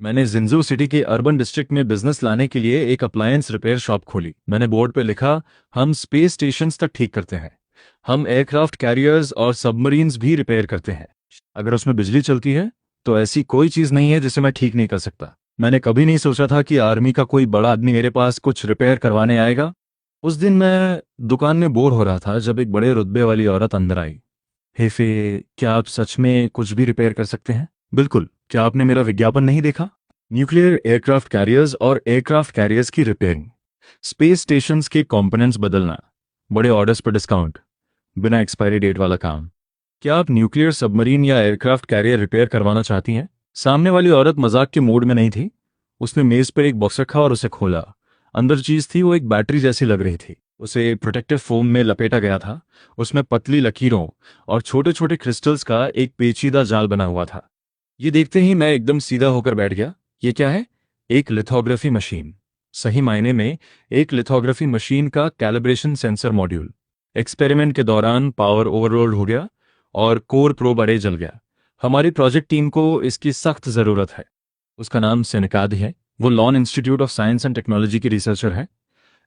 मैंने जिंजू सिटी के urban district में बिजनेस लाने के लिए एक अप्लायंस रिपेयर शॉप खोली। मैंने बोर्ड पे लिखा, हम स्पेस स्टेशंस तक ठीक करते हैं, हम एयरक्राफ्ट कैरियर्स और सबमरीन्स भी रिपेयर करते हैं। अगर उसमें बिजली चलती है तो ऐसी कोई चीज़ नहीं है जिसे मैं ठीक नहीं कर सकता। मैंने कभी नहीं सोचा था कि आर्मी का कोई बड़ा आदमी मेरे पास कुछ रिपेयर करवाने आएगा। उस दिन मैं दुकान में बोर हो रहा था जब एक बड़े रुतबे वाली औरत अंदर आई। हे फे, क्या आप सच में कुछ भी रिपेयर कर सकते हैं? बिल्कुल। क्या आपने मेरा विज्ञापन नहीं देखा? न्यूक्लियर एयरक्राफ्ट कैरियर्स और एयरक्राफ्ट कैरियर्स की रिपेयरिंग, स्पेस स्टेशंस के कंपोनेंट्स बदलना, बड़े ऑर्डर्स पर डिस्काउंट, बिना एक्सपायरी डेट वाला काम। क्या आप न्यूक्लियर सबमरीन या एयरक्राफ्ट कैरियर रिपेयर करवाना चाहती हैं? सामने वाली औरत मजाक के मूड में नहीं थी। उसने मेज पर एक बॉक्स रखा और उसे खोला। अंदर चीज थी, वो एक बैटरी जैसी लग रही थी। उसे प्रोटेक्टिव फोम में लपेटा गया था। उसमें पतली लकीरों और छोटे छोटे क्रिस्टल्स का एक पेचीदा जाल बना हुआ था। ये देखते ही मैं एकदम सीधा होकर बैठ गया। ये क्या है? एक लिथोग्राफी मशीन। सही मायने में एक लिथोग्राफी मशीन का कैलिब्रेशन सेंसर मॉड्यूल। एक्सपेरिमेंट के दौरान पावर ओवरलोड हो गया और कोर प्रोब अरे जल गया। हमारी प्रोजेक्ट टीम को इसकी सख्त ज़रूरत है। उसका नाम सेनेकाद है। वो lawn institute of science and technology की रिसर्चर है।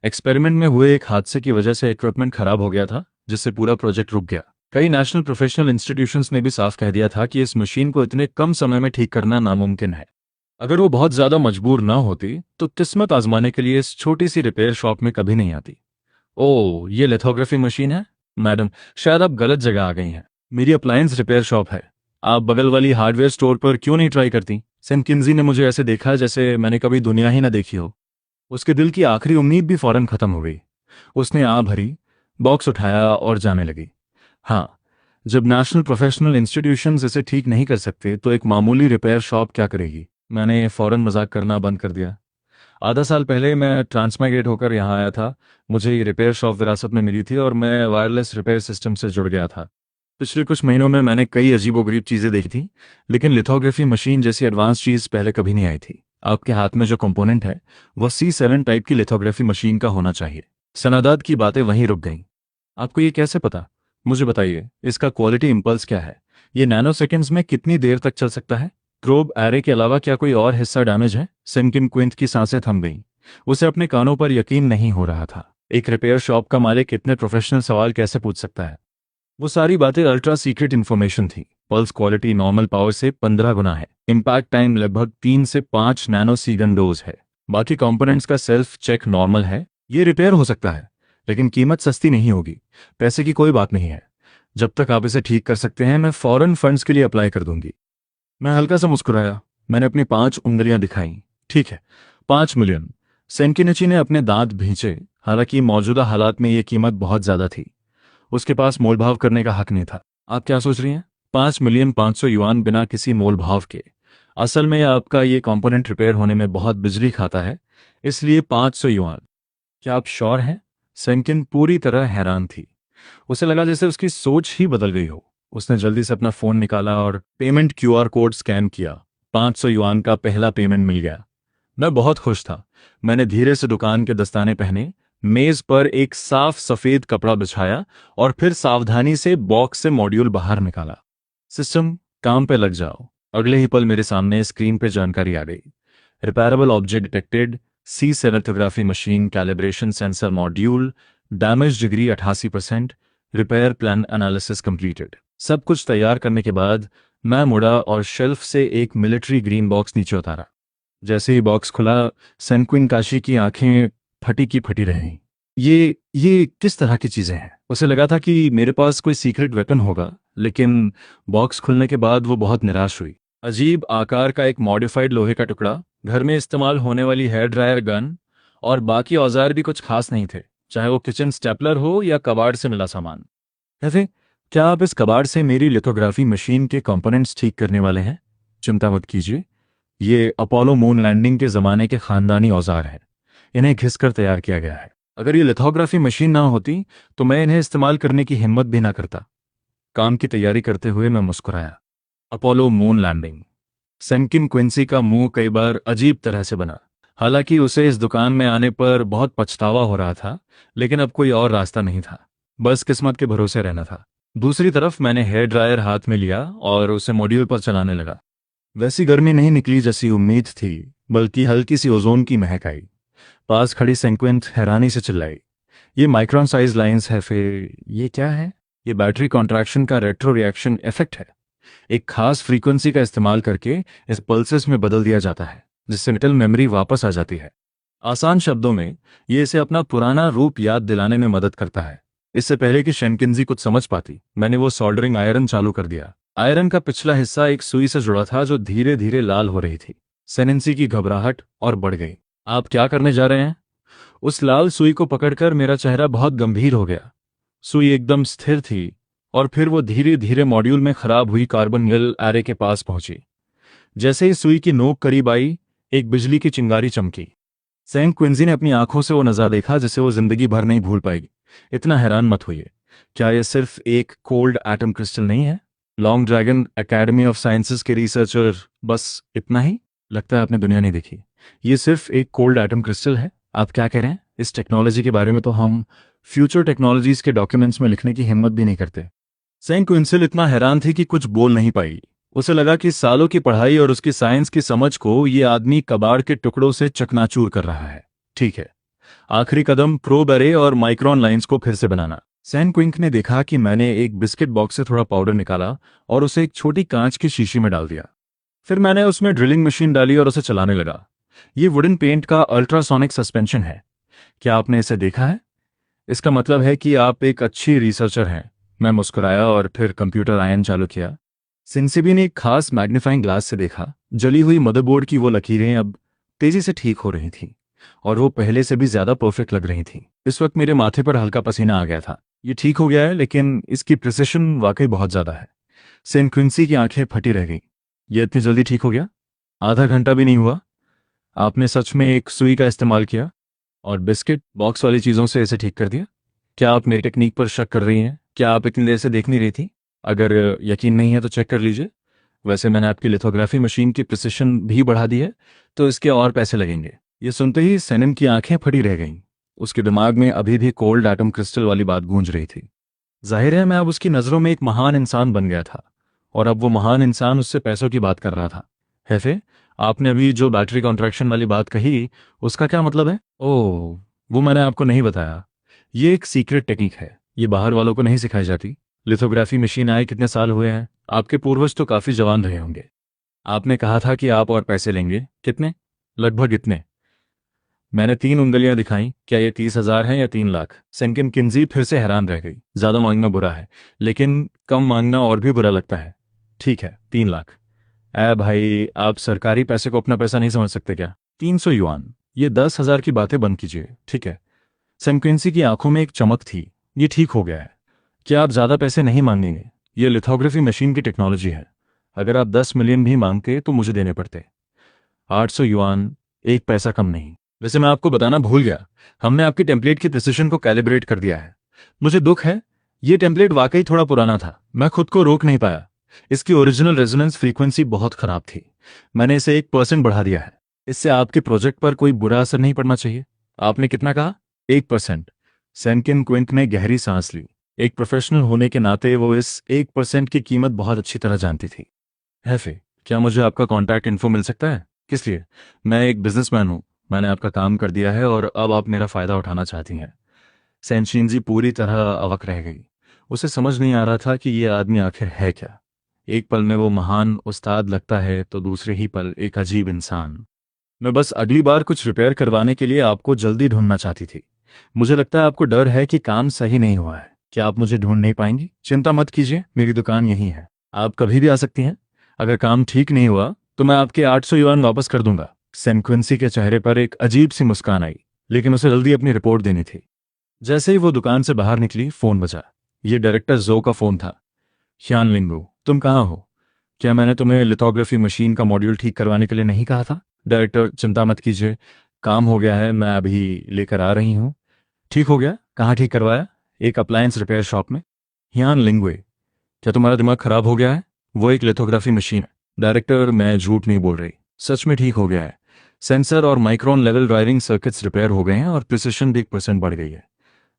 एक्सपेरिमेंट में हुए एक हादसे की वजह से इक्विपमेंट खराब हो गया था, जिससे पूरा प्रोजेक्ट रुक गया। कई नेशनल प्रोफेशनल इंस्टीट्यूशंस ने भी साफ कह दिया था कि इस मशीन को इतने कम समय में ठीक करना नामुमकिन है। अगर वो बहुत ज़्यादा मजबूर ना होती तो किस्मत आजमाने के लिए इस छोटी सी रिपेयर शॉप में कभी नहीं आती। ओह, ये लिथोग्राफी मशीन है? मैडम, शायद आप गलत जगह आ गई हैं। मेरी अप्लायंस रिपेयर शॉप है। आप बगल वाली हार्डवेयर स्टोर पर क्यों नहीं ट्राई करती? सेम किन्जी ने मुझे ऐसे देखा जैसे मैंने कभी दुनिया ही ना देखी हो। उसके दिल की आखिरी उम्मीद भी फौरन खत्म हो गई। उसने आ भरी, बॉक्स उठाया और जाने लगी। हाँ, जब नेशनल प्रोफेशनल इंस्टीट्यूशंस इसे ठीक नहीं कर सकते तो एक मामूली रिपेयर शॉप क्या करेगी? मैंने फौरन मजाक करना बंद कर दिया। आधा साल पहले मैं ट्रांसमाइग्रेट होकर यहाँ आया था। मुझे ये रिपेयर शॉप विरासत में मिली थी और मैं वायरलेस रिपेयर सिस्टम से जुड़ गया था। पिछले कुछ महीनों में मैंने कई अजीबोगरीब चीज़ें देखी थी, लेकिन लिथोग्राफी मशीन जैसी एडवांस चीज़ पहले कभी नहीं आई थी। आपके हाथ में जो कंपोनेंट है वह C7 टाइप की लिथोग्राफी मशीन का होना चाहिए। सनादात की बातें वहीं रुक गईं। आपको ये कैसे पता? मुझे बताइए, इसका क्वालिटी इंपल्स क्या है? ये नैनो सेकेंड्स में कितनी देर तक चल सकता है? प्रोब एरे के अलावा क्या कोई और हिस्सा डैमेज है? सिमकिन क्विंट की सांसें थम गईं। उसे अपने कानों पर यकीन नहीं हो रहा था। एक रिपेयर शॉप का मालिक इतने प्रोफेशनल सवाल कैसे पूछ सकता है? वो सारी बातें अल्ट्रा सीक्रेट इन्फॉर्मेशन थी। पल्स क्वालिटी नॉर्मल पावर से 15 गुना है। इम्पैक्ट टाइम लगभग 3 से 5 नैनो सेकंड डोज है। बाकी कंपोनेंट्स का सेल्फ चेक नॉर्मल है। ये रिपेयर हो सकता है, लेकिन कीमत सस्ती नहीं होगी। पैसे की कोई बात नहीं है। जब तक आप इसे ठीक कर सकते हैं मैं फौरन फंड्स के लिए अप्लाई कर दूंगी। मैं हल्का सा मुस्कुराया। मैंने अपनी 5 उंगलियां दिखाई। ठीक है, 5 मिलियन। सेनकिनची ने अपने दांत भींचे। हालांकि मौजूदा हालात में यह कीमत बहुत ज्यादा थी। उसके पास मोलभाव करने का हक नहीं था। आप क्या सोच रही हैं? 5,500,000 बिना किसी मोलभाव के। असल में आपका ये कंपोनेंट रिपेयर होने में बहुत बिजली खाता है, इसलिए 500 युआन। क्या आप श्योर हैं? सेंकिन पूरी तरह हैरान थी। उसे लगा जैसे उसकी सोच ही बदल गई हो। उसने जल्दी से अपना फोन निकाला और पेमेंट QR कोड स्कैन किया। 500 युआन का पहला पेमेंट मिल गया। मैं बहुत खुश था। मैंने धीरे से दुकान के दस्ताने पहने, मेज पर एक साफ सफेद कपड़ा बिछाया और फिर सावधानी से बॉक्स से मॉड्यूल बाहर निकाला। सिस्टम, काम पे लग जाओ। अगले ही पल मेरे सामने स्क्रीन पे जानकारी आ गई। Repairable object detected, C7 lithography machine calibration sensor module, damage degree 88%, repair plan analysis completed. सब कुछ तैयार करने के बाद मैं मुड़ा और शेल्फ से एक मिलिट्री ग्रीन बॉक्स नीचे उतारा। जैसे ही बॉक्स खुला, सेनक्विन काशी की आंखें फटी की फटी रहीं। ये किस तरह की चीजें हैं? उसे लगा था कि मेरे पास कोई सीक्रेट वेपन होगा, लेकिन बॉक्स खुलने के बाद वो बहुत निराश हुई। अजीब आकार का एक मॉडिफाइड लोहे का टुकड़ा, घर में इस्तेमाल होने वाली हेयर ड्रायर गन और बाकी औजार भी कुछ खास नहीं थे, चाहे वो किचन स्टेपलर हो या कबाड़ से मिला सामान। कहते, क्या आप इस कबाड़ से मेरी लिथोग्राफी मशीन के कंपोनेंट्स ठीक करने वाले हैं? चिंता मत कीजिए, ये अपोलो मून लैंडिंग के ज़माने के खानदानी औजार हैं। इन्हें घिसकर तैयार किया गया है। अगर ये लिथोग्राफी मशीन ना होती तो मैं इन्हें इस्तेमाल करने की हिम्मत भी ना करता। काम की तैयारी करते हुए मैं मुस्कुराया। Apollo moon landing. सेनकिन क्विंसी का मुंह कई बार अजीब तरह से बना। हालांकि उसे इस दुकान में आने पर बहुत पछतावा हो रहा था, लेकिन अब कोई और रास्ता नहीं था। बस किस्मत के भरोसे रहना था। दूसरी तरफ मैंने हेयर ड्रायर हाथ में लिया और उसे मॉड्यूल पर चलाने लगा। वैसी गर्मी नहीं निकली जैसी उम्मीद थी, बल्कि हल्की सी ओजोन की महक आई। पास खड़ी सेंक्वेंट हैरानी से चिल्लाई, ये माइक्रोन साइज लाइंस है? फिर ये क्या है? ये बैटरी कॉन्ट्रैक्शन का रेट्रो रिएक्शन इफेक्ट है। एक खास फ्रीक्वेंसी का इस्तेमाल करके इस पल्सेस में बदल दिया जाता है, जिससे मेटल मेमोरी वापस आ जाती है। आसान शब्दों में, ये इसे अपना पुराना रूप याद दिलाने में मदद करता है। इससे पहले कि शेनकिंजी कुछ समझ पाती, मैंने वो सोल्डरिंग आयरन चालू कर दिया। आयरन का पिछला हिस्सा एक सुई से जुड़ा था जो धीरे धीरे लाल हो रही थी। सेनेंसी की घबराहट और बढ़ गई। आप क्या करने जा रहे हैं? उस लाल सुई को पकड़कर मेरा चेहरा बहुत गंभीर हो गया। सुई एकदम स्थिर थी, और फिर वो धीरे धीरे मॉड्यूल में खराब हुई कार्बन एरे के पास पहुंची। जैसे ही सुई की नोक करीब आई, एक बिजली की चिंगारी चमकी। सैंग क्विंजी ने अपनी आंखों से वो नज़ारा देखा जिसे वो जिंदगी भर नहीं भूल पाएगी। इतना हैरान मत होइए, क्या यह सिर्फ एक कोल्ड एटम क्रिस्टल नहीं है? Long Dragon Academy of sciences के रिसर्चर, बस इतना ही? लगता है आपने दुनिया नहीं देखी। ये सिर्फ एक कोल्ड एटम क्रिस्टल है? आप क्या कह रहे हैं? इस टेक्नोलॉजी के बारे में तो हम फ्यूचर टेक्नोलॉजीज के डॉक्यूमेंट्स में लिखने की हिम्मत भी नहीं करते। सैंग क्विंसिल इतना हैरान थी कि कुछ बोल नहीं पाई। उसे लगा कि सालों की पढ़ाई और उसकी साइंस की समझ को ये आदमी कबाड़ के टुकड़ों से चकनाचूर कर रहा है। ठीक है, आखिरी कदम प्रोब एरे और माइक्रोन लाइंस को फिर से बनाना। सैन क्विंक ने देखा कि मैंने एक बिस्किट बॉक्स से थोड़ा पाउडर निकाला और उसे एक छोटी कांच की शीशी में डाल दिया। फिर मैंने उसमें ड्रिलिंग मशीन डाली और उसे चलाने लगा। ये वुडन पेंट का अल्ट्रासोनिक सस्पेंशन है। क्या आपने इसे देखा है? इसका मतलब है कि आप एक अच्छी रिसर्चर हैं। मैं मुस्कुराया और फिर कंप्यूटर आयन चालू किया। सिंसिबी ने एक खास मैग्नीफाइंग ग्लास से देखा। जली हुई मदरबोर्ड की वो लकीरें अब तेजी से ठीक हो रही थीं, और वो पहले से भी ज्यादा परफेक्ट लग रही थी। इस वक्त मेरे माथे पर हल्का पसीना आ गया था। ये ठीक हो गया है, लेकिन इसकी प्रिसिशन वाकई बहुत ज्यादा है। सेंट क्विंसी की आंखें फटी रह गईं। ये इतनी जल्दी ठीक हो गया? आधा घंटा भी नहीं हुआ। आपने सच में एक सुई का इस्तेमाल किया और बिस्किट बॉक्स वाली चीजों से इसे ठीक कर दिया? क्या आप मेरी टेक्निक पर शक कर रही हैं? क्या आप इतनी देर से देख नहीं रही थी? अगर यकीन नहीं है तो चेक कर लीजिए। वैसे मैंने आपकी लिथोग्राफी मशीन की प्रिसिशन भी बढ़ा दी है, तो इसके और पैसे लगेंगे। ये सुनते ही सैनम की आंखें फटी रह गईं। उसके दिमाग में अभी भी कोल्ड एटम क्रिस्टल वाली बात गूंज रही थी। जाहिर है मैं अब उसकी नज़रों में एक महान इंसान बन गया था, और अब वो महान इंसान उससे पैसों की बात कर रहा था। हैफे, आपने अभी जो बैटरी कॉन्ट्रैक्शन वाली बात कही, उसका क्या मतलब है? ओह, वो मैंने आपको नहीं बताया। ये एक सीक्रेट टेक्निक है। ये बाहर वालों को नहीं सिखाई जाती। लिथोग्राफी मशीन आए कितने साल हुए हैं? आपके पूर्वज तो काफ़ी जवान रहे होंगे। आपने कहा था कि आप और पैसे लेंगे। कितने? लगभग इतने। मैंने 3 उंगलियां दिखाई। क्या ये 30,000 है या 3 लाख? सेंकिन किंजी फिर से हैरान रह गई। ज्यादा मांगना बुरा है, लेकिन कम मांगना और भी बुरा लगता है। ठीक है, 3 लाख। भाई, आप सरकारी पैसे को अपना पैसा नहीं समझ सकते क्या? 300 युआन। ये 10,000 की बातें बंद कीजिए, ठीक है? सेमक्विंसी की आंखों में एक चमक थी। ये ठीक हो गया है। क्या आप ज्यादा पैसे नहीं मांगेंगे? ये लिथोग्राफी मशीन की टेक्नोलॉजी है। अगर आप 10 मिलियन भी मांगते तो मुझे देने पड़ते। 800 युआन, एक पैसा कम नहीं। वैसे मैं आपको बताना भूल गया, हमने आपकी टेम्पलेट की प्रिसिशन को कैलिब्रेट कर दिया है। मुझे दुख है, ये टेम्पलेट वाकई थोड़ा पुराना था। मैं खुद को रोक नहीं पाया। इसकी ओरिजिनल रेजोनेंस फ्रीक्वेंसी बहुत खराब थी। मैंने इसे 1% बढ़ा दिया है। इससे आपके प्रोजेक्ट पर कोई बुरा असर नहीं पड़ना चाहिए। आपने कितना कहा? 1%। सैनकिन क्विंक ने गहरी सांस ली। एक प्रोफेशनल होने के नाते वो इस 1% की कीमत बहुत अच्छी तरह जानती थी। हैफे, क्या मुझे आपका कॉन्टैक्ट इन्फो मिल सकता है? किस लिए? मैं एक बिजनेसमैन हूँ। मैंने आपका काम कर दिया है और अब आप मेरा फायदा उठाना चाहती हैं। सेंशिनजी पूरी तरह अवक रह गई। उसे समझ नहीं आ रहा था कि ये आदमी आखिर है क्या। एक पल में वो महान उस्ताद लगता है, तो दूसरे ही पल एक अजीब इंसान। मैं बस अगली बार कुछ रिपेयर करवाने के लिए आपको जल्दी ढूंढना चाहती थी। मुझे लगता है आपको डर है कि काम सही नहीं हुआ है। क्या आप मुझे ढूंढ नहीं पाएंगी? चिंता मत कीजिए, मेरी दुकान यहीं है। आप कभी भी आ सकती हैं। अगर काम ठीक नहीं हुआ तो मैं आपके 800 युआन वापस कर दूंगा। सेनक्विंसी के चेहरे पर एक अजीब सी मुस्कान आई, लेकिन उसे जल्दी अपनी रिपोर्ट देनी थी। जैसे ही वो दुकान से बाहर निकली, फोन बजा। ये डायरेक्टर जो का फोन था। ह्यान लिंगू, तुम कहाँ हो? क्या मैंने तुम्हें लिथोग्राफी मशीन का मॉड्यूल ठीक करवाने के लिए नहीं कहा था? डायरेक्टर, चिंता मत कीजिए, काम हो गया है, मैं अभी लेकर आ रही हूँ। ठीक हो गया? कहाँ ठीक करवाया? एक अप्लायंस रिपेयर शॉप में। ह्यान लिंगुए, क्या तुम्हारा दिमाग खराब हो गया है? वो एक लिथोग्राफी मशीन है। डायरेक्टर, मैं झूठ नहीं बोल रही, सच में ठीक हो गया है। सेंसर और micron level driving circuits repair हो गए हैं और प्रिसिशन भी 1% बढ़ गई है।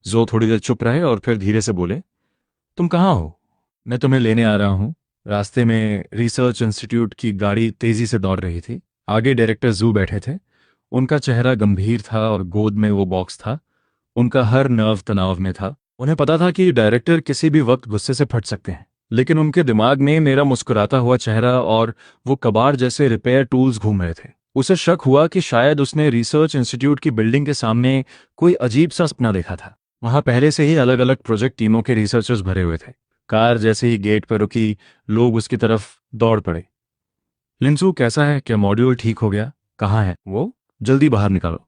जो थोड़ी देर चुप रहे और फिर धीरे से बोले, तुम कहाँ हो? मैं तुम्हें लेने आ रहा हूँ। रास्ते में रिसर्च इंस्टीट्यूट की गाड़ी तेजी से दौड़ रही थी। आगे डायरेक्टर जू बैठे थे। उनका चेहरा गंभीर था और गोद में वो बॉक्स था। उनका हर नर्व तनाव में था। उन्हें पता था कि डायरेक्टर किसी भी वक्त गुस्से से फट सकते हैं, लेकिन उनके दिमाग में मेरा मुस्कुराता हुआ चेहरा और वो कबाड़ जैसे रिपेयर टूल्स घूम रहे थे। उसे शक हुआ कि शायद उसने रिसर्च इंस्टीट्यूट की बिल्डिंग के सामने कोई अजीब सा सपना देखा था। वहां पहले से ही अलग अलग प्रोजेक्ट टीमों के रिसर्चर्स भरे हुए थे। कार जैसे ही गेट पर रुकी, लोग उसकी तरफ दौड़ पड़े। लिंसू, कैसा है? क्या मॉड्यूल ठीक हो गया? कहाँ है वो? जल्दी बाहर निकालो।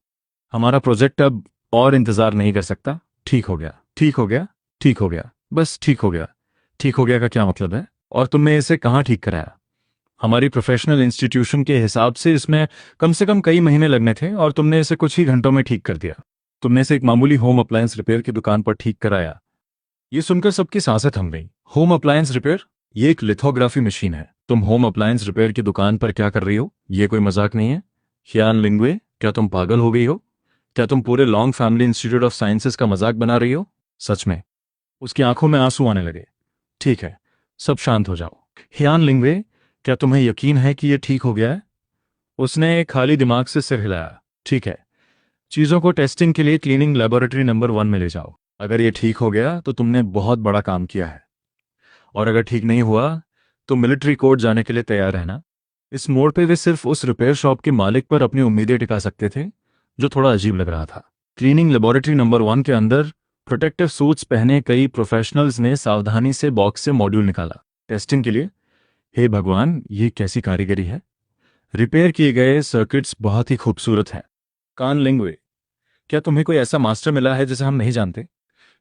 हमारा प्रोजेक्ट अब और इंतजार नहीं कर सकता। ठीक हो गया, ठीक हो गया, ठीक हो गया, बस ठीक हो गया। ठीक हो गया का क्या मतलब है? और तुमने इसे कहाँ ठीक कराया? हमारी प्रोफेशनल इंस्टीट्यूशन के हिसाब से इसमें कम से कम कई महीने लगने थे और तुमने इसे कुछ ही घंटों में ठीक कर दिया। तुमने इसे एक मामूली होम अप्लायंस रिपेयर की दुकान पर ठीक कराया। ये सुनकर सबकी सांसें थम गई। Home appliance repair? ये एक लिथोग्राफी मशीन है। तुम होम अप्लायंस रिपेयर की दुकान पर क्या कर रही हो? ये कोई मजाक नहीं है। हियान लिंगवे, क्या तुम पागल हो गई हो? क्या तुम पूरे long family institute of sciences का मजाक बना रही हो? सच में? उसकी आंखों में आंसू आने लगे। ठीक है, सब शांत हो जाओ। हियान लिंगवे, क्या तुम्हें यकीन है कि ये ठीक हो गया है? उसने खाली दिमाग से सिर हिलाया। ठीक है, चीज़ों को टेस्टिंग के लिए क्लीनिंग लेबोरेटरी नंबर 1 में ले जाओ। अगर ये ठीक हो गया तो तुमने बहुत बड़ा काम किया है, और अगर ठीक नहीं हुआ तो मिलिट्री कोर्ट जाने के लिए तैयार रहना। इस मोड़ पे वे सिर्फ उस रिपेयर शॉप के मालिक पर अपनी उम्मीदें टिका सकते थे, जो थोड़ा अजीब लग रहा था। क्लीनिंग लेबोरेटरी नंबर 1 के अंदर प्रोटेक्टिव सूट्स पहने कई प्रोफेशनल्स ने सावधानी से बॉक्स से मॉड्यूल निकाला टेस्टिंग के लिए। हे भगवान, ये कैसी कारीगरी है! रिपेयर किए गए सर्किट्स बहुत ही खूबसूरत हैं। कान लिंगवे, क्या तुम्हें कोई ऐसा मास्टर मिला है जिसे हम नहीं जानते?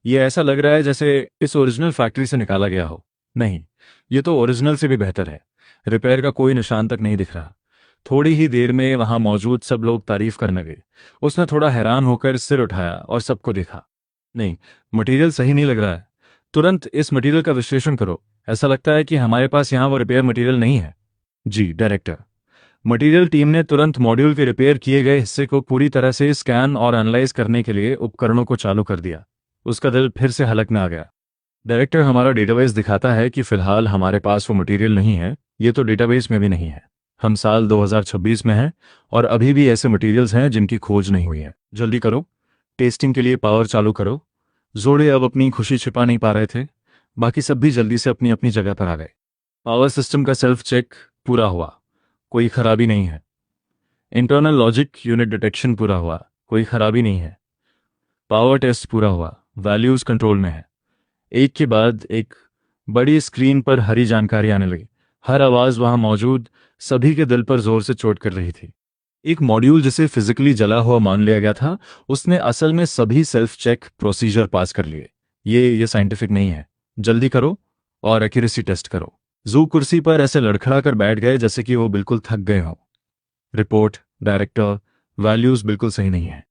ये ऐसा लग रहा है जैसे इस ओरिजिनल फैक्ट्री से निकाला गया हो। नहीं, ये तो ओरिजिनल से भी बेहतर है। रिपेयर का कोई निशान तक नहीं दिख रहा। थोड़ी ही देर में वहां मौजूद सब लोग तारीफ करने लगे। उसने थोड़ा हैरान होकर सिर उठाया और सबको देखा। नहीं, मटेरियल सही नहीं लग रहा है। तुरंत इस मटेरियल का विश्लेषण करो। ऐसा लगता है कि हमारे पास यहाँ वो रिपेयर मटेरियल नहीं है। जी डायरेक्टर। मटेरियल टीम ने तुरंत मॉड्यूल के रिपेयर किए गए हिस्से को पूरी तरह से स्कैन और एनालाइज करने के लिए उपकरणों को चालू कर दिया। उसका दिल फिर से हलकने आ गया। डायरेक्टर, हमारा डेटाबेस दिखाता है कि फिलहाल हमारे पास वो मटेरियल नहीं है। ये तो डेटाबेस में भी नहीं है। हम साल 2026 में हैं और अभी भी ऐसे मटेरियल्स हैं जिनकी खोज नहीं हुई है। जल्दी करो, टेस्टिंग के लिए पावर चालू करो। जोड़े अब अपनी खुशी छिपा नहीं पा रहे थे। बाकी सब भी जल्दी से अपनी अपनी जगह पर आ गए। पावर सिस्टम का सेल्फ चेक पूरा हुआ, कोई खराबी नहीं है। इंटरनल लॉजिक यूनिट डिटेक्शन पूरा हुआ, कोई खराबी नहीं है। पावर टेस्ट पूरा हुआ, वैल्यूज कंट्रोल में है। एक के बाद एक बड़ी स्क्रीन पर हरी जानकारी आने लगी। हर आवाज वहां मौजूद सभी के दिल पर जोर से चोट कर रही थी। एक मॉड्यूल जिसे फिजिकली जला हुआ मान लिया गया था, उसने असल में सभी सेल्फ चेक प्रोसीजर पास कर लिए। ये साइंटिफिक नहीं है। जल्दी करो और एक्यूरेसी टेस्ट करो। जू कुर्सी पर ऐसे लड़खड़ा कर बैठ गए जैसे कि वो बिल्कुल थक गए हों। रिपोर्ट डायरेक्टर, वैल्यूज बिल्कुल सही नहीं है।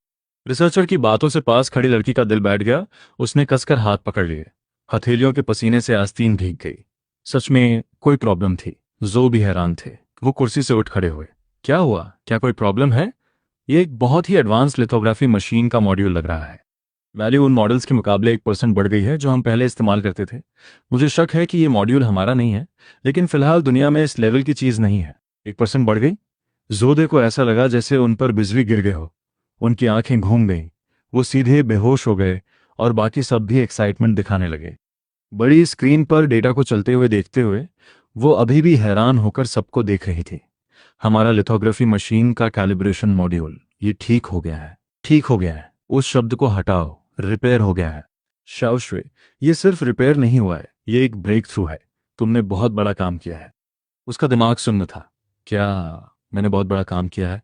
रिसर्चर की बातों से पास खड़ी लड़की का दिल बैठ गया। उसने कसकर हाथ पकड़ लिए। हथेलियों के पसीने से आस्तीन भीग गई। सच में कोई प्रॉब्लम थी। जो भी हैरान थे। वो कुर्सी से उठ खड़े हुए। क्या हुआ? क्या कोई प्रॉब्लम है? ये एक बहुत ही एडवांस लिथोग्राफी मशीन का मॉड्यूल लग रहा है। वैल्यू उन मॉडल्स के मुकाबले 1% बढ़ गई है जो हम पहले इस्तेमाल करते थे। मुझे शक है कि ये मॉड्यूल हमारा नहीं है, लेकिन फिलहाल दुनिया में इस लेवल की चीज़ नहीं है। 1% बढ़ गई? जोदे को ऐसा लगा जैसे उन पर बिजली गिर गए हो। उनकी आंखें घूम गईं। वो सीधे बेहोश हो गए और बाकी सब भी एक्साइटमेंट दिखाने लगे। बड़ी स्क्रीन पर डेटा को चलते हुए देखते हुए वो अभी भी हैरान होकर सबको देख रही थी। हमारा लिथोग्राफी मशीन का कैलिब्रेशन मॉड्यूल, ये ठीक हो गया है। ठीक हो गया है, उस शब्द को हटाओ। रिपेयर हो गया है। शाओश्वे, ये सिर्फ रिपेयर नहीं हुआ है, ये एक ब्रेक थ्रू है। तुमने बहुत बड़ा काम किया है। उसका दिमाग सुन्न था। क्या मैंने बहुत बड़ा काम किया है?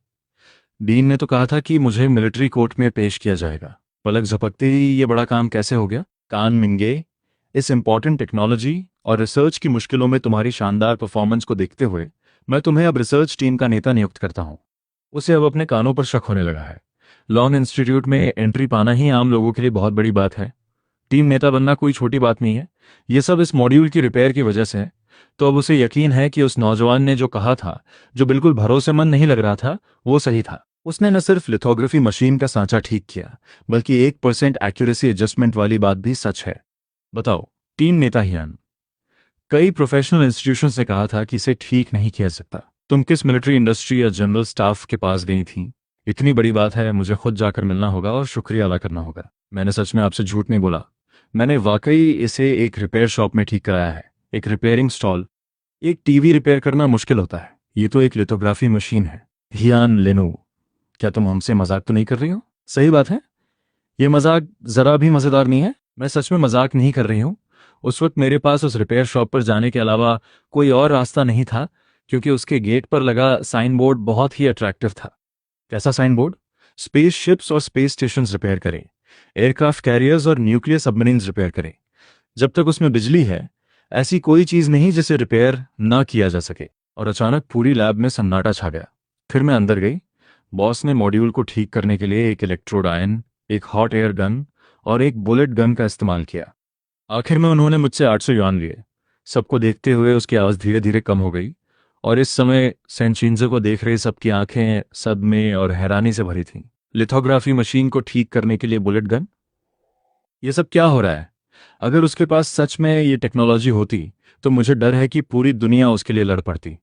डीन ने तो कहा था कि मुझे मिलिट्री कोर्ट में पेश किया जाएगा। पलक झपकते ही ये बड़ा काम कैसे हो गया? कान मिंगे, इस इंपॉर्टेंट टेक्नोलॉजी और रिसर्च की मुश्किलों में तुम्हारी शानदार परफॉर्मेंस को देखते हुए मैं तुम्हें अब रिसर्च टीम का नेता नियुक्त करता हूं। उसे अब अपने कानों पर शक होने लगा है। लॉन इंस्टीट्यूट में एंट्री पाना ही आम लोगों के लिए बहुत बड़ी बात है। टीम नेता बनना कोई छोटी बात नहीं है। ये सब इस मॉड्यूल की रिपेयर की वजह से है। तो अब उसे यकीन है कि उस नौजवान ने जो कहा था, जो बिल्कुल भरोसेमंद नहीं लग रहा था, वो सही था। उसने न सिर्फ लिथोग्राफी मशीन का सांचा ठीक किया, बल्कि 1% एक्यूरेसी एडजस्टमेंट वाली बात भी सच है। बताओ टीम नेता हियान, कई प्रोफेशनल इंस्टीट्यूशन ने कहा था कि इसे ठीक नहीं किया जा सकता। तुम किस मिलिट्री इंडस्ट्री या जनरल स्टाफ के पास गई थी? इतनी बड़ी बात है, मुझे खुद जाकर मिलना होगा और शुक्रिया अदा करना होगा। मैंने सच में आपसे झूठ नहीं बोला। मैंने वाकई इसे एक रिपेयर शॉप में ठीक कराया है, एक रिपेयरिंग स्टॉल। एक टीवी रिपेयर करना मुश्किल होता है, ये तो एक लिथोग्राफी मशीन है। हियान लेनो, क्या तुम हमसे मजाक तो नहीं कर रही हो? सही बात है, ये मजाक जरा भी मजेदार नहीं है। मैं सच में मजाक नहीं कर रही हूँ। उस वक्त मेरे पास उस रिपेयर शॉप पर जाने के अलावा कोई और रास्ता नहीं था, क्योंकि उसके गेट पर लगा साइन बोर्ड बहुत ही अट्रैक्टिव था। कैसा साइन बोर्ड? स्पेस शिप्स और स्पेस स्टेशन रिपेयर करें, एयरक्राफ्ट कैरियर्स और न्यूक्लियर सबमरीन्स रिपेयर करें। जब तक उसमें बिजली है, ऐसी कोई चीज नहीं जिसे रिपेयर ना किया जा सके। और अचानक पूरी लैब में सन्नाटा छा गया। फिर मैं अंदर गई। बॉस ने मॉड्यूल को ठीक करने के लिए एक इलेक्ट्रोड आयन, एक हॉट एयर गन और एक बुलेट गन का इस्तेमाल किया। आखिर में उन्होंने मुझसे 800 युआन लिए। सबको देखते हुए उसकी आवाज़ धीरे धीरे कम हो गई, और इस समय सेंचिंजो को देख रहे सबकी आंखें सदमे और हैरानी से भरी थीं। लिथोग्राफी मशीन को ठीक करने के लिए बुलेट गन? ये सब क्या हो रहा है? अगर उसके पास सच में ये टेक्नोलॉजी होती तो मुझे डर है कि पूरी दुनिया उसके लिए लड़ पड़ती।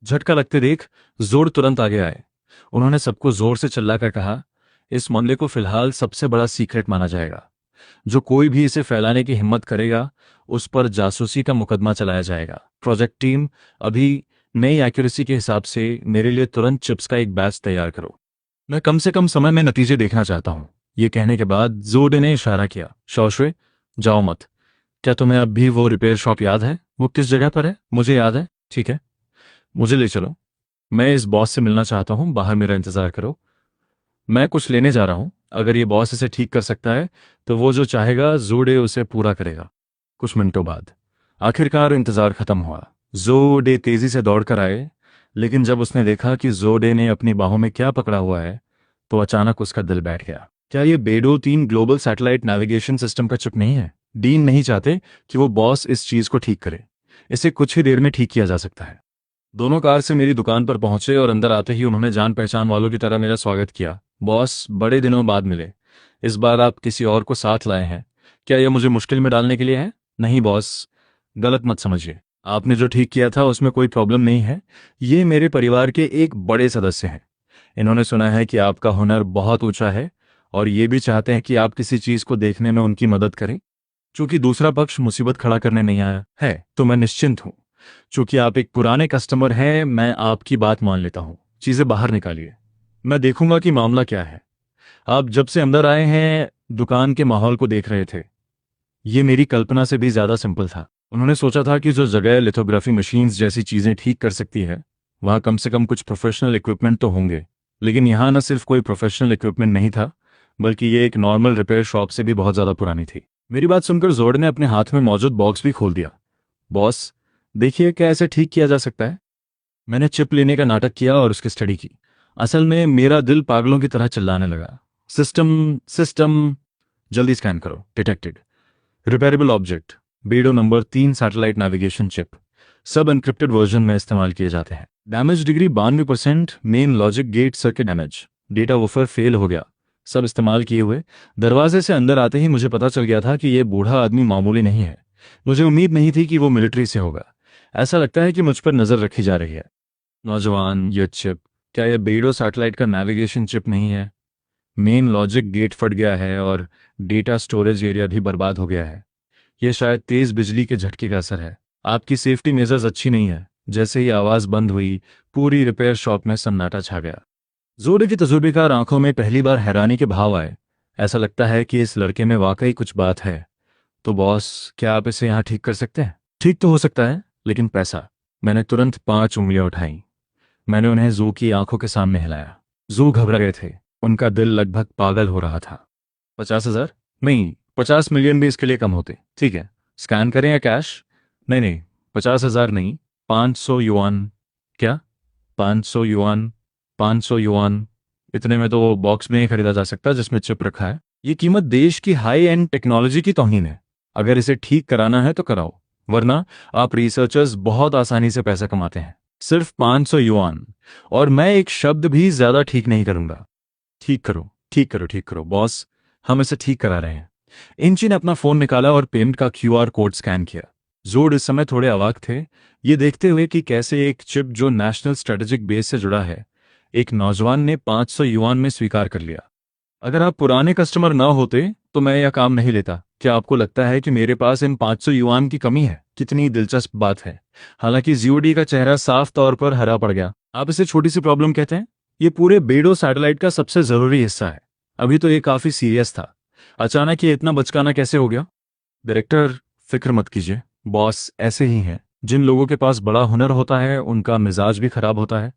झटका लगते देख जोर तुरंत आगे आए। उन्होंने सबको जोर से चिल्लाकर कहा, इस मामले को फिलहाल सबसे बड़ा सीक्रेट माना जाएगा। जो कोई भी इसे फैलाने की हिम्मत करेगा, उस पर जासूसी का मुकदमा चलाया जाएगा। प्रोजेक्ट टीम, अभी नई एक्यूरेसी के हिसाब से मेरे लिए तुरंत चिप्स का एक बैच तैयार करो। मैं कम से कम समय में नतीजे देखना चाहता हूँ। ये कहने के बाद जोडे ने इशारा किया, शौशवे, जाओ मत। क्या तुम्हें अब भी वो रिपेयर शॉप याद है? वो किस जगह पर है? मुझे याद है। ठीक है, मुझे ले चलो। मैं इस बॉस से मिलना चाहता हूँ, बाहर मेरा इंतजार करो। मैं कुछ लेने जा रहा हूँ। अगर ये बॉस इसे ठीक कर सकता है तो वो जो चाहेगा जोडे उसे पूरा करेगा। कुछ मिनटों बाद आखिरकार इंतजार खत्म हुआ। जोडे तेजी से दौड़कर आए, लेकिन जब उसने देखा कि जोडे ने अपनी बाहों में क्या पकड़ा हुआ है तो अचानक उसका दिल बैठ गया। क्या ये बेडो 3 ग्लोबल सैटेलाइट नेविगेशन सिस्टम का चिप नहीं है? डीन नहीं चाहते कि वो बॉस इस चीज को ठीक करे। इसे कुछ ही देर में ठीक किया जा सकता है। दोनों कार से मेरी दुकान पर पहुंचे और अंदर आते ही उन्होंने जान पहचान वालों की तरह मेरा स्वागत किया। बॉस, बड़े दिनों बाद मिले। इस बार आप किसी और को साथ लाए हैं। क्या यह मुझे मुश्किल में डालने के लिए है? नहीं बॉस, गलत मत समझिए। आपने जो ठीक किया था उसमें कोई प्रॉब्लम नहीं है। ये मेरे परिवार के एक बड़े सदस्य हैं। इन्होंने सुना है कि आपका हुनर बहुत ऊंचा है और ये भी चाहते हैं कि आप किसी चीज को देखने में उनकी मदद करें। चूंकि दूसरा पक्ष मुसीबत खड़ा करने नहीं आया है तो मैं निश्चिंत हूं। चूंकि आप एक पुराने कस्टमर हैं, मैं आपकी बात मान लेता हूं। चीजें बाहर निकालिए, मैं देखूंगा कि मामला क्या है। आप जब से अंदर आए हैं दुकान के माहौल को देख रहे थे। ये मेरी कल्पना से भी ज्यादा सिंपल था। उन्होंने सोचा था कि जो जगह लिथोग्राफी मशीन्स जैसी चीजें ठीक कर सकती है, वहां कम से कम कुछ प्रोफेशनल इक्विपमेंट तो होंगे। लेकिन यहाँ न सिर्फ कोई प्रोफेशनल इक्विपमेंट नहीं था, बल्कि ये एक नॉर्मल रिपेयर शॉप से भी बहुत ज्यादा पुरानी थी। मेरी बात सुनकर जोड ने अपने हाथ में मौजूद बॉक्स भी खोल दिया। बॉस, देखिए क्या ऐसे ठीक किया जा सकता है। मैंने चिप लेने का नाटक किया और उसकी स्टडी की। असल में मेरा दिल पागलों की तरह चिल्लाने लगा। सिस्टम सिस्टम, जल्दी स्कैन करो। Detected. Repairable object, Beidou number 3 satellite navigation chip. सब एनक्रिप्टेड वर्जन में इस्तेमाल किए जाते हैं। Damage degree 92%, main logic gate circuit damage. Data buffer fail हो गया। सब इस्तेमाल किए हुए। दरवाजे से अंदर आते ही मुझे पता चल गया था कि यह बूढ़ा आदमी मामूली नहीं है। मुझे उम्मीद नहीं थी कि वो मिलिट्री से होगा। ऐसा लगता है कि मुझ पर नजर रखी जा रही है। नौजवान, ये चिप, क्या यह बेडो सैटेलाइट का नेविगेशन चिप नहीं है? मेन लॉजिक गेट फट गया है और डेटा स्टोरेज एरिया भी बर्बाद हो गया है। यह शायद तेज बिजली के झटके का असर है। आपकी सेफ्टी मेजर्स अच्छी नहीं है। जैसे ही आवाज बंद हुई, पूरी रिपेयर शॉप में सन्नाटा छा गया। जोडे की तजुर्बेकार आंखों में पहली बार हैरानी के भाव आए। ऐसा लगता है कि इस लड़के में वाकई कुछ बात है। तो बॉस, क्या आप इसे यहाँ ठीक कर सकते हैं? ठीक तो हो सकता है, लेकिन पैसा। मैंने तुरंत 5 उंगलियां उठाई। मैंने उन्हें जू की आंखों के सामने हिलाया। जू घबरा गए थे। उनका दिल लगभग पागल हो रहा था। 50,000? नहीं, 50 मिलियन भी इसके लिए कम होते। ठीक है, स्कैन करें या कैश? नहीं नहीं, 50,000 नहीं, 500 युआन। क्या? 500 युआन? 500 युआन? इतने में तो वो बॉक्स में ही खरीदा जा सकता है जिसमें चिप रखा है। ये कीमत देश की हाई एंड टेक्नोलॉजी की तौहीन है। अगर इसे ठीक कराना है तो कराओ, वरना आप रिसर्चर्स बहुत आसानी से पैसा कमाते हैं। सिर्फ 500 युआन, और मैं एक शब्द भी ज्यादा ठीक नहीं करूंगा। ठीक करो, ठीक करो, ठीक करो बॉस, हम इसे ठीक करा रहे हैं। इंची ने अपना फोन निकाला और पेमेंट का क्यूआर कोड स्कैन किया। जोड इस समय थोड़े अवाक थे, ये देखते हुए कि कैसे एक चिप जो नेशनल स्ट्रेटेजिक बेस से जुड़ा है, एक नौजवान ने 500 युआन में स्वीकार कर लिया। अगर आप पुराने कस्टमर ना होते तो मैं यह काम नहीं लेता। क्या आपको लगता है कि मेरे पास इन 500 युआन की कमी है? कितनी दिलचस्प बात है। हालांकि जीओडी का चेहरा साफ तौर पर हरा पड़ गया। आप इसे छोटी सी प्रॉब्लम कहते हैं? ये पूरे बेडो सैटेलाइट का सबसे जरूरी हिस्सा है। अभी तो ये काफी सीरियस था, अचानक ये इतना बचकाना कैसे हो गया? डायरेक्टर, फिक्र मत कीजिए, बॉस ऐसे ही हैं। जिन लोगों के पास बड़ा हुनर होता है उनका मिजाज भी खराब होता है।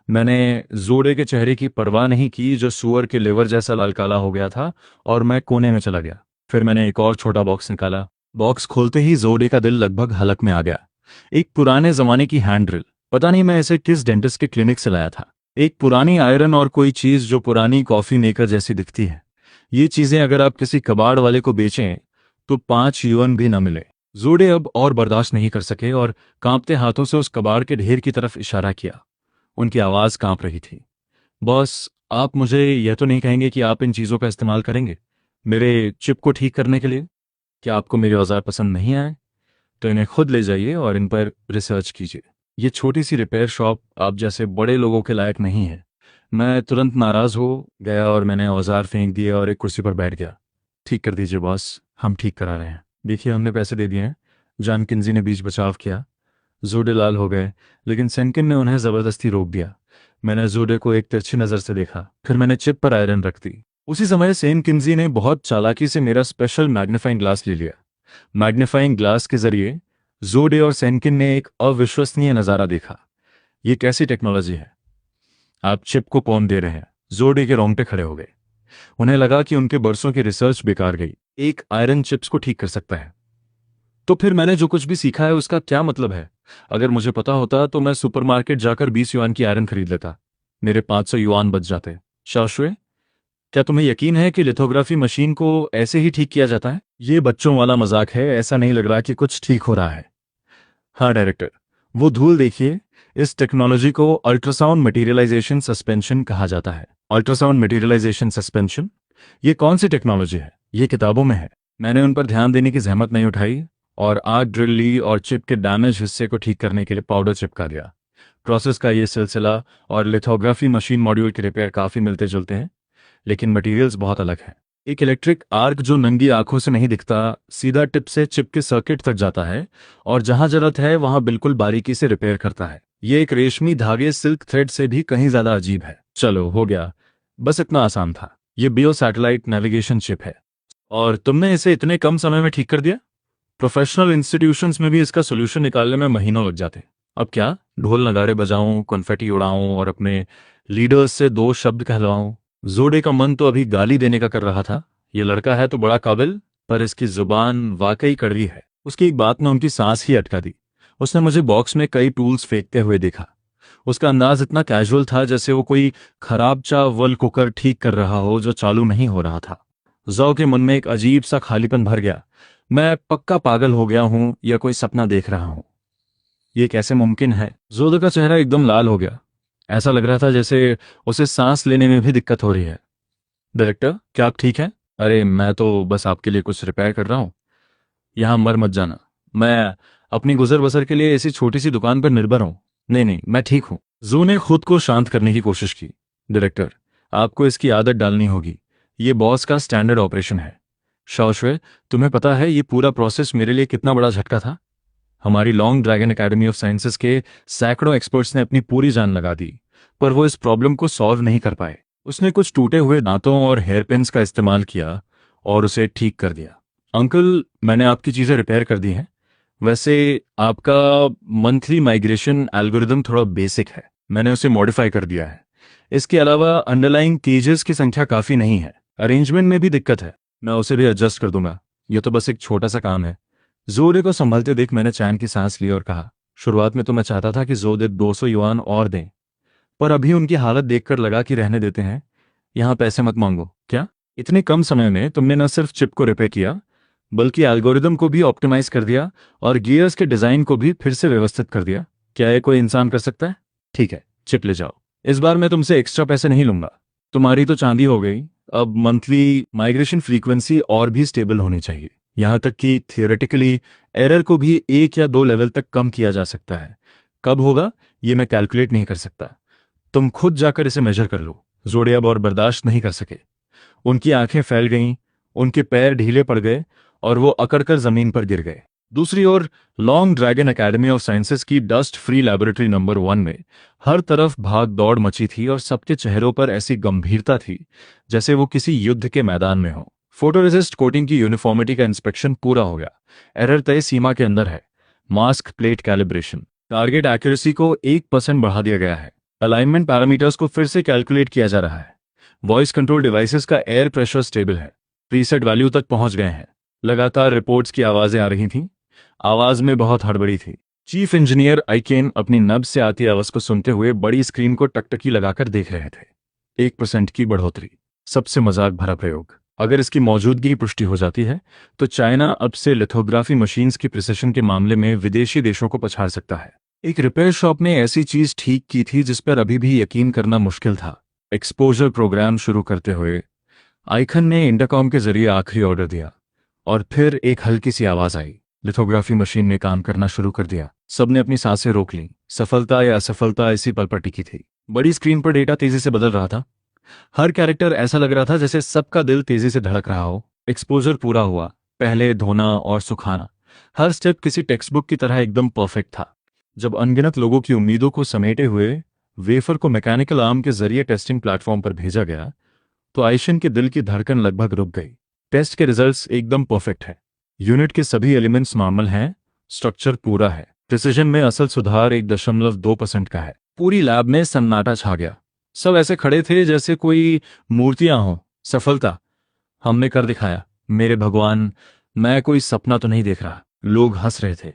मैंने जोड़े के चेहरे की परवाह नहीं की जो सुअर के लिवर जैसा लाल काला हो गया था, और मैं कोने में चला गया। फिर मैंने एक और छोटा बॉक्स निकाला। बॉक्स खोलते ही जोड़े का दिल लगभग हलक में आ गया। एक पुराने जमाने की हैंड ड्रिल, पता नहीं मैं इसे किस डेंटिस्ट के क्लिनिक से लाया था। एक पुरानी आयरन और कोई चीज जो पुरानी कॉफी मेकर जैसी दिखती है। ये चीजें अगर आप किसी कबाड़ वाले को बेचें तो 5 युआन भी न मिले। जोड़े अब और बर्दाश्त नहीं कर सके और कांपते हाथों से उस कबाड़ के ढेर की तरफ इशारा किया। उनकी आवाज कांप रही थी। बॉस, आप मुझे यह तो नहीं कहेंगे कि आप इन चीजों का इस्तेमाल करेंगे मेरे चिप को ठीक करने के लिए? क्या आपको मेरे औजार पसंद नहीं आए तो इन्हें खुद ले जाइए और इन पर रिसर्च कीजिए। ये छोटी सी रिपेयर शॉप आप जैसे बड़े लोगों के लायक नहीं है। मैं तुरंत नाराज हो गया और मैंने औजार फेंक दिए और एक कुर्सी पर बैठ गया। ठीक कर दीजिए बॉस, हम ठीक करा रहे हैं। देखिए, हमने पैसे दे दिए हैं। जान किन्जी ने बीच बचाव किया। जोडे लाल हो गए, लेकिन सेनकिन ने उन्हें जबरदस्ती रोक दिया। मैंने जोडे को एक तिरछी नजर से देखा, फिर मैंने चिप पर आयरन रख दी। उसी समय सेन किन्जी ने बहुत चालाकी से मेरा स्पेशल मैग्नीफाइंग ग्लास ले लिया। मैग्नीफाइंग ग्लास के जरिए जोडे और सेनकिन ने एक अविश्वसनीय नजारा देखा। ये कैसी टेक्नोलॉजी है? आप चिप को कौन दे रहे हैं? जोडे के रोंगटे खड़े हो गए। उन्हें लगा कि उनके बरसों की रिसर्च बेकार गई। एक आयरन चिप्स को ठीक कर सकता है, तो फिर मैंने जो कुछ भी सीखा है उसका क्या मतलब है? अगर मुझे पता होता तो मैं सुपरमार्केट जाकर 20 युआन की आयरन खरीद लेता। मेरे 500 युआन बच जाते। शाश्वे, क्या तुम्हें यकीन है कि लिथोग्राफी मशीन को ऐसे ही ठीक किया जाता है? ये बच्चों वाला मजाक है, ऐसा नहीं लग रहा कि कुछ ठीक हो रहा है। हाँ डायरेक्टर, वो धूल देखिए। इस टेक्नोलॉजी को अल्ट्रासाउंड मटेरियलाइजेशन सस्पेंशन कहा जाता है। Ultrasound materialization suspension? ये कौन सी टेक्नोलॉजी है? ये किताबों में है। मैंने उन पर ध्यान देने की जहमत नहीं उठाई और आग ड्रिल ली और चिप के डैमेज हिस्से को ठीक करने के लिए पाउडर चिपका दिया। प्रोसेस का ये सिलसिला और लिथोग्राफी मशीन मॉड्यूल के रिपेयर काफ़ी मिलते जुलते हैं, लेकिन मटेरियल्स बहुत अलग हैं। एक इलेक्ट्रिक आर्क जो नंगी आंखों से नहीं दिखता, सीधा टिप से चिप के सर्किट तक जाता है और जहां जरूरत है वहां बिल्कुल बारीकी से रिपेयर करता है। ये एक रेशमी धागे सिल्क थ्रेड से भी कहीं ज्यादा अजीब है। चलो, हो गया। बस इतना आसान था। ये बियो सैटेलाइट नेविगेशन चिप है और तुमने इसे इतने कम समय में ठीक कर दिया। प्रोफेशनल इंस्टीट्यूशंस में भी इसका सोल्यूशन निकालने में महीनों लग जाते। अब क्या, ढोल नगाड़े बजाऊं, कन्फेटी उड़ाऊं और अपने लीडर्स से 2 शब्द कहलवाऊं? जोडे का मन तो अभी गाली देने का कर रहा था। ये लड़का है तो बड़ा काबिल, पर इसकी जुबान वाकई कड़वी है। उसकी एक बात ने उनकी सांस ही अटका दी। उसने मुझे बॉक्स में कई टूल्स फेंकते हुए देखा। उसका अंदाज इतना कैजुअल था जैसे वो कोई खराब चावल कुकर ठीक कर रहा हो जो चालू नहीं हो रहा था। जौ के मन में एक अजीब सा खालीपन भर गया। मैं पक्का पागल हो गया हूं या कोई सपना देख रहा हूं? ये कैसे मुमकिन है? जोदो का चेहरा एकदम लाल हो गया। ऐसा लग रहा था जैसे उसे सांस लेने में भी दिक्कत हो रही है। डायरेक्टर, क्या आप ठीक हैं? अरे, मैं तो बस आपके लिए कुछ रिपेयर कर रहा हूँ। यहाँ मर मत जाना। मैं अपनी गुजर बसर के लिए ऐसी छोटी सी दुकान पर निर्भर हूँ। नहीं नहीं, मैं ठीक हूँ। जू ने खुद को शांत करने की कोशिश की। डायरेक्टर, आपको इसकी आदत डालनी होगी। ये बॉस का स्टैंडर्ड ऑपरेशन है। शाओशवे, तुम्हें पता है ये पूरा प्रोसेस मेरे लिए कितना बड़ा झटका था? हमारी long Dragon Academy of sciences के सैकड़ों एक्सपर्ट्स ने अपनी पूरी जान लगा दी, पर वो इस प्रॉब्लम को सॉल्व नहीं कर पाए। उसने कुछ टूटे हुए दांतों और हेयर पिन्स का इस्तेमाल किया और उसे ठीक कर दिया। अंकल, मैंने आपकी चीज़ें रिपेयर कर दी हैं। वैसे आपका मंथली माइग्रेशन एल्गोरिदम थोड़ा बेसिक है, मैंने उसे मॉडिफाई कर दिया है। इसके अलावा अंडरलाइंग केजेस की संख्या काफ़ी नहीं है। अरेंजमेंट में भी दिक्कत है, मैं उसे भी एडजस्ट कर दूंगा। ये तो बस एक छोटा सा काम है। जोडे को संभलते देख मैंने चैन की सांस ली और कहा, शुरुआत में तो मैं चाहता था कि जोडे 200 युआन और दें, पर अभी उनकी हालत देखकर लगा कि रहने देते हैं। यहाँ पैसे मत मांगो। क्या इतने कम समय में तुमने न सिर्फ चिप को रिपेयर किया बल्कि एल्गोरिदम को भी ऑप्टिमाइज कर दिया और गियर्स के डिजाइन को भी फिर से व्यवस्थित कर दिया? क्या ये कोई इंसान कर सकता है? ठीक है, चिप ले जाओ। इस बार मैं तुमसे एक्स्ट्रा पैसे नहीं लूंगा। तुम्हारी तो चांदी हो गई, अब मंथली माइग्रेशन फ्रीक्वेंसी और भी स्टेबल होनी चाहिए। यहाँ तक कि थियोरेटिकली एरर को भी 1 या 2 लेवल तक कम किया जा सकता है। कब होगा ये मैं कैलकुलेट नहीं कर सकता, तुम खुद जाकर इसे मेजर कर लो। जोड़े अब और बर्दाश्त नहीं कर सके, उनकी आंखें फैल गईं, उनके पैर ढीले पड़ गए और वो अकड़कर जमीन पर गिर गए। दूसरी ओर Long Dragon Academy of Sciences की डस्ट फ्री लैबोरेटरी नंबर 1 में हर तरफ भाग दौड़ मची थी और सबके चेहरों पर ऐसी गंभीरता थी जैसे वो किसी युद्ध के मैदान में हो। फोटोरेसिस्ट कोटिंग की यूनिफॉर्मिटी का इंस्पेक्शन पूरा हो गया, एरर तय सीमा के अंदर है। Mask plate calibration, target accuracy को 1% बढ़ा दिया गया है। अलाइनमेंट पैरामीटर्स को फिर से कैलकुलेट किया जा रहा है। वॉइस कंट्रोल डिवाइसेस का एयर प्रेशर स्टेबल है, प्रीसेट वैल्यू तक पहुंच गए हैं। लगातार रिपोर्ट्स की आवाजें आ रही थीं, आवाज में बहुत हड़बड़ी थी। चीफ इंजीनियर आइकेन अपनी नब्ज से आती आवाज को सुनते हुए बड़ी स्क्रीन को टकटकी लगाकर देख रहे थे। 1% की बढ़ोतरी, सबसे मजाक भरा प्रयोग। अगर इसकी मौजूदगी की पुष्टि हो जाती है तो चाइना अब से लिथोग्राफी मशीन्स की प्रिसिशन के मामले में विदेशी देशों को पछाड़ सकता है। एक रिपेयर शॉप ने ऐसी चीज ठीक की थी जिस पर अभी भी यकीन करना मुश्किल था। एक्सपोजर प्रोग्राम शुरू करते हुए आइकन ने इंटरकॉम के जरिए आखिरी ऑर्डर दिया और फिर एक हल्की सी आवाज आई। लिथोग्राफी मशीन ने काम करना शुरू कर दिया। सबने अपनी सांसें रोक लीं। सफलता या असफलता इसी पल पर टिकी थी। बड़ी स्क्रीन पर डेटा तेजी से बदल रहा था। हर कैरेक्टर ऐसा लग रहा था जैसे सबका दिल तेजी से धड़क रहा हो। एक्सपोजर पूरा हुआ, पहले धोना और सुखाना, हर स्टेप किसी टेक्स्ट बुक की तरह एकदम परफेक्ट था। जब अनगिनत लोगों की उम्मीदों को समेटे हुए वेफर को मैकेनिकल आर्म के जरिए टेस्टिंग प्लेटफॉर्म पर भेजा गया तो आयशन के दिल की धड़कन लगभग रुक गई। टेस्ट के रिजल्ट्स एकदम परफेक्ट है। यूनिट के सभी एलिमेंट्स नॉर्मल हैं, स्ट्रक्चर पूरा है। प्रिसिजन में असल सुधार 1.2% का है। पूरी लैब में सन्नाटा छा गया। सब ऐसे खड़े थे जैसे कोई मूर्तियां हों। सफलता, हमने कर दिखाया। मेरे भगवान, मैं कोई सपना तो नहीं देख रहा। लोग हंस रहे थे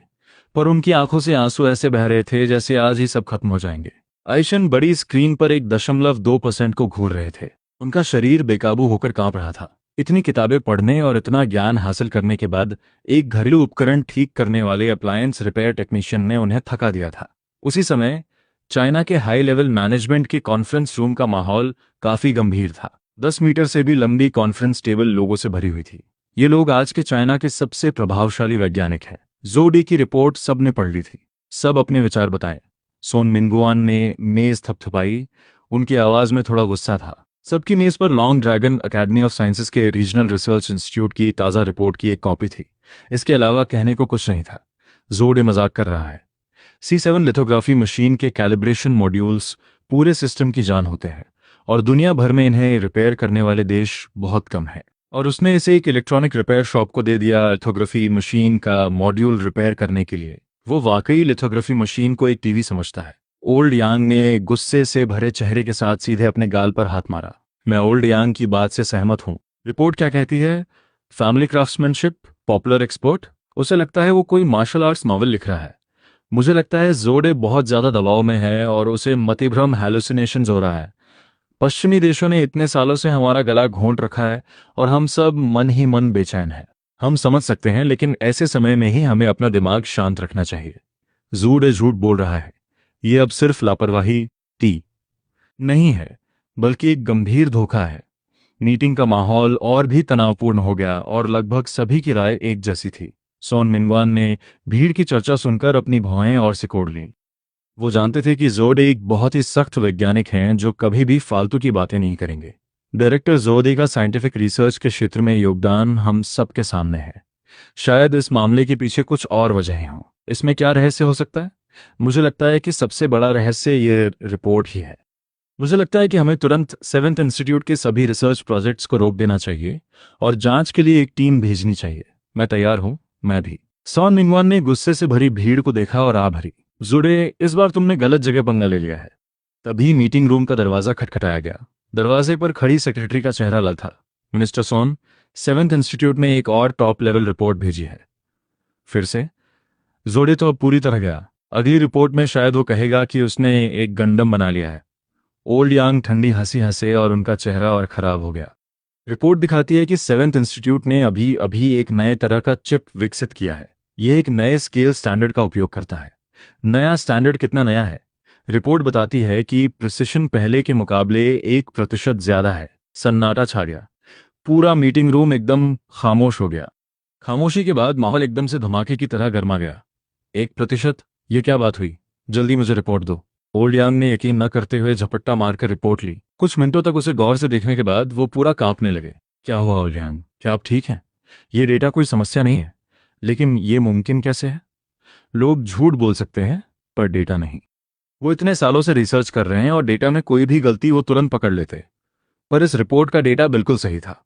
पर उनकी आंखों से आंसू ऐसे बह रहे थे जैसे आज ही सब खत्म हो जाएंगे। आयशन बड़ी स्क्रीन पर 1.2% को घूर रहे थे। उनका शरीर बेकाबू होकर कांप रहा था। इतनी किताबें पढ़ने और इतना ज्ञान हासिल करने के बाद एक घरेलू उपकरण ठीक करने वाले अप्लायंस रिपेयर टेक्नीशियन ने उन्हें थका दिया था। उसी समय चाइना के हाई लेवल मैनेजमेंट के कॉन्फ्रेंस रूम का माहौल काफी गंभीर था। 10 मीटर से भी लंबी कॉन्फ्रेंस टेबल लोगों से भरी हुई थी। ये लोग आज के चाइना के सबसे प्रभावशाली वैज्ञानिक हैं। जोडी की रिपोर्ट सबने पढ़ ली थी। सब अपने विचार बताए। सोन मिंगुआन ने मेज थपथपाई, उनकी आवाज में थोड़ा गुस्सा था। सबकी मेज पर long Dragon Academy of sciences के रीजनल रिसर्च इंस्टीट्यूट की ताज़ा रिपोर्ट की एक कॉपी थी। इसके अलावा कहने को कुछ नहीं था। जोडे मजाक कर रहा है। C7 लिथोग्राफी मशीन के कैलिब्रेशन मॉड्यूल्स पूरे सिस्टम की जान होते हैं और दुनिया भर में इन्हें रिपेयर करने वाले देश बहुत कम हैं। और उसने इसे एक इलेक्ट्रॉनिक रिपेयर शॉप को दे दिया लिथोग्राफी मशीन का मॉड्यूल रिपेयर करने के लिए। वो वाकई लिथोग्राफी मशीन को एक टीवी समझता है। ओल्ड यांग ने गुस्से से भरे चेहरे के साथ सीधे अपने गाल पर हाथ मारा। मैं ओल्ड यांग की बात से सहमत हूँ। रिपोर्ट क्या कहती है? Family craftsmanship, popular expert. उसे लगता है वो कोई मार्शल आर्ट्स नॉवल लिख रहा है। मुझे लगता है जोडे बहुत ज्यादा दबाव में है और उसे मतिभ्रम हैलुसिनेशंस हो रहा है। पश्चिमी देशों ने इतने सालों से हमारा गला घोंट रखा है और हम सब मन ही मन बेचैन हैं। हम समझ सकते हैं, लेकिन ऐसे समय में ही हमें अपना दिमाग शांत रखना चाहिए। जोडे झूठ बोल रहा है। ये अब सिर्फ लापरवाही टी नहीं है, बल्कि एक गंभीर धोखा है। मीटिंग का माहौल और भी तनावपूर्ण हो गया और लगभग सभी की राय एक जैसी थी। सोन मिंगवान ने भीड़ की चर्चा सुनकर अपनी भौहें और सिकोड़ लीं। वो जानते थे कि जोडे एक बहुत ही सख्त वैज्ञानिक हैं जो कभी भी फालतू की बातें नहीं करेंगे। डायरेक्टर जोडे का साइंटिफिक रिसर्च के क्षेत्र में योगदान हम सबके सामने है। शायद इस मामले के पीछे कुछ और वजहें हों। इसमें क्या रहस्य हो सकता है? मुझे लगता है कि सबसे बड़ा रहस्य ये रिपोर्ट ही है। मुझे लगता है कि हमें तुरंत 7th इंस्टीट्यूट के सभी रिसर्च प्रोजेक्ट्स को रोक देना चाहिए और जांच के लिए एक टीम भेजनी चाहिए। मैं तैयार हूं, मैं भी। सोन मिंगवान ने गुस्से से भरी भीड़ को देखा और आ भरी। जोडे, इस बार तुमने गलत जगह पंगा ले लिया है। तभी मीटिंग रूम का दरवाजा खटखटाया गया। दरवाजे पर खड़ी सेक्रेटरी का चेहरा लाल था। मिस्टर सोन, 7th इंस्टीट्यूट में एक और टॉप लेवल रिपोर्ट भेजी है। फिर से? जोडे तो अब पूरी तरह गया। अगली रिपोर्ट में शायद वो कहेगा कि उसने एक गंडम बना लिया है। ओल्ड यांग ठंडी हंसी हंसे और उनका चेहरा और खराब हो गया। रिपोर्ट दिखाती है कि 7th इंस्टीट्यूट ने अभी अभी एक नए तरह का चिप विकसित किया है। यह एक नए स्केल स्टैंडर्ड का उपयोग करता है। नया स्टैंडर्ड कितना नया है? रिपोर्ट बताती है कि प्रिसिशन पहले के मुकाबले 1% ज्यादा है। सन्नाटा छा गया। पूरा मीटिंग रूम एकदम खामोश हो गया। खामोशी के बाद माहौल एकदम से धमाके की तरह गर्मा गया। 1%? ये क्या बात हुई? जल्दी मुझे रिपोर्ट दो। ओल्ड यांग ने यकीन न करते हुए झपट्टा मारकर रिपोर्ट ली। कुछ मिनटों तक उसे गौर से देखने के बाद वो पूरा कांपने लगे। क्या हुआ ओल्ड यांग, क्या आप ठीक हैं? ये डेटा कोई समस्या नहीं है, लेकिन ये मुमकिन कैसे है? लोग झूठ बोल सकते हैं, पर डेटा नहीं। वो इतने सालों से रिसर्च कर रहे हैं और डेटा में कोई भी गलती वो तुरंत पकड़ लेते, पर इस रिपोर्ट का डेटा बिल्कुल सही था।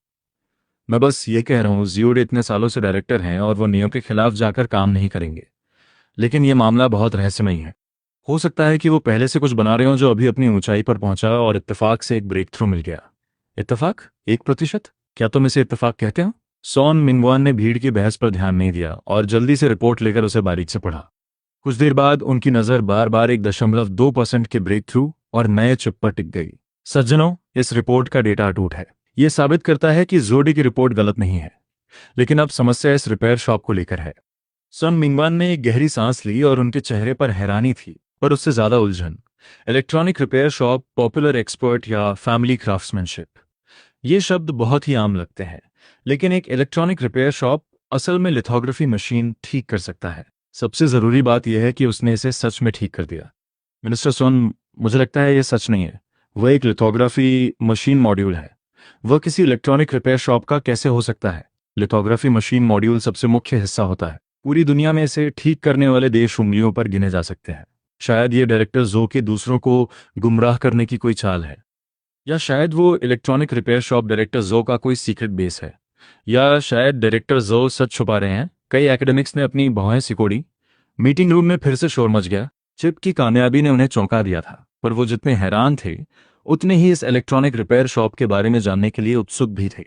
मैं बस ये कह रहा हूँ, जियोड इतने सालों से डायरेक्टर हैं और वो नियम के खिलाफ जाकर काम नहीं करेंगे। लेकिन ये मामला बहुत रहस्यमयी है। हो सकता है कि वो पहले से कुछ बना रहे हो जो अभी अपनी ऊंचाई पर पहुंचा और इत्तेफाक से एक ब्रेक थ्रू मिल गया। इत्तेफाक? 1%? क्या तुम इसे इत्तेफाक कहते हो? सॉन मिंगवान ने भीड़ की बहस पर ध्यान नहीं दिया और जल्दी से रिपोर्ट लेकर उसे बारीक से पढ़ा। कुछ देर बाद उनकी नजर बार बार 1.2% के ब्रेक थ्रू और नए चिप पर टिक गई। सज्जनों, इस रिपोर्ट का डेटा अटूट है। यह साबित करता है कि जोडी की रिपोर्ट गलत नहीं है, लेकिन अब समस्या इस रिपेयर शॉप को लेकर है। सन मिंगवान ने एक गहरी सांस ली और उनके चेहरे पर हैरानी थी, पर उससे ज्यादा उलझन। Electronic repair shop, popular expert या फैमिली क्राफ्ट्समैनशिप, ये शब्द बहुत ही आम लगते हैं, लेकिन एक इलेक्ट्रॉनिक रिपेयर शॉप असल में लिथोग्राफी मशीन ठीक कर सकता है। सबसे जरूरी बात यह है कि उसने इसे सच में ठीक कर दिया। मिस्टर सोन, मुझे लगता है यह सच नहीं है। वह एक लिथोग्राफी मशीन मॉड्यूल है। वह किसी इलेक्ट्रॉनिक रिपेयर शॉप का कैसे हो सकता है? लिथोग्राफी मशीन मॉड्यूल सबसे मुख्य हिस्सा होता है। पूरी दुनिया में इसे ठीक करने वाले देश उंगलियों पर गिने जा सकते हैं। शायद ये डायरेक्टर जो के दूसरों को गुमराह करने की कोई चाल है, या शायद वो इलेक्ट्रॉनिक रिपेयर शॉप डायरेक्टर जो का कोई सीक्रेट बेस है, या शायद डायरेक्टर जो सच छुपा रहे हैं। कई एकेडमिक्स ने अपनी भौहें सिकोड़ी। मीटिंग रूम में फिर से शोर मच गया। चिप की कामयाबी ने उन्हें चौंका दिया था, पर वो जितने हैरान थे उतने ही इस इलेक्ट्रॉनिक रिपेयर शॉप के बारे में जानने के लिए उत्सुक भी थे।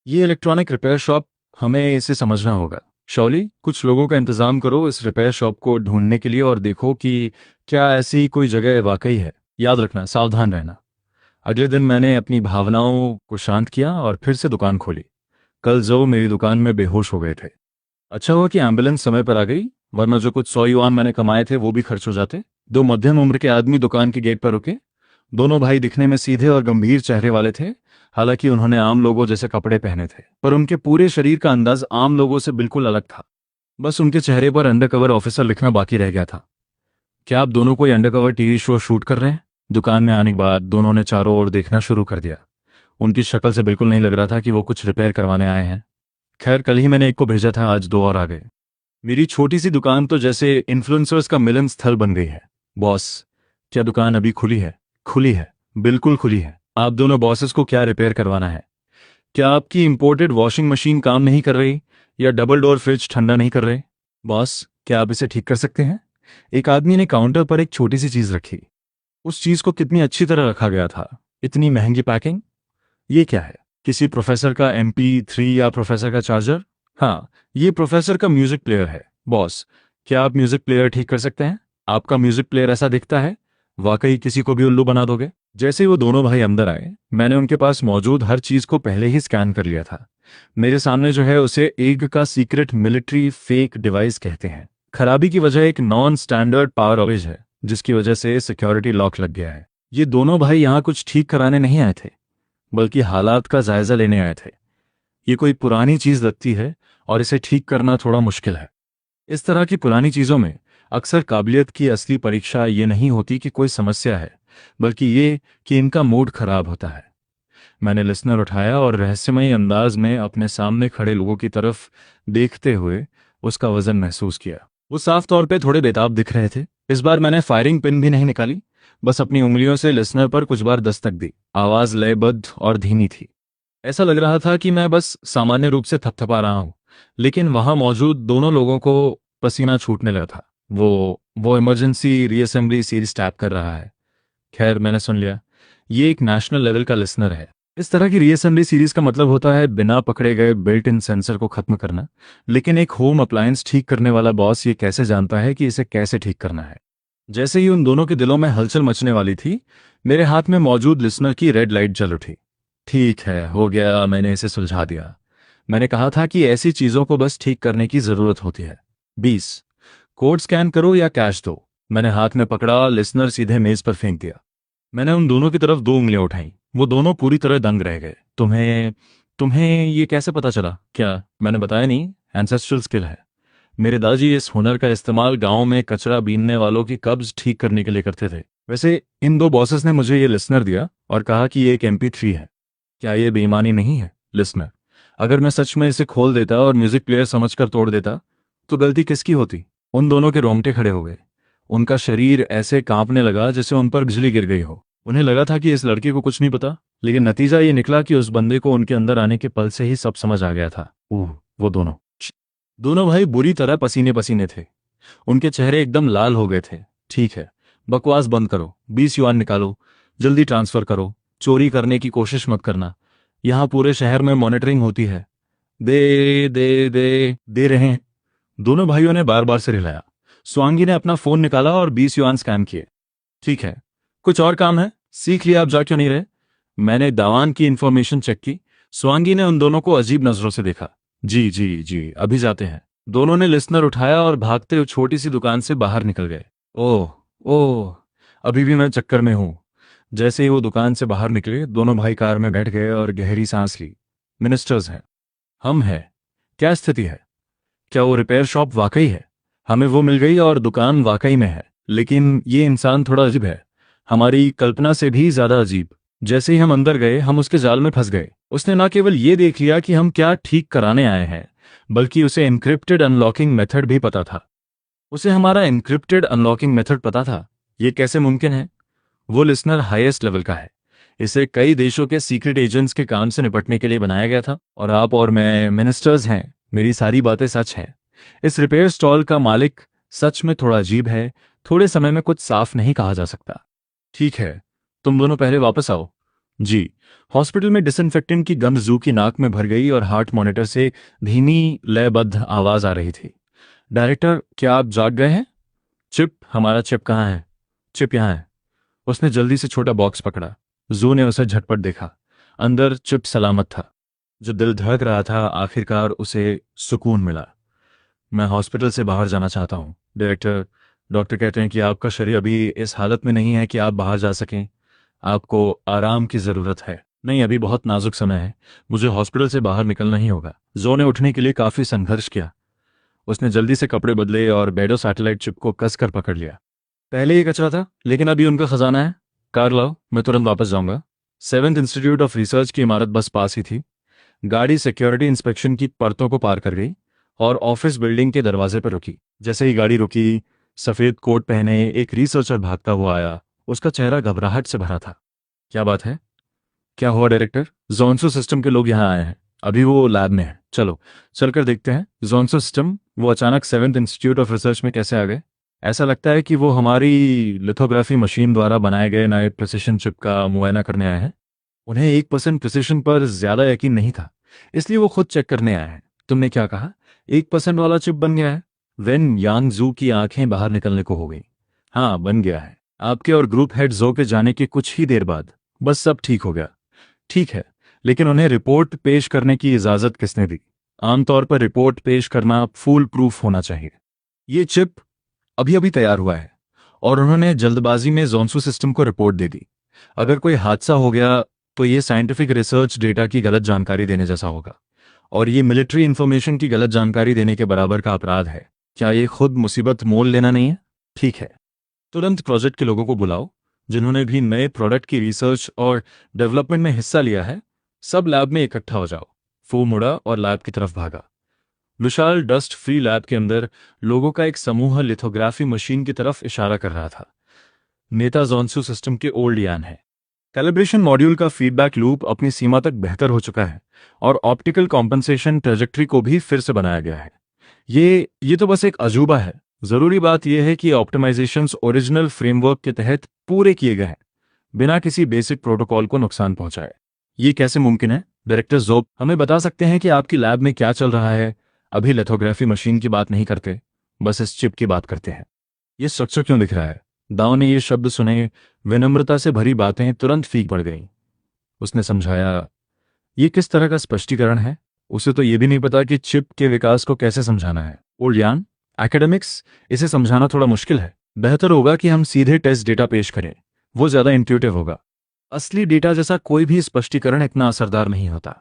ये इलेक्ट्रॉनिक रिपेयर शॉप, हमें इसे समझना होगा। शौली, कुछ लोगों का इंतजाम करो इस रिपेयर शॉप को ढूंढने के लिए और देखो कि क्या ऐसी कोई जगह वाकई है। याद रखना, सावधान रहना। अगले दिन मैंने अपनी भावनाओं को शांत किया और फिर से दुकान खोली। कल जो मेरी दुकान में बेहोश हो गए थे। अच्छा हुआ कि एम्बुलेंस समय पर आ गई, वरना जो कुछ 100 युआन मैंने कमाए थे वो भी खर्च हो जाते। 2 मध्यम उम्र के आदमी दुकान के गेट पर रुके। दोनों भाई दिखने में सीधे और गंभीर चेहरे वाले थे। हालांकि उन्होंने आम लोगों जैसे कपड़े पहने थे, पर उनके पूरे शरीर का अंदाज आम लोगों से बिल्कुल अलग था। बस उनके चेहरे पर अंडरकवर ऑफिसर लिखना बाकी रह गया था। क्या आप दोनों कोई अंडरकवर टीवी शो शूट कर रहे हैं? दुकान में आने के बाद दोनों ने चारों ओर देखना शुरू कर दिया। उनकी शक्ल से बिल्कुल नहीं लग रहा था कि वो कुछ रिपेयर करवाने आए हैं। खैर, कल ही मैंने एक को भेजा था, आज 2 और आ गए। मेरी छोटी सी दुकान तो जैसे इन्फ्लुएंसर्स का मिलन स्थल बन गई है। बॉस, क्या दुकान अभी खुली है? खुली है, बिल्कुल खुली है। आप दोनों बॉसेस को क्या रिपेयर करवाना है? क्या आपकी इंपोर्टेड वॉशिंग मशीन काम नहीं कर रही, या डबल डोर फ्रिज ठंडा नहीं कर रहे? बॉस, क्या आप इसे ठीक कर सकते हैं? एक आदमी ने काउंटर पर एक छोटी सी चीज रखी। उस चीज को कितनी अच्छी तरह रखा गया था। इतनी महंगी पैकिंग। ये क्या है? किसी प्रोफेसर का MP3 या प्रोफेसर का चार्जर? हाँ, ये प्रोफेसर का म्यूजिक प्लेयर है। बॉस, क्या आप म्यूजिक प्लेयर ठीक कर सकते हैं? आपका म्यूजिक प्लेयर ऐसा दिखता है, वाकई किसी को भी उल्लू बना दोगे। जैसे ही वो दोनों भाई अंदर आए, मैंने उनके पास मौजूद हर चीज को पहले ही स्कैन कर लिया था। मेरे सामने जो है उसे एग का सीक्रेट मिलिट्री फेक डिवाइस कहते हैं। खराबी की वजह एक नॉन स्टैंडर्ड पावर ओवेज है, जिसकी वजह से सिक्योरिटी लॉक लग गया है। ये दोनों भाई यहाँ कुछ ठीक कराने नहीं आए थे, बल्कि हालात का जायजा लेने आए थे। ये कोई पुरानी चीज लगती है और इसे ठीक करना थोड़ा मुश्किल है। इस तरह की पुरानी चीजों में अक्सर काबिलियत की असली परीक्षा ये नहीं होती कि कोई समस्या है, बल्कि ये कि इनका मूड खराब होता है। मैंने लिसनर उठाया और रहस्यमयी अंदाज में अपने सामने खड़े लोगों की तरफ देखते हुए उसका वजन महसूस किया। वो साफ तौर पे थोड़े बेताब दिख रहे थे। इस बार मैंने फायरिंग पिन भी नहीं निकाली, बस अपनी उंगलियों से लिसनर पर कुछ बार दस्तक दी। आवाज लयबद्ध और धीमी थी। ऐसा लग रहा था कि मैं बस सामान्य रूप से थपथपा रहा हूं, लेकिन वहां मौजूद दोनों लोगों को पसीना छूटने लगा था। वो इमरजेंसी रीअसेंबली सीरीज टैप कर रहा है। खैर, मैंने सुन लिया। ये एक नेशनल लेवल का लिसनर है। इस तरह की रीअसेंबली सीरीज का मतलब होता है बिना पकड़े गए बिल्ट इन सेंसर को खत्म करना। लेकिन एक होम अप्लायंस ठीक करने वाला बॉस ये कैसे जानता है कि इसे कैसे ठीक करना है? जैसे ही उन दोनों के दिलों में हलचल मचने वाली थी, मेरे हाथ में मौजूद लिसनर की रेड लाइट जल उठी। ठीक है, हो गया, मैंने इसे सुलझा दिया। मैंने कहा था कि ऐसी चीजों को बस ठीक करने की जरूरत होती है। 20 कोड स्कैन करो या कैश दो। मैंने हाथ में पकड़ा, लिसनर सीधे मेज पर फेंक दिया। मैंने उन दोनों की तरफ 2 उंगलियां उठाई। वो दोनों पूरी तरह दंग रह गए। तुम्हें ये कैसे पता चला? क्या मैंने बताया नहीं, एंसेस्ट्रल स्किल है। मेरे दादाजी इस हुनर का इस्तेमाल गांव में कचरा बीनने वालों की कब्ज ठीक करने के लिए करते थे। वैसे इन दो बॉसेस ने मुझे ये लिसनर दिया और कहा कि ये एक MP3 है। क्या ये बेईमानी नहीं है? लिसनर, अगर मैं सच में इसे खोल देता और म्यूजिक प्लेयर समझकर तोड़ देता तो गलती किसकी होती? उन दोनों के रोंगटे खड़े हो गए। उनका शरीर ऐसे कांपने लगा जैसे उन पर बिजली गिर गई हो। उन्हें लगा था कि इस लड़के को कुछ नहीं पता, लेकिन नतीजा ये निकला कि उस बंदे को उनके अंदर आने के पल से ही सब समझ आ गया था। वो दोनों दोनों भाई बुरी तरह पसीने पसीने थे। उनके चेहरे एकदम लाल हो गए थे। ठीक है, बकवास बंद करो, 20 युआन निकालो, जल्दी ट्रांसफर करो, चोरी करने की कोशिश मत करना, यहाँ पूरे शहर में मॉनिटरिंग होती है। दे दे दे दे रहे हैं। दोनों भाइयों ने बार बार से रिलाया। स्वांगी ने अपना फोन निकाला और 20 युआन स्कैम किए। ठीक है, कुछ और काम है? सीख लिया, आप जा क्यों नहीं रहे? मैंने दावान की इंफॉर्मेशन चेक की। स्वांगी ने उन दोनों को अजीब नजरों से देखा। जी जी जी, अभी जाते हैं। दोनों ने लिसनर उठाया और भागते हुए छोटी सी दुकान से बाहर निकल गए। ओह ओह, अभी भी मैं चक्कर में हूं। जैसे ही वो दुकान से बाहर निकले, दोनों भाई कार में बैठ गए और गहरी सांस ली। मिनिस्टर्स हैं, हम हैं। क्या स्थिति है? क्या वो रिपेयर शॉप वाकई है? हमें वो मिल गई और दुकान वाकई में है, लेकिन ये इंसान थोड़ा अजीब है, हमारी कल्पना से भी ज्यादा अजीब। जैसे ही हम अंदर गए, हम उसके जाल में फंस गए। उसने ना केवल ये देख लिया कि हम क्या ठीक कराने आए हैं, बल्कि उसे एन्क्रिप्टेड अनलॉकिंग मेथड भी पता था। उसे हमारा एन्क्रिप्टेड अनलॉकिंग मेथड पता था। ये कैसे मुमकिन है? वो लिसनर हाईएस्ट लेवल का है। इसे कई देशों के सीक्रेट एजेंट्स के काम से निपटने के लिए बनाया गया था। और आप और मैं मिनिस्टर्स हैं, मेरी सारी बातें सच हैं। इस रिपेयर स्टॉल का मालिक सच में थोड़ा अजीब है। थोड़े समय में कुछ साफ नहीं कहा जा सकता। ठीक है, तुम दोनों पहले वापस आओ। जी। हॉस्पिटल में डिसइंफेक्टेंट की गंध जू की नाक में भर गई और हार्ट मॉनिटर से धीमी लयबद्ध आवाज आ रही थी। डायरेक्टर, क्या आप जाग गए हैं? चिप, हमारा चिप कहाँ है? चिप यहाँ है। उसने जल्दी से छोटा बॉक्स पकड़ा। जू ने उसे झटपट देखा। अंदर चिप सलामत था। जो दिल धड़क रहा था, आखिरकार उसे सुकून मिला। मैं हॉस्पिटल से बाहर जाना चाहता हूँ डायरेक्टर। डॉक्टर कहते हैं कि आपका शरीर अभी इस हालत में नहीं है कि आप बाहर जा सकें। आपको आराम की जरूरत है। नहीं, अभी बहुत नाजुक समय है। मुझे हॉस्पिटल से बाहर निकलना ही होगा। जो ने उठने के लिए काफी संघर्ष किया। उसने जल्दी से कपड़े बदले और बेडो सैटेलाइट चिप को कसकर पकड़ लिया। पहले ये कचरा था, लेकिन अभी उनका खजाना है। कार लाओ, मैं तुरंत वापस जाऊंगा। 7th इंस्टीट्यूट ऑफ रिसर्च की इमारत बस पास ही थी। गाड़ी सिक्योरिटी इंस्पेक्शन की परतों को पार कर गई और ऑफिस बिल्डिंग के दरवाजे पर रुकी। जैसे ही गाड़ी रुकी, सफेद कोट पहने एक रिसर्चर भागता हुआ आया। उसका चेहरा घबराहट से भरा था। क्या बात है? क्या हुआ डायरेक्टर? जोन्सो सिस्टम के लोग यहाँ आए हैं। अभी वो लैब में है। चलो चलकर देखते हैं। जोन्सो सिस्टम, वो अचानक 7th इंस्टीट्यूट ऑफ रिसर्च में कैसे आ गए? ऐसा लगता है कि वो हमारी लिथोग्राफी मशीन द्वारा बनाए गए नए प्रिसिशन चिप का मुआयना करने आए हैं। उन्हें 1% प्रिसिशन पर ज्यादा यकीन नहीं था, इसलिए वो खुद चेक करने आए हैं। तुमने क्या कहा? 1% वाला चिप बन गया है? वेन यांग जू की आंखें बाहर निकलने को हो गई। हाँ, बन गया है। आपके और ग्रुप हेड जो के जाने के कुछ ही देर बाद बस सब ठीक हो गया। ठीक है, लेकिन उन्हें रिपोर्ट पेश करने की इजाजत किसने दी? आमतौर पर रिपोर्ट पेश करना फूल प्रूफ होना चाहिए। ये चिप अभी अभी तैयार हुआ है और उन्होंने जल्दबाजी में जोन्सू सिस्टम को रिपोर्ट दे दी। अगर कोई हादसा हो गया तो ये साइंटिफिक रिसर्च डेटा की गलत जानकारी देने जैसा होगा, और ये मिलिट्री इंफॉर्मेशन की गलत जानकारी देने के बराबर का अपराध है। क्या ये खुद मुसीबत मोल लेना नहीं है? ठीक है, तुरंत प्रोजेक्ट के लोगों को बुलाओ जिन्होंने भी नए प्रोडक्ट की रिसर्च और डेवलपमेंट में हिस्सा लिया है। सब लैब में इकट्ठा हो जाओ। फू मुड़ा और लैब की तरफ भागा। विशाल डस्ट फ्री लैब के अंदर लोगों का एक समूह लिथोग्राफी मशीन की तरफ इशारा कर रहा था। नेता जोन्सू सिस्टम के ओल्ड यान है। कैलिब्रेशन मॉड्यूल का फीडबैक लूप अपनी सीमा तक बेहतर हो चुका है और ऑप्टिकल कॉम्पनसेशन ट्रेजेक्ट्री को भी फिर से बनाया गया है। ये तो बस एक अजूबा है। जरूरी बात यह है कि ऑप्टिमाइजेशंस ओरिजिनल फ्रेमवर्क के तहत पूरे किए गए हैं, बिना किसी बेसिक प्रोटोकॉल को नुकसान पहुंचाए। ये कैसे मुमकिन है? डायरेक्टर जोब, हमें बता सकते हैं कि आपकी लैब में क्या चल रहा है? अभी लिथोग्राफी मशीन की बात नहीं करते, बस इस चिप की बात करते हैं। ये स्ट्रक्चर क्यों दिख रहा है? दाव ने ये शब्द सुने विनम्रता से भरी बातें तुरंत फीक पड़ गईं। उसने समझाया, ये किस तरह का स्पष्टीकरण है? उसे तो ये भी नहीं पता कि चिप के विकास को कैसे समझाना है। ओल्ड एकेडमिक्स, इसे समझाना थोड़ा मुश्किल है। बेहतर होगा कि हम सीधे टेस्ट डेटा पेश करें, वो ज्यादा इंट्यूटिव होगा। असली डेटा जैसा कोई भी स्पष्टीकरण इतना असरदार नहीं होता।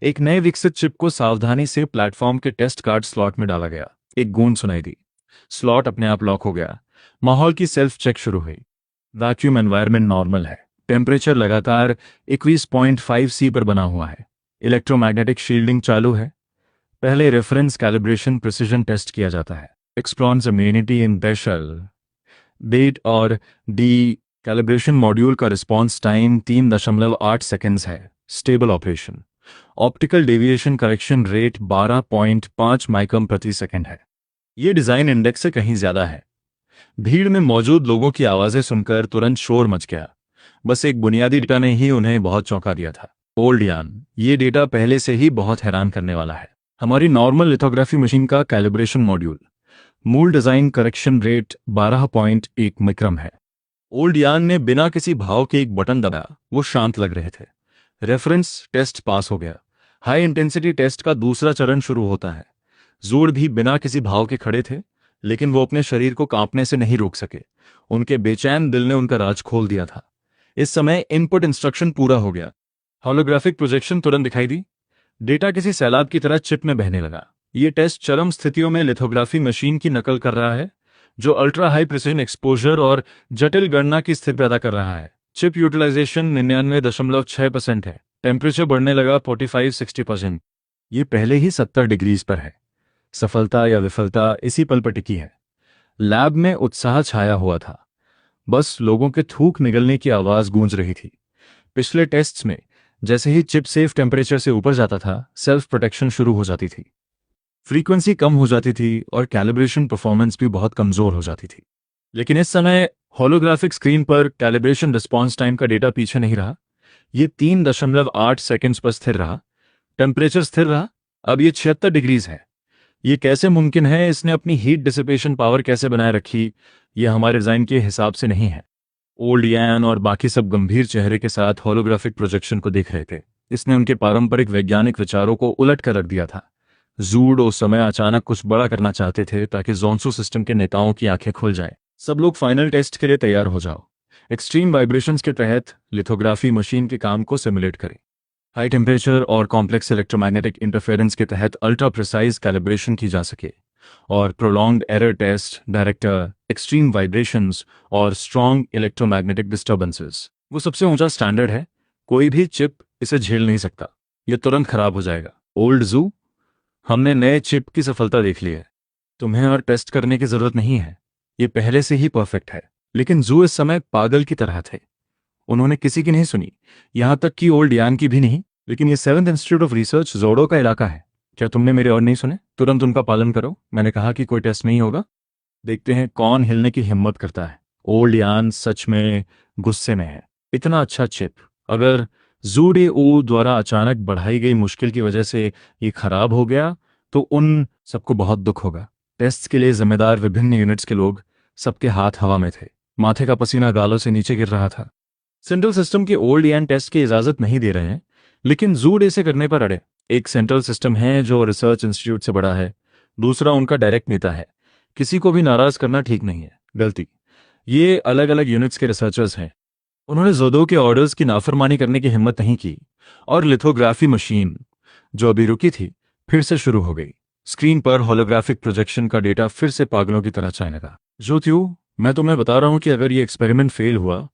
एक नए विकसित चिप को सावधानी से प्लेटफॉर्म के टेस्ट कार्ड स्लॉट में डाला गया। एक गूंज सुनाई दी, स्लॉट अपने आप लॉक हो गया। माहौल की सेल्फ चेक शुरू हुई। वैक्यूम एनवायरनमेंट नॉर्मल है, टेम्परेचर लगातार 21.5 सी पर बना हुआ है, इलेक्ट्रोमैग्नेटिक शील्डिंग चालू है। पहले रेफरेंस कैलिब्रेशन प्रिसिजन टेस्ट किया जाता है। एक्सप्लॉन्स इम्यूनिटी इन बेशल बेट और डी कैलिब्रेशन मॉड्यूल का रिस्पॉन्स टाइम 3.8 सेकेंड्स है। Stable operation. Optical deviation correction rate 12.5 माइक्रम प्रति सेकंड है। ये डिज़ाइन इंडेक्स से कहीं ज़्यादा है। भीड़ में मौजूद लोगों की आवाज़ें सुनकर तुरंत शोर मच गया। बस एक बुनियादी डेटा ने ही उन्हें बहुत चौंका दिया था। ओल्ड यान, ये डेटा पहले से ही बहुत हैरान करने वाला है। हमारी नॉर्मल लिथोग्राफी मशीन का कैलिब्रेशन मॉड्यूल, मूल डिज़ाइन करेक्शन रेट 12.1 माइक्रम है। ओल्ड यान ने बिना किसी भाव के एक बटन दबाया, वो शांत लग रहे थे। रेफरेंस टेस्ट पास हो गया। हाई इंटेंसिटी टेस्ट का दूसरा चरण शुरू होता है। जूड भी बिना किसी भाव के खड़े थे, लेकिन वो अपने शरीर को कांपने से नहीं रोक सके। उनके बेचैन दिल ने उनका राज खोल दिया था। इस समय इनपुट इंस्ट्रक्शन पूरा हो गया। होलोग्राफिक प्रोजेक्शन तुरंत दिखाई दी। डेटा किसी सैलाब की तरह चिप में बहने लगा। ये टेस्ट चरम स्थितियों में लिथोग्राफी मशीन की नकल कर रहा है, जो अल्ट्रा हाई प्रिसिजन एक्सपोजर और जटिल गणना की स्थिति पैदा कर रहा है। चिप यूटिलाइजेशन 99.6% है। टेम्परेचर बढ़ने लगा 45-60%। ये पहले ही 70 डिग्रीज पर है। सफलता या विफलता इसी पल पर टिकी है। लैब में उत्साह छाया हुआ था। बस लोगों के थूक निगलने की आवाज गूंज रही थी। पिछले टेस्ट्स में जैसे ही चिप सेफ टेम्परेचर से ऊपर जाता था, सेल्फ प्रोटेक्शन शुरू हो जाती थी, फ्रीक्वेंसी कम हो जाती थी और कैलिब्रेशन परफॉर्मेंस भी बहुत कमजोर हो जाती थी। लेकिन इस समय होलोग्राफिक स्क्रीन पर कैलिब्रेशन रिस्पॉन्स टाइम का डेटा पीछे नहीं रहा। ये 3.8 सेकेंड्स पर स्थिर रहा। टेम्परेचर स्थिर रहा। अब ये 76 डिग्रीज है। ये कैसे मुमकिन है? इसने अपनी हीट डिसिपेशन पावर कैसे बनाए रखी? ये हमारे डिजाइन के हिसाब से नहीं है। ओल्ड यान और बाकी सब गंभीर चेहरे के साथ होलोग्राफिक प्रोजेक्शन को देख रहे थे। इसने उनके पारंपरिक वैज्ञानिक विचारों को उलट कर रख दिया था। जूड उस समय अचानक कुछ बड़ा करना चाहते थे ताकि जोंसू सिस्टम के नेताओं की आंखें खुल जाए। सब लोग फाइनल टेस्ट के लिए तैयार हो जाओ। एक्सट्रीम वाइब्रेशंस के तहत लिथोग्राफी मशीन के काम को सिमुलेट करें। हाई टेम्परेचर और कॉम्प्लेक्स इलेक्ट्रोमैग्नेटिक इंटरफेरेंस के तहत अल्ट्रा प्रिसाइज कैलिब्रेशन की जा सके। और prolonged error test, director, extreme vibrations और स्ट्रॉन्ग इलेक्ट्रोमैग्नेटिक डिस्टर्बेंसेस, वो सबसे ऊंचा स्टैंडर्ड है। कोई भी चिप इसे झेल नहीं सकता। ये तुरंत खराब हो जाएगा। ओल्ड जू, हमने नए चिप की सफलता देख ली है। तुम्हें और टेस्ट करने की जरूरत नहीं है। ये पहले से ही परफेक्ट है। लेकिन जू इस समय पागल की तरह थे। उन्होंने किसी की नहीं सुनी, यहां तक कि ओल्ड यान की भी नहीं। लेकिन ये 7th इंस्टीट्यूट ऑफ रिसर्च जोड़ो का इलाका है। क्या तुमने मेरे और नहीं सुने? तुरंत उनका पालन करो। मैंने कहा कि कोई टेस्ट नहीं होगा। देखते हैं कौन हिलने की हिम्मत करता है। ओल्ड यान सच में गुस्से में है। इतना अच्छा चिप अगर जूडे ओ द्वारा अचानक बढ़ाई गई मुश्किल की वजह से ये खराब हो गया तो उन सबको बहुत दुख होगा। टेस्ट के लिए जिम्मेदार विभिन्न यूनिट्स के लोग, सबके हाथ हवा में थे। माथे का पसीना गालों से नीचे गिर रहा था। सेंट्रल सिस्टम के ओल्ड यान टेस्ट की इजाजत नहीं दे रहे हैं, लेकिन जूड इसे करने पर अड़े। एक सेंट्रल सिस्टम है जो रिसर्च इंस्टीट्यूट से बड़ा है, दूसरा उनका डायरेक्ट नेता है। किसी को भी नाराज करना ठीक नहीं है, गलती। ये अलग अलग यूनिट्स के रिसर्चर्स हैं। उन्होंने जोदो के ऑर्डर्स की नाफरमानी करने की हिम्मत नहीं की और लिथोग्राफी मशीन, जो अभी रुकी थी, फिर से शुरू हो गई। स्क्रीन पर होलोग्राफिक प्रोजेक्शन का डेटा फिर से पागलों की तरह चलने लगा। ज्योतियू, मैं तुम्हें बता रहा हूं कि अगर ये एक्सपेरिमेंट फेल हुआ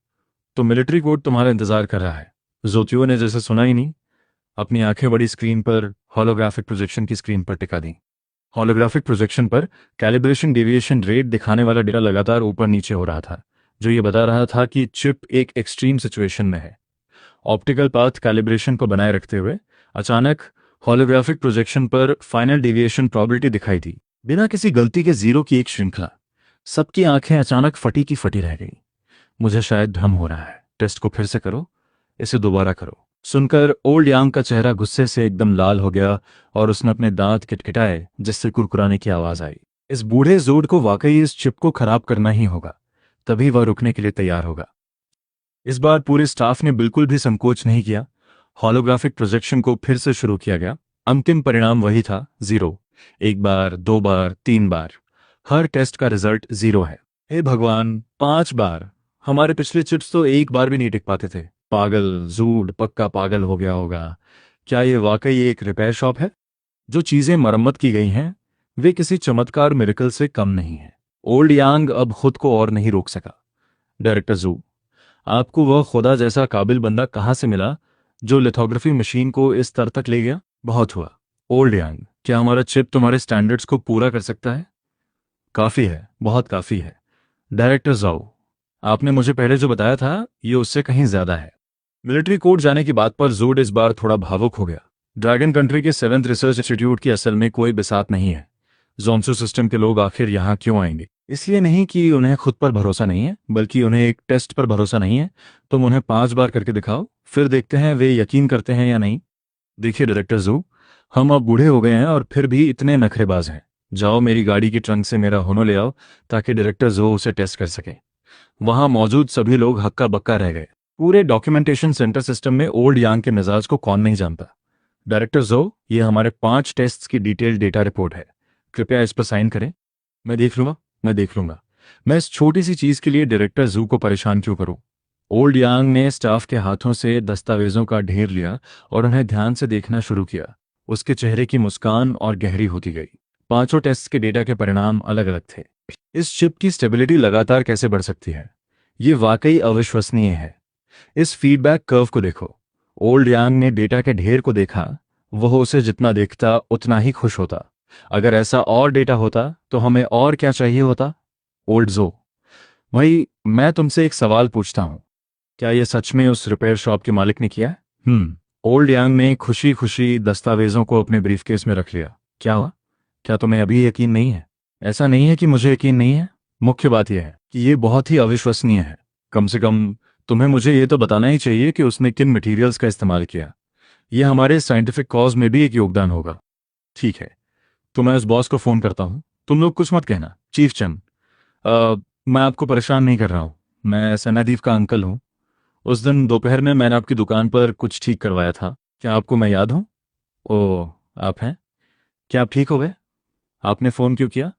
तो मिलिट्री कोर्ट तुम्हारा इंतजार कर रहा है। ज्योतियू ने जैसे सुना ही नहीं, अपनी आंखें बड़ी स्क्रीन पर होलोग्राफिक प्रोजेक्शन की स्क्रीन पर टिका दी। होलोग्राफिक प्रोजेक्शन पर कैलिब्रेशन डेविएशन रेट दिखाने वाला डेटा लगातार ऊपर नीचे हो रहा था, जो ये बता रहा था कि चिप एक एक्सट्रीम सिचुएशन में है। ऑप्टिकल पाथ कैलिब्रेशन को बनाए रखते हुए अचानक होलोग्राफिक प्रोजेक्शन पर फाइनल डेविएशन प्रोबेबिलिटी दिखाई दी। बिना किसी गलती के जीरो की एक श्रृंखला। सबकी आंखें अचानक फटी की फटी रह गई। मुझे शायद भ्रम हो रहा है। टेस्ट को फिर से करो, इसे दोबारा करो। सुनकर ओल्ड यांग का चेहरा गुस्से से एकदम लाल हो गया और उसने अपने दांत किटकिटाए, जिससे कुरकुराने की आवाज आई। इस बूढ़े जोड को वाकई इस चिप को खराब करना ही होगा, तभी वह रुकने के लिए तैयार होगा। इस बार पूरे स्टाफ ने बिल्कुल भी संकोच नहीं किया। होलोग्राफिक प्रोजेक्शन को फिर से शुरू किया गया। अंतिम परिणाम वही था, 0। एक बार, 2 बार, 3 बार, हर टेस्ट का रिजल्ट 0 है। हे भगवान, 5 बार। हमारे पिछले चिप्स तो एक बार भी नहीं टिक पाते थे। पागल जूड पक्का पागल हो गया होगा। क्या ये वाकई एक रिपेयर शॉप है? जो चीज़ें मरम्मत की गई हैं वे किसी चमत्कार मिरेकल से कम नहीं हैं। ओल्ड यांग अब खुद को और नहीं रोक सका। डायरेक्टर जू, आपको वह खुदा जैसा काबिल बंदा कहाँ से मिला जो लिथोग्राफी मशीन को इस स्तर तक ले गया? बहुत हुआ। ओल्ड यांग, क्या हमारा चिप तुम्हारे स्टैंडर्ड्स को पूरा कर सकता है? काफ़ी है, बहुत काफ़ी है। डायरेक्टर जाओ, आपने मुझे पहले जो बताया था ये उससे कहीं ज़्यादा है। मिलिट्री कोर्ट जाने की बात पर जूड इस बार थोड़ा भावुक हो गया। ड्रैगन कंट्री के 7th रिसर्च इंस्टीट्यूट की असल में कोई बिसात नहीं है। जोम्सो सिस्टम के लोग आखिर यहाँ क्यों आएंगे? इसलिए नहीं कि उन्हें खुद पर भरोसा नहीं है, बल्कि उन्हें एक टेस्ट पर भरोसा नहीं है। तुम उन्हें 5 बार करके दिखाओ, फिर देखते हैं वे यकीन करते हैं या नहीं। देखिए डायरेक्टर जू, हम अब बूढ़े हो गए हैं और फिर भी इतने नखरेबाज हैं। जाओ मेरी गाड़ी की ट्रंक से मेरा होनो ले आओ ताकि डायरेक्टर जो उसे टेस्ट कर सके। वहां मौजूद सभी लोग हक्का बक्का रह गए। पूरे डॉक्यूमेंटेशन सेंटर सिस्टम में ओल्ड यांग के मिजाज को कौन नहीं जानता। डायरेक्टर जो, ये हमारे 5 टेस्ट्स की डिटेल्ड डेटा रिपोर्ट है। कृपया इस पर साइन करें। मैं देख लूंगा, मैं देख लूंगा। मैं इस छोटी सी चीज के लिए डायरेक्टर जू को परेशान क्यों करूं? ओल्ड यांग ने स्टाफ के हाथों से दस्तावेजों का ढेर लिया और उन्हें ध्यान से देखना शुरू किया। उसके चेहरे की मुस्कान और गहरी होती गई। 5 टेस्ट के डेटा के परिणाम अलग अलग थे। इस चिप की स्टेबिलिटी लगातार कैसे बढ़ सकती है? ये वाकई अविश्वसनीय है। इस फीडबैक कर्व को देखो। ओल्ड यांग ने डेटा के ढेर को देखा। वह उसे जितना देखता उतना ही खुश होता। अगर ऐसा और डेटा होता तो हमें और क्या चाहिए होता? ओल्ड जो, भाई मैं तुमसे एक सवाल पूछता हूं, क्या यह सच में उस रिपेयर शॉप के मालिक ने किया? ओल्ड यांग ने खुशी खुशी दस्तावेजों को अपने ब्रीफकेस में रख लिया। क्या हुआ? क्या तुम्हें अभी यकीन नहीं है? ऐसा नहीं है कि मुझे यकीन नहीं है। मुख्य बात यह है कि यह बहुत ही अविश्वसनीय है। कम से कम तुम्हें मुझे यह तो बताना ही चाहिए कि उसने किन मटेरियल्स का इस्तेमाल किया। यह हमारे साइंटिफिक कॉज में भी एक योगदान होगा। ठीक है, तो मैं उस बॉस को फ़ोन करता हूँ। तुम लोग कुछ मत कहना। चीफ चंद, मैं आपको परेशान नहीं कर रहा हूँ। मैं सनादीप का अंकल हूँ। उस दिन दोपहर में मैंने आपकी दुकान पर कुछ ठीक करवाया था। क्या आपको मैं याद हूँ? ओह, आप हैं? क्या आप ठीक हो गए? आपने फ़ोन क्यों किया?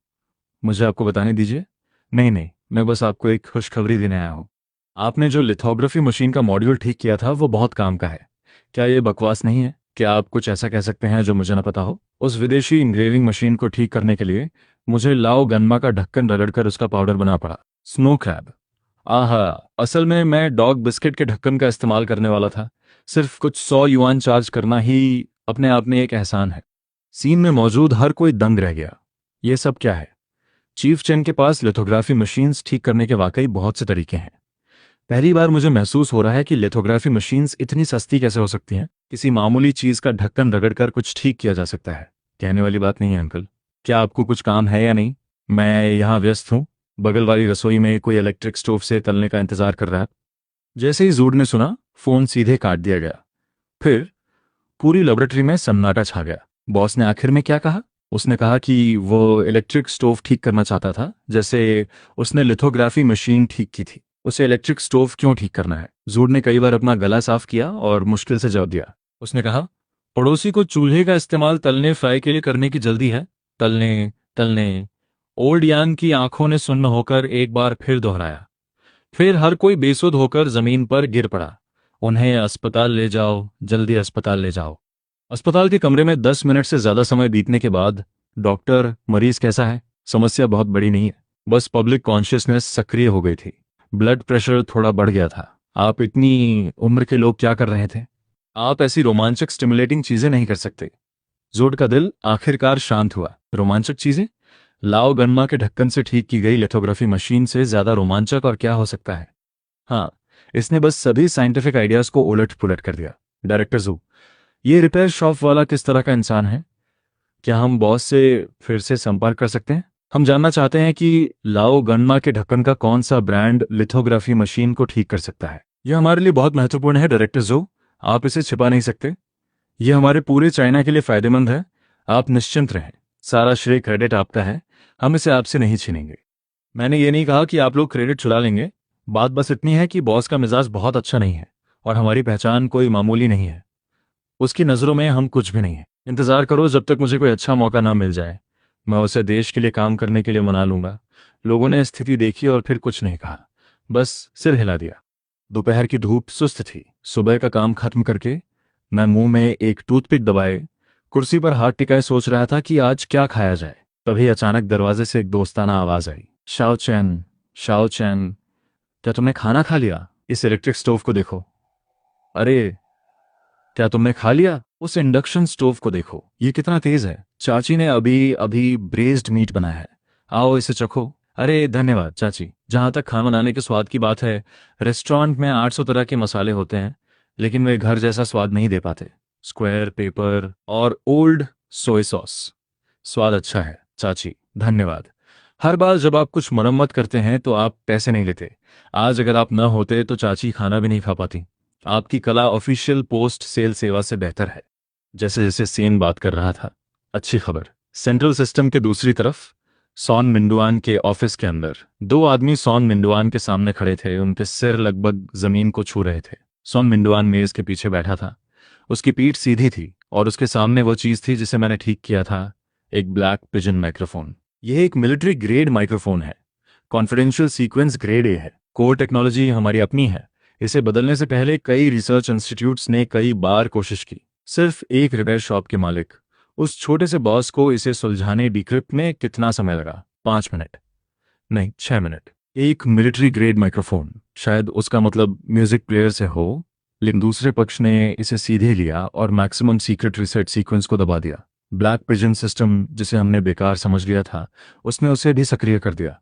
मुझे आपको बताने दीजिए। नहीं नहीं, मैं बस आपको एक खुशखबरी देने आया हूँ। आपने जो लिथोग्राफी मशीन का मॉड्यूल ठीक किया था वो बहुत काम का है। क्या ये बकवास नहीं है? क्या आप कुछ ऐसा कह सकते हैं जो मुझे न पता हो? उस विदेशी इंग्रेविंग मशीन को ठीक करने के लिए मुझे लाओ गन्मा का ढक्कन रगड़कर उसका पाउडर बना पड़ा। Snow crab. आहा, असल में मैं डॉग बिस्किट के ढक्कन का इस्तेमाल करने वाला था। सिर्फ कुछ 100 युआन चार्ज करना ही अपने आप में एक एहसान है। सीन में मौजूद हर कोई दंग रह गया। ये सब क्या है? चीफ चेन के पास लिथोग्राफी मशीन्स ठीक करने के वाकई बहुत से तरीके हैं। पहली बार मुझे महसूस हो रहा है कि लिथोग्राफी मशीन्स इतनी सस्ती कैसे हो सकती हैं। किसी मामूली चीज का ढक्कन रगड़कर कुछ ठीक किया जा सकता है। कहने वाली बात नहीं है अंकल। क्या आपको कुछ काम है या नहीं? मैं यहाँ व्यस्त हूँ। बगल वाली रसोई में कोई इलेक्ट्रिक स्टोव से तलने का इंतजार कर रहा है। जैसे ही जूड ने सुना, फोन सीधे काट दिया गया। फिर पूरी लेबोरेटरी में सन्नाटा छा गया। बॉस ने आखिर में क्या कहा? उसने कहा कि वो इलेक्ट्रिक स्टोव ठीक करना चाहता था, जैसे उसने लिथोग्राफी मशीन ठीक की थी। उसे इलेक्ट्रिक स्टोव क्यों ठीक करना है? जूड ने कई बार अपना गला साफ किया और मुश्किल से जवाब दिया। उसने कहा, पड़ोसी को चूल्हे का इस्तेमाल तलने फ्राई के लिए करने की जल्दी है। तलने तलने। ओल्ड यांग की आंखों ने सुन्न होकर एक बार फिर दोहराया। फिर हर कोई बेसुध होकर जमीन पर गिर पड़ा। उन्हें अस्पताल ले जाओ, जल्दी अस्पताल ले जाओ। अस्पताल के कमरे में 10 मिनट से ज्यादा समय बीतने के बाद, डॉक्टर, मरीज कैसा है? समस्या बहुत बड़ी नहीं है, बस पब्लिक कॉन्शियसनेस सक्रिय हो गई थी। ब्लड प्रेशर थोड़ा बढ़ गया था। आप इतनी उम्र के लोग क्या कर रहे थे? आप ऐसी रोमांचक स्टिमुलेटिंग चीजें नहीं कर सकते। जूड का दिल आखिरकार शांत हुआ। रोमांचक चीजें? लाओ गन्मा के ढक्कन से ठीक की गई लिथोग्राफी मशीन से ज्यादा रोमांचक और क्या हो सकता है? हाँ, इसने बस सभी साइंटिफिक आइडियाज को उलट पुलट कर दिया। डायरेक्टर जू, ये रिपेयर शॉप वाला किस तरह का इंसान है? क्या हम बॉस से फिर से संपर्क कर सकते हैं? हम जानना चाहते हैं कि लाओ गन्मा के ढक्कन का कौन सा ब्रांड लिथोग्राफी मशीन को ठीक कर सकता है। यह हमारे लिए बहुत महत्वपूर्ण है डायरेक्टर जो, आप इसे छिपा नहीं सकते। यह हमारे पूरे चाइना के लिए फायदेमंद है। आप निश्चिंत रहें, सारा श्रेय क्रेडिट आपका है। हम इसे आपसे नहीं छीनेंगे। मैंने ये नहीं कहा कि आप लोग क्रेडिट चुरा लेंगे। बात बस इतनी है कि बॉस का मिजाज बहुत अच्छा नहीं है और हमारी पहचान कोई मामूली नहीं है। उसकी नज़रों में हम कुछ भी नहीं है। इंतज़ार करो जब तक मुझे कोई अच्छा मौका ना मिल जाए। मैं उसे देश के लिए काम करने के लिए मना लूंगा। लोगों ने स्थिति देखी और फिर कुछ नहीं कहा, बस सिर हिला दिया। दोपहर की धूप सुस्त थी। सुबह का काम खत्म करके मैं मुंह में एक टूथपिक दबाए कुर्सी पर हाथ टिकाए सोच रहा था कि आज क्या खाया जाए। तभी अचानक दरवाजे से एक दोस्ताना आवाज आई, शाओ चैन, शाओ चैन, क्या तुमने खाना खा लिया? इस इलेक्ट्रिक स्टोव को देखो। अरे, क्या तुमने खा लिया? उस इंडक्शन स्टोव को देखो, ये कितना तेज है। चाची ने अभी अभी ब्रेज्ड मीट बनाया है, आओ इसे चखो। अरे धन्यवाद चाची। जहाँ तक खाना बनाने के स्वाद की बात है, रेस्टोरेंट में 800 तरह के मसाले होते हैं, लेकिन वे घर जैसा स्वाद नहीं दे पाते। स्क्वायर पेपर और ओल्ड सोया सॉस। स्वाद अच्छा है चाची, धन्यवाद। हर बार जब आप कुछ मरम्मत करते हैं तो आप पैसे नहीं लेते। आज अगर आप न होते तो चाची खाना भी नहीं खा पाती। आपकी कला ऑफिशियल पोस्ट सेल सेवा से बेहतर है। जैसे जैसे सेन बात कर रहा था, अच्छी खबर। सेंट्रल सिस्टम के दूसरी तरफ सॉन मिंडुआन के ऑफिस के अंदर दो आदमी सॉन मिंडुआन के सामने खड़े थे। उनके सिर लगभग जमीन को छू रहे थे। सॉन मिंडुआन मेज के पीछे बैठा था। उसकी पीठ सीधी थी और उसके सामने वो चीज थी जिसे मैंने ठीक किया था, एक ब्लैक पिजन माइक्रोफोन। यह एक मिलिट्री ग्रेड माइक्रोफोन है, कॉन्फिडेंशियल सीक्वेंस ग्रेड ए है। कोर टेक्नोलॉजी हमारी अपनी है। इसे बदलने से पहले कई रिसर्च इंस्टीट्यूट्स ने कई बार कोशिश की। सिर्फ एक रिपेयर शॉप के मालिक, उस छोटे से बॉस को इसे सुलझाने डिक्रिप्ट में कितना समय लगा? 5 मिनट नहीं, 6 मिनट। एक मिलिट्री ग्रेड माइक्रोफोन, शायद उसका मतलब म्यूजिक प्लेयर से हो, लेकिन दूसरे पक्ष ने इसे सीधे लिया और मैक्सिमम सीक्रेट रिसेट सीक्वेंस को दबा दिया। ब्लैक पिजन सिस्टम, जिसे हमने बेकार समझ लिया था, उसने उसे भी सक्रिय कर दिया।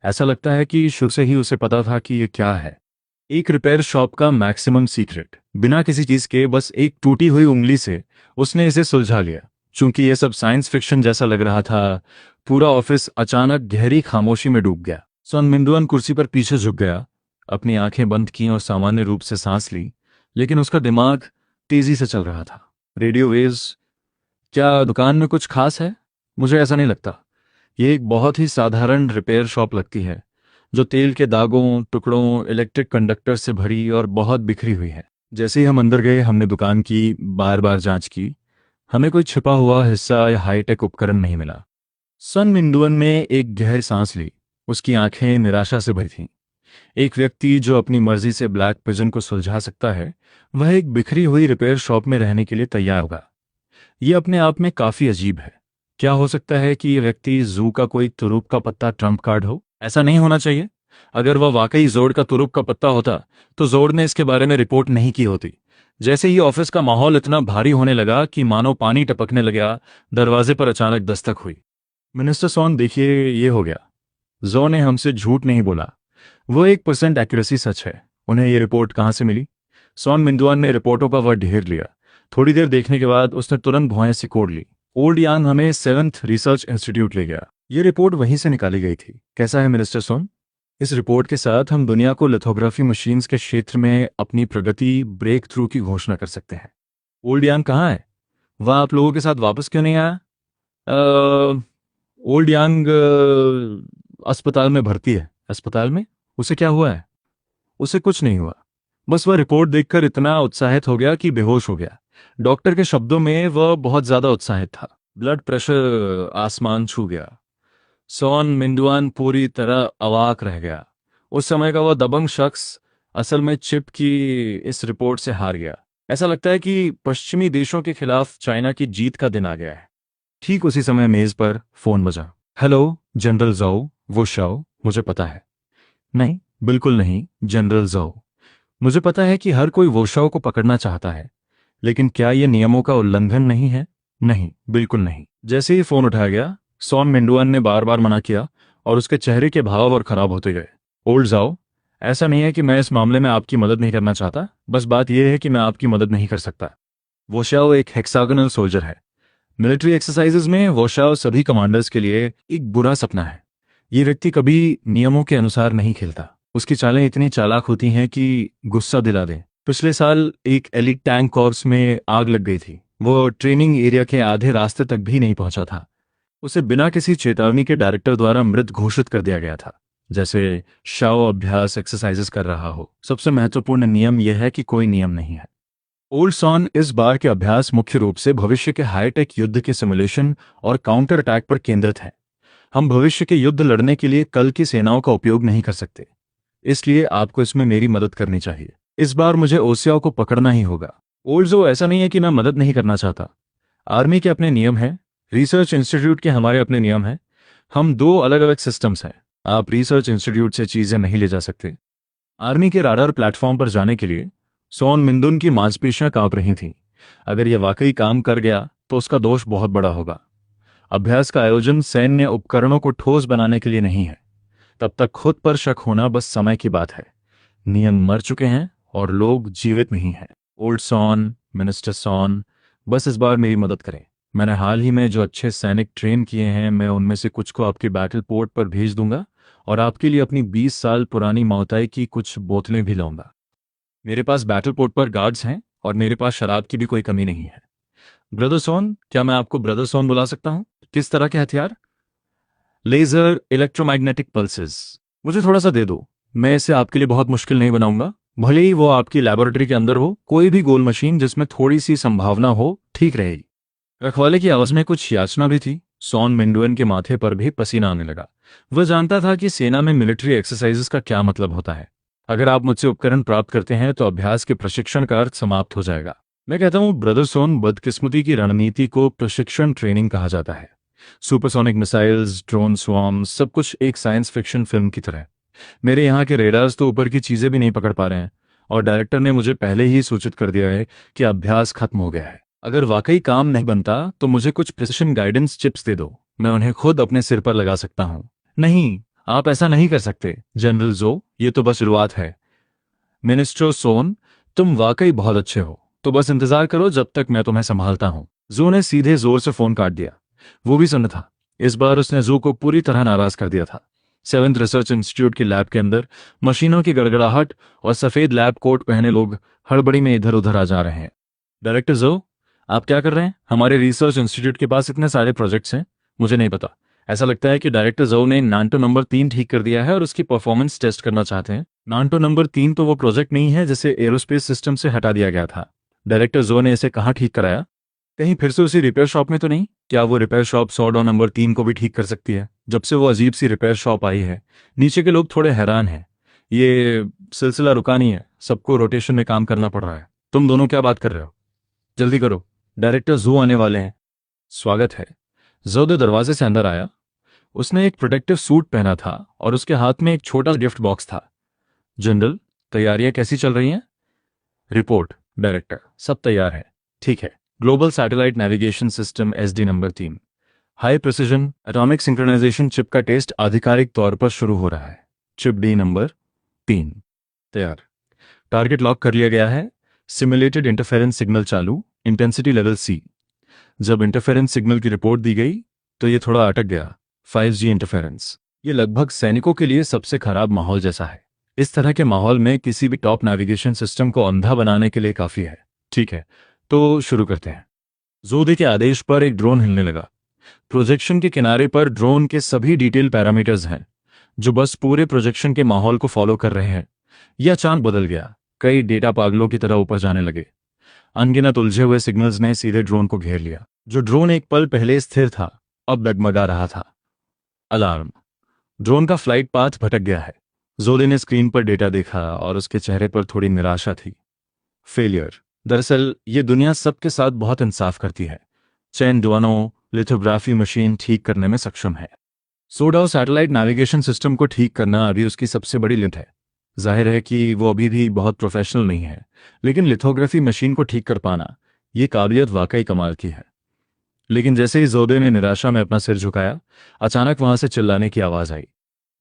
ऐसा लगता है कि शुरू से ही उसे पता था कि ये क्या है। एक रिपेयर शॉप का मैक्सिमम सीक्रेट, बिना किसी चीज के, बस एक टूटी हुई उंगली से उसने इसे सुलझा लिया। चूंकि यह सब साइंस फिक्शन जैसा लग रहा था, पूरा ऑफिस अचानक गहरी खामोशी में डूब गया। सॉन मिंडुआन कुर्सी पर पीछे झुक गया, अपनी आंखें बंद की और सामान्य रूप से सांस ली, लेकिन उसका दिमाग तेजी से चल रहा था। रेडियो वेव्स, क्या दुकान में कुछ खास है? मुझे ऐसा नहीं लगता। ये एक बहुत ही साधारण रिपेयर शॉप लगती है, जो तेल के दागों, टुकड़ों, इलेक्ट्रिक कंडक्टर से भरी और बहुत बिखरी हुई है। जैसे ही हम अंदर गए, हमने दुकान की बार बार जांच की। हमें कोई छिपा हुआ हिस्सा या हाईटेक उपकरण नहीं मिला। सन मिंडुअन में एक गहरी सांस ली। उसकी आंखें निराशा से भरी थीं। एक व्यक्ति जो अपनी मर्जी से ब्लैक पिजन को सुलझा सकता है, वह एक बिखरी हुई रिपेयर शॉप में रहने के लिए तैयार होगा। यह अपने आप में काफी अजीब है। क्या हो सकता है कि यह व्यक्ति जू का कोई तुरुप का पत्ता ट्रम्प कार्ड हो? ऐसा नहीं होना चाहिए। अगर वह वाकई जोड़ का तुरुप का पत्ता होता तो जोड़ ने इसके बारे में रिपोर्ट नहीं की होती। जैसे ही ऑफिस का माहौल इतना भारी होने लगा कि मानो पानी टपकने लगा, दरवाजे पर अचानक दस्तक हुई। मिनिस्टर सॉन, देखिए ये हो गया। जो ने हमसे झूठ नहीं बोला। वो 1% एक्यूरेसी सच है। उन्हें ये रिपोर्ट कहाँ से मिली? सॉन मिंदुआन ने रिपोर्टों का वह ढेर लिया। थोड़ी देर देखने के बाद उसने तुरंत भौहें सिकोड़ ली। ओल्ड यांग हमें 7th रिसर्च इंस्टीट्यूट ले गया। ये रिपोर्ट वहीं से निकाली गई थी। कैसा है मिनिस्टर सोन? इस रिपोर्ट के साथ हम दुनिया को लिथोग्राफी मशीन्स के क्षेत्र में अपनी प्रगति, ब्रेक थ्रू की घोषणा कर सकते हैं। ओल्ड यांग कहाँ है? वह आप लोगों के साथ वापस क्यों नहीं आया? ओल्ड यांग अस्पताल में भर्ती है। अस्पताल में? उसे क्या हुआ है? उसे कुछ नहीं हुआ, बस वह रिपोर्ट देखकर इतना उत्साहित हो गया कि बेहोश हो गया। डॉक्टर के शब्दों में वह बहुत ज्यादा उत्साहित था। ब्लड प्रेशर आसमान छू गया। सॉन मिंडुआन पूरी तरह अवाक रह गया। उस समय का वह दबंग शख्स असल में चिप की इस रिपोर्ट से हार गया। ऐसा लगता है कि पश्चिमी देशों के खिलाफ चाइना की जीत का दिन आ गया है। ठीक उसी समय मेज पर फोन बजा। हेलो जनरल जाओ, वो शाओ, मुझे पता है। नहीं, बिल्कुल नहीं जनरल जाओ। मुझे पता है कि हर कोई वोशाओ को पकड़ना चाहता है, लेकिन क्या यह नियमों का उल्लंघन नहीं है? नहीं, बिल्कुल नहीं। जैसे ही फोन उठाया गया, सॉन मिंडुआन ने बार बार मना किया और उसके चेहरे के भाव और खराब होते गए। ओल्ड जाओ, ऐसा नहीं है कि मैं इस मामले में आपकी मदद नहीं करना चाहता, बस बात यह है कि मैं आपकी मदद नहीं कर सकता। वोशाओ एक हेक्सागोनल सोल्जर है। मिलिट्री एक्सरसाइजेज में वोशाओ सभी कमांडर्स के लिए एक बुरा सपना है। ये व्यक्ति कभी नियमों के अनुसार नहीं खेलता। उसकी चालें इतनी चालाक होती हैं कि गुस्सा दिला दें। पिछले साल एक एलिट टैंक कॉर्प्स में आग लग गई थी। वो ट्रेनिंग एरिया के आधे रास्ते तक भी नहीं पहुंचा था। उसे बिना किसी चेतावनी के डायरेक्टर द्वारा मृत घोषित कर दिया गया था, जैसे शाओ अभ्यास एक्सरसाइजेस कर रहा हो। सबसे महत्वपूर्ण नियम यह है कि कोई नियम नहीं है। ओल्ड सॉन, इस बार के अभ्यास मुख्य रूप से भविष्य के हाईटेक युद्ध के सिमुलेशन और काउंटर अटैक पर केंद्रित है। हम भविष्य के युद्ध लड़ने के लिए कल की सेनाओं का उपयोग नहीं कर सकते, इसलिए आपको इसमें मेरी मदद करनी चाहिए। इस बार मुझे ओसियाओ को पकड़ना ही होगा। ओल्डो, ऐसा नहीं है कि मैं मदद नहीं करना चाहता। आर्मी के अपने नियम हैं, रिसर्च इंस्टीट्यूट के हमारे अपने नियम हैं। हम दो अलग अलग सिस्टम्स हैं। आप रिसर्च इंस्टीट्यूट से चीज़ें नहीं ले जा सकते। आर्मी के राडार प्लेटफॉर्म पर जाने के लिए सोन मिंदुन की मांसपेशियां कांप रही थीं। अगर यह वाकई काम कर गया तो उसका दोष बहुत बड़ा होगा। अभ्यास का आयोजन सैन्य उपकरणों को ठोस बनाने के लिए नहीं है। तब तक खुद पर शक होना बस समय की बात है। नियम मर चुके हैं और लोग जीवित नहीं हैं। ओल्ड सॉन, मिनिस्टर सॉन, बस इस बार मेरी मदद करें। मैंने हाल ही में जो अच्छे सैनिक ट्रेन किए हैं, मैं उनमें से कुछ को आपके बैटल पोर्ट पर भेज दूंगा और आपके लिए अपनी 20 साल पुरानी माउताई की कुछ बोतलें भी लाऊंगा। मेरे पास बैटल पोर्ट पर गार्ड्स हैं और मेरे पास शराब की भी कोई कमी नहीं है। ब्रदर सोन, क्या मैं आपको ब्रदर सोन बुला सकता हूँ? किस तरह के हथियार? Laser, electromagnetic pulses. मुझे थोड़ा सा दे दो, मैं इसे आपके लिए बहुत मुश्किल नहीं बनाऊंगा। भले ही वो आपकी लेबोरेटरी के अंदर हो, कोई भी गोल मशीन जिसमें थोड़ी सी संभावना हो ठीक रहेगी। रखवाले की आवाज में कुछ याचना भी थी। सॉन मिंडुअन के माथे पर भी पसीना आने लगा। वह जानता था कि सेना में मिलिट्री एक्सरसाइजेस का क्या मतलब होता है। अगर आप मुझसे उपकरण प्राप्त करते हैं तो अभ्यास के प्रशिक्षण का अर्थ समाप्त हो जाएगा। मैं कहता हूं ब्रदर सोन, बदकिस्मती की रणनीति को प्रशिक्षण ट्रेनिंग कहा जाता है। सुपरसोनिक मिसाइल्स, ड्रोन स्वॉर्म, सब कुछ एक साइंस फिक्शन फिल्म की तरह। मेरे यहाँ के रेडार्स तो ऊपर की चीजें भी नहीं पकड़ पा रहे हैं और डायरेक्टर ने मुझे पहले ही सूचित कर दिया है कि अभ्यास खत्म हो गया है। अगर वाकई काम नहीं बनता तो मुझे कुछ प्रिसिशन गाइडेंस चिप्स दे दो, मैं उन्हें खुद अपने सिर पर लगा सकता हूँ। नहीं, आप ऐसा नहीं कर सकते जनरल जो, ये तो बस शुरुआत है। मिनिस्टर सोन, तुम वाकई बहुत अच्छे हो, तो बस इंतजार करो जब तक मैं तुम्हें संभालता हूँ। जो ने सीधे जोर से फोन काट दिया। वो भी सुन था। इस बार उसने जू को पूरी तरह नाराज कर दिया था। सेवेंथ रिसर्च इंस्टीट्यूट की लैब के अंदर मशीनों की गड़गड़ाहट और सफेद लैब कोट पहने लोग हड़बड़ी में इधर उधर आ जा रहे हैं। डायरेक्टर जो, आप क्या कर रहे हैं? हमारे रिसर्च इंस्टीट्यूट के पास इतने सारे प्रोजेक्ट्स हैं। मुझे नहीं पता। ऐसा लगता है कि डायरेक्टर जो ने नांटो नंबर 3 ठीक कर दिया है और उसकी परफॉर्मेंस टेस्ट करना चाहते हैं। नांटो नंबर 3 तो वो प्रोजेक्ट नहीं है जिसे एरोस्पेस सिस्टम से हटा दिया गया था। डायरेक्टर जो ने इसे कहाँ ठीक कराया? कहीं फिर से उसी रिपेयर शॉप में तो नहीं? क्या वो रिपेयर शॉप सॉर्डो नंबर 3 को भी ठीक कर सकती है? जब से वो अजीब सी रिपेयर शॉप आई है, नीचे के लोग थोड़े हैरान हैं। ये सिलसिला रुका नहीं है, सबको रोटेशन में काम करना पड़ रहा है। तुम दोनों क्या बात कर रहे हो? जल्दी करो, डायरेक्टर जो आने वाले हैं। स्वागत है। जोदे दरवाजे से अंदर आया। उसने एक प्रोटेक्टिव सूट पहना था और उसके हाथ में एक छोटा गिफ्ट बॉक्स था। जनरल, तैयारियां कैसी चल रही हैं? रिपोर्ट डायरेक्टर, सब तैयार है। ठीक है। Global satellite navigation system SD number 3, high precision atomic synchronization chip का टेस्ट आधिकारिक तौर पर शुरू हो रहा है। चिप डी नंबर 3 तैयार। टारगेट लॉक कर लिया गया है। सिमुलेटेड इंटरफेरेंस सिग्नल चालू, इंटेंसिटी लेवल सी। जब इंटरफेरेंस सिग्नल की रिपोर्ट दी गई तो ये थोड़ा अटक गया। 5G interference. ये लगभग सैनिकों के लिए सबसे खराब माहौल जैसा है। इस तरह के माहौल में किसी भी टॉप नेविगेशन सिस्टम को अंधा बनाने के लिए काफी है। ठीक है, तो शुरू करते हैं। जोदे के आदेश पर एक ड्रोन हिलने लगा। प्रोजेक्शन के किनारे पर ड्रोन के सभी डिटेल पैरामीटर्स हैं जो बस पूरे प्रोजेक्शन के माहौल को फॉलो कर रहे हैं। यह अचानक बदल गया। कई डेटा पागलों की तरह ऊपर जाने लगे। अनगिनत उलझे हुए सिग्नल्स ने सीधे ड्रोन को घेर लिया। जो ड्रोन एक पल पहले स्थिर था अब डगमगा रहा था। अलार्म। ड्रोन का फ्लाइट पाथ भटक गया है। जोदे ने स्क्रीन पर डेटा देखा और उसके चेहरे पर थोड़ी निराशा थी। फेलियर। दरअसल ये दुनिया सबके साथ बहुत इंसाफ करती है। चैन डुआनो लिथोग्राफी मशीन ठीक करने में सक्षम है। सोडाओ सैटेलाइट नेविगेशन सिस्टम को ठीक करना अभी उसकी सबसे बड़ी लिट है। जाहिर है कि वो अभी भी बहुत प्रोफेशनल नहीं है, लेकिन लिथोग्राफी मशीन को ठीक कर पाना, ये काबिलियत वाकई कमाल की है। लेकिन जैसे ही जोदे ने निराशा में अपना सिर झुकाया, अचानक वहां से चिल्लाने की आवाज आई।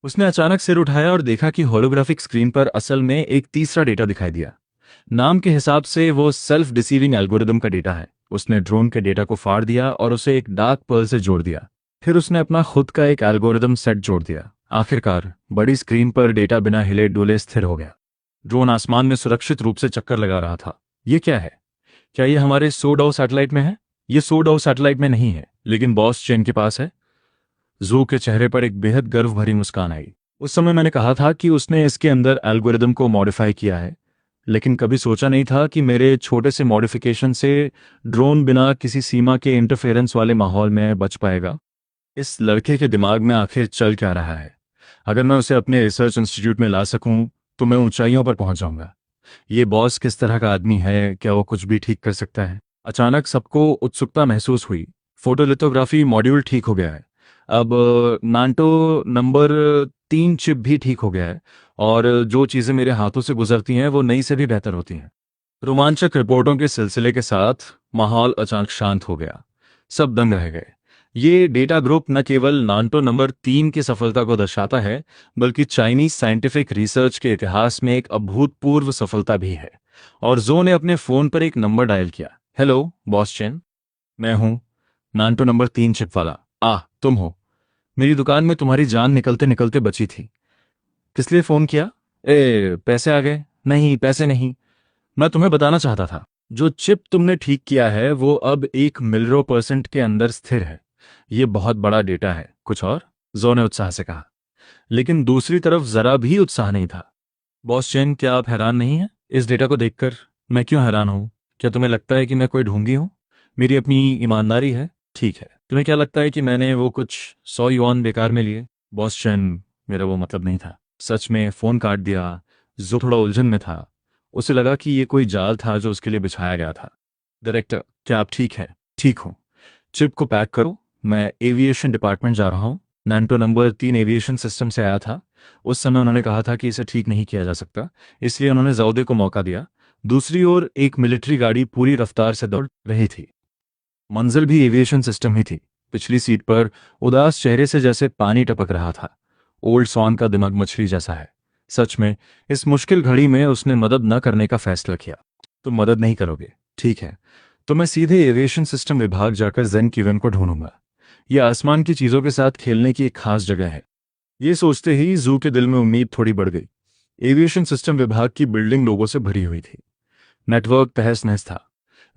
उसने अचानक सिर उठाया और देखा कि होलोग्राफिक स्क्रीन पर असल में एक तीसरा डेटा दिखाई दिया। नाम के हिसाब से वो सेल्फ डिसीविंग एल्गोरिदम का डेटा है। उसने ड्रोन के डेटा को फाड़ दिया और उसे एक डार्क पर्ल से जोड़ दिया। फिर उसने अपना खुद का एक एल्गोरिदम सेट जोड़ दिया। आखिरकार बड़ी स्क्रीन पर डेटा बिना हिले डुले स्थिर हो गया। ड्रोन आसमान में सुरक्षित रूप से चक्कर लगा रहा था। ये क्या है? क्या ये हमारे सोडाओ सैटेलाइट में है? ये सोडाओ सैटेलाइट में नहीं है, लेकिन बॉस चेन के पास है। जू के चेहरे पर एक बेहद गर्व भरी मुस्कान आई। उस समय मैंने कहा था कि उसने इसके अंदर एल्गोरिदम को मॉडिफाई किया है, लेकिन कभी सोचा नहीं था कि मेरे छोटे से मॉडिफिकेशन से ड्रोन बिना किसी सीमा के इंटरफेरेंस वाले माहौल में बच पाएगा। इस लड़के के दिमाग में आखिर चल क्या रहा है? अगर मैं उसे अपने रिसर्च इंस्टीट्यूट में ला सकूं तो मैं ऊंचाइयों पर पहुंच जाऊंगा। ये बॉस किस तरह का आदमी है, क्या वो कुछ भी ठीक कर सकता है? अचानक सबको उत्सुकता महसूस हुई। फोटोलिथोग्राफी मॉड्यूल ठीक हो गया है। अब नांटो नंबर 3 चिप भी ठीक हो गया है, और जो चीज़ें मेरे हाथों से गुजरती हैं वो नई से भी बेहतर होती हैं। रोमांचक रिपोर्टों के सिलसिले के साथ माहौल अचानक शांत हो गया। सब दंग रह गए। ये डेटा ग्रुप न केवल नांटो नंबर 3 की सफलता को दर्शाता है, बल्कि चाइनीज साइंटिफिक रिसर्च के इतिहास में एक अभूतपूर्व सफलता भी है। और जो ने अपने फोन पर एक नंबर डायल किया। हेलो बॉस चेन, मैं हूं नांटो नंबर 3 चिप वाला। तुम हो। मेरी दुकान में तुम्हारी जान निकलते निकलते बची थी। किस लिए फोन किया? पैसे आ गए? नहीं, पैसे नहीं। मैं तुम्हें बताना चाहता था, जो चिप तुमने ठीक किया है वो अब 1 मिलियन% के अंदर स्थिर है। ये बहुत बड़ा डेटा है। कुछ और? जो ने उत्साह से कहा। लेकिन दूसरी तरफ जरा भी उत्साह नहीं था। बॉस चेन, क्या आप हैरान नहीं हैं इस डेटा को देखकर? मैं क्यों हैरान हूं? क्या तुम्हें लगता है कि मैं कोई ढोंगी हूं? मेरी अपनी ईमानदारी है। ठीक है, तुम्हें क्या लगता है कि मैंने वो कुछ 100 युआन बेकार में लिए? बॉस चेन, मेरा वो मतलब नहीं था। सच में फोन काट दिया। जो थोड़ा उलझन में था। उसे लगा कि ये कोई जाल था जो उसके लिए बिछाया गया था। डायरेक्टर, क्या आप ठीक हैं? ठीक हूँ। चिप को पैक करो। मैं एविएशन डिपार्टमेंट जा रहा हूँ। नांटो नंबर 3 एविएशन सिस्टम से आया था। उस समय उन्होंने कहा था कि इसे ठीक नहीं किया जा सकता, इसलिए उन्होंने जौदे को मौका दिया। दूसरी ओर एक मिलिट्री गाड़ी पूरी रफ्तार से दौड़ रही थी। मंजिल भी एविएशन सिस्टम ही थी। पिछली सीट पर उदास चेहरे से जैसे पानी टपक रहा था। ओल्ड सॉन का दिमाग मछली जैसा है। सच में इस मुश्किल घड़ी में उसने मदद न करने का फैसला किया। तुम मदद नहीं करोगे? ठीक है, तो मैं सीधे एविएशन सिस्टम विभाग जाकर जेन किवन को ढूंढूंगा। यह आसमान की चीजों के साथ खेलने की एक खास जगह है। ये सोचते ही जू के दिल में उम्मीद थोड़ी बढ़ गई। एविएशन सिस्टम विभाग की बिल्डिंग लोगों से भरी हुई थी। नेटवर्क तहस नहस था।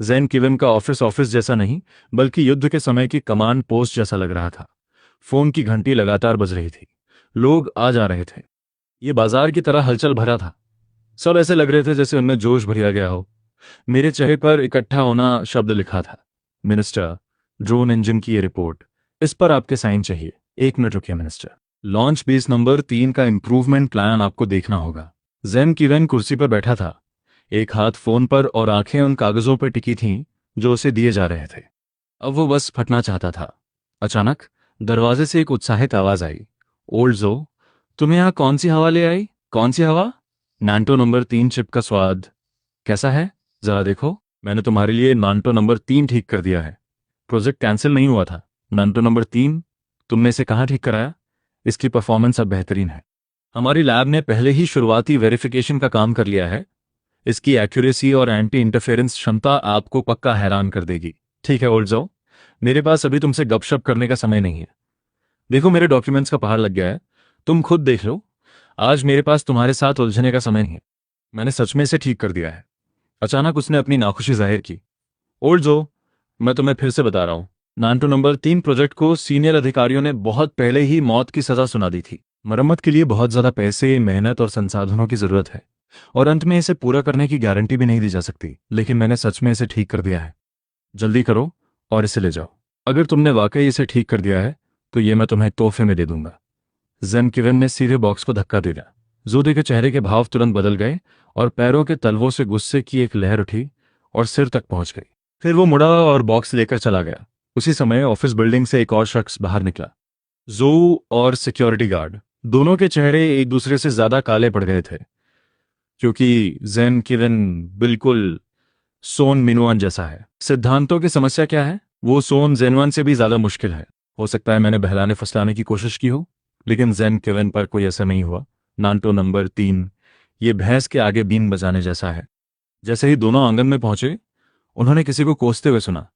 जेन किवन का ऑफिस ऑफिस जैसा नहीं, बल्कि युद्ध के समय की कमांड पोस्ट जैसा लग रहा था। फोन की घंटी लगातार बज रही थी। लोग आ जा रहे थे। ये बाजार की तरह हलचल भरा था। सब ऐसे लग रहे थे जैसे उनमें जोश भरिया गया हो। मेरे चेहरे पर इकट्ठा होना शब्द लिखा था। मिनिस्टर, ड्रोन इंजन की ये रिपोर्ट, इस पर आपके साइन चाहिए। 1 मिनट रुकिए मिनिस्टर। लॉन्च बेस नंबर 3 का इंप्रूवमेंट प्लान आपको देखना होगा। जेन किरण कुर्सी पर बैठा था। एक हाथ फोन पर और आंखें उन कागजों पर टिकी थीं जो उसे दिए जा रहे थे। अब वो बस फटना चाहता था। अचानक दरवाजे से एक उत्साहित आवाज आई। ओल्ड जो, तुम्हें यहां कौन सी हवा ले आई? कौन सी हवा? नांटो नंबर 3 चिप का स्वाद कैसा है? जरा देखो, मैंने तुम्हारे लिए नांटो नंबर 3 ठीक कर दिया है। प्रोजेक्ट कैंसिल नहीं हुआ था। नांटो नंबर 3, तुमने इसे कहाँ ठीक कराया? इसकी परफॉर्मेंस अब बेहतरीन है। हमारी लैब ने पहले ही शुरुआती वेरिफिकेशन का काम कर लिया है। इसकी एक्यूरेसी और एंटी इंटरफेरेंस क्षमता आपको पक्का हैरान कर देगी। ठीक है ओल्ड जाओ, मेरे पास अभी तुमसे गपशप करने का समय नहीं है। देखो, मेरे डॉक्यूमेंट्स का पहाड़ लग गया है। तुम खुद देख लो। आज मेरे पास तुम्हारे साथ उलझने का समय नहीं है। मैंने सच में इसे ठीक कर दिया है। अचानक उसने अपनी नाखुशी जाहिर की। ओल्ड जो, मैं तुम्हें फिर से बता रहा हूं, नांटो नंबर 3 प्रोजेक्ट को सीनियर अधिकारियों ने बहुत पहले ही मौत की सजा सुना दी थी। मरम्मत के लिए बहुत ज्यादा पैसे, मेहनत और संसाधनों की जरूरत है, और अंत में इसे पूरा करने की गारंटी भी नहीं दी जा सकती। लेकिन मैंने सच में इसे ठीक कर दिया है। जल्दी करो और इसे ले जाओ। अगर तुमने वाकई इसे ठीक कर दिया है तो ये मैं तुम्हें तोहफे में दे दूंगा। जेन किरण ने सीधे बॉक्स को धक्का दिया। जूदे के चेहरे के भाव तुरंत बदल गए और पैरों के तलवों से गुस्से की एक लहर उठी और सिर तक पहुंच गई। फिर वो मुड़ा और बॉक्स लेकर चला गया। उसी समय ऑफिस बिल्डिंग से एक और शख्स बाहर निकला। जो और सिक्योरिटी गार्ड, दोनों के चेहरे एक दूसरे से ज्यादा काले पड़ गए थे, क्योंकि जेन किरण बिल्कुल सोन मिनुआन जैसा है। सिद्धांतों की समस्या क्या है? वो सोन जेनवान से भी ज्यादा मुश्किल है। हो सकता है मैंने बहलाने फुसलाने की कोशिश की हो, लेकिन जेन किरण पर कोई असर नहीं हुआ। नांटो नंबर 3 ये भैंस के आगे बीन बजाने जैसा है। जैसे ही दोनों आंगन में पहुंचे, उन्होंने किसी को कोसते हुए सुना।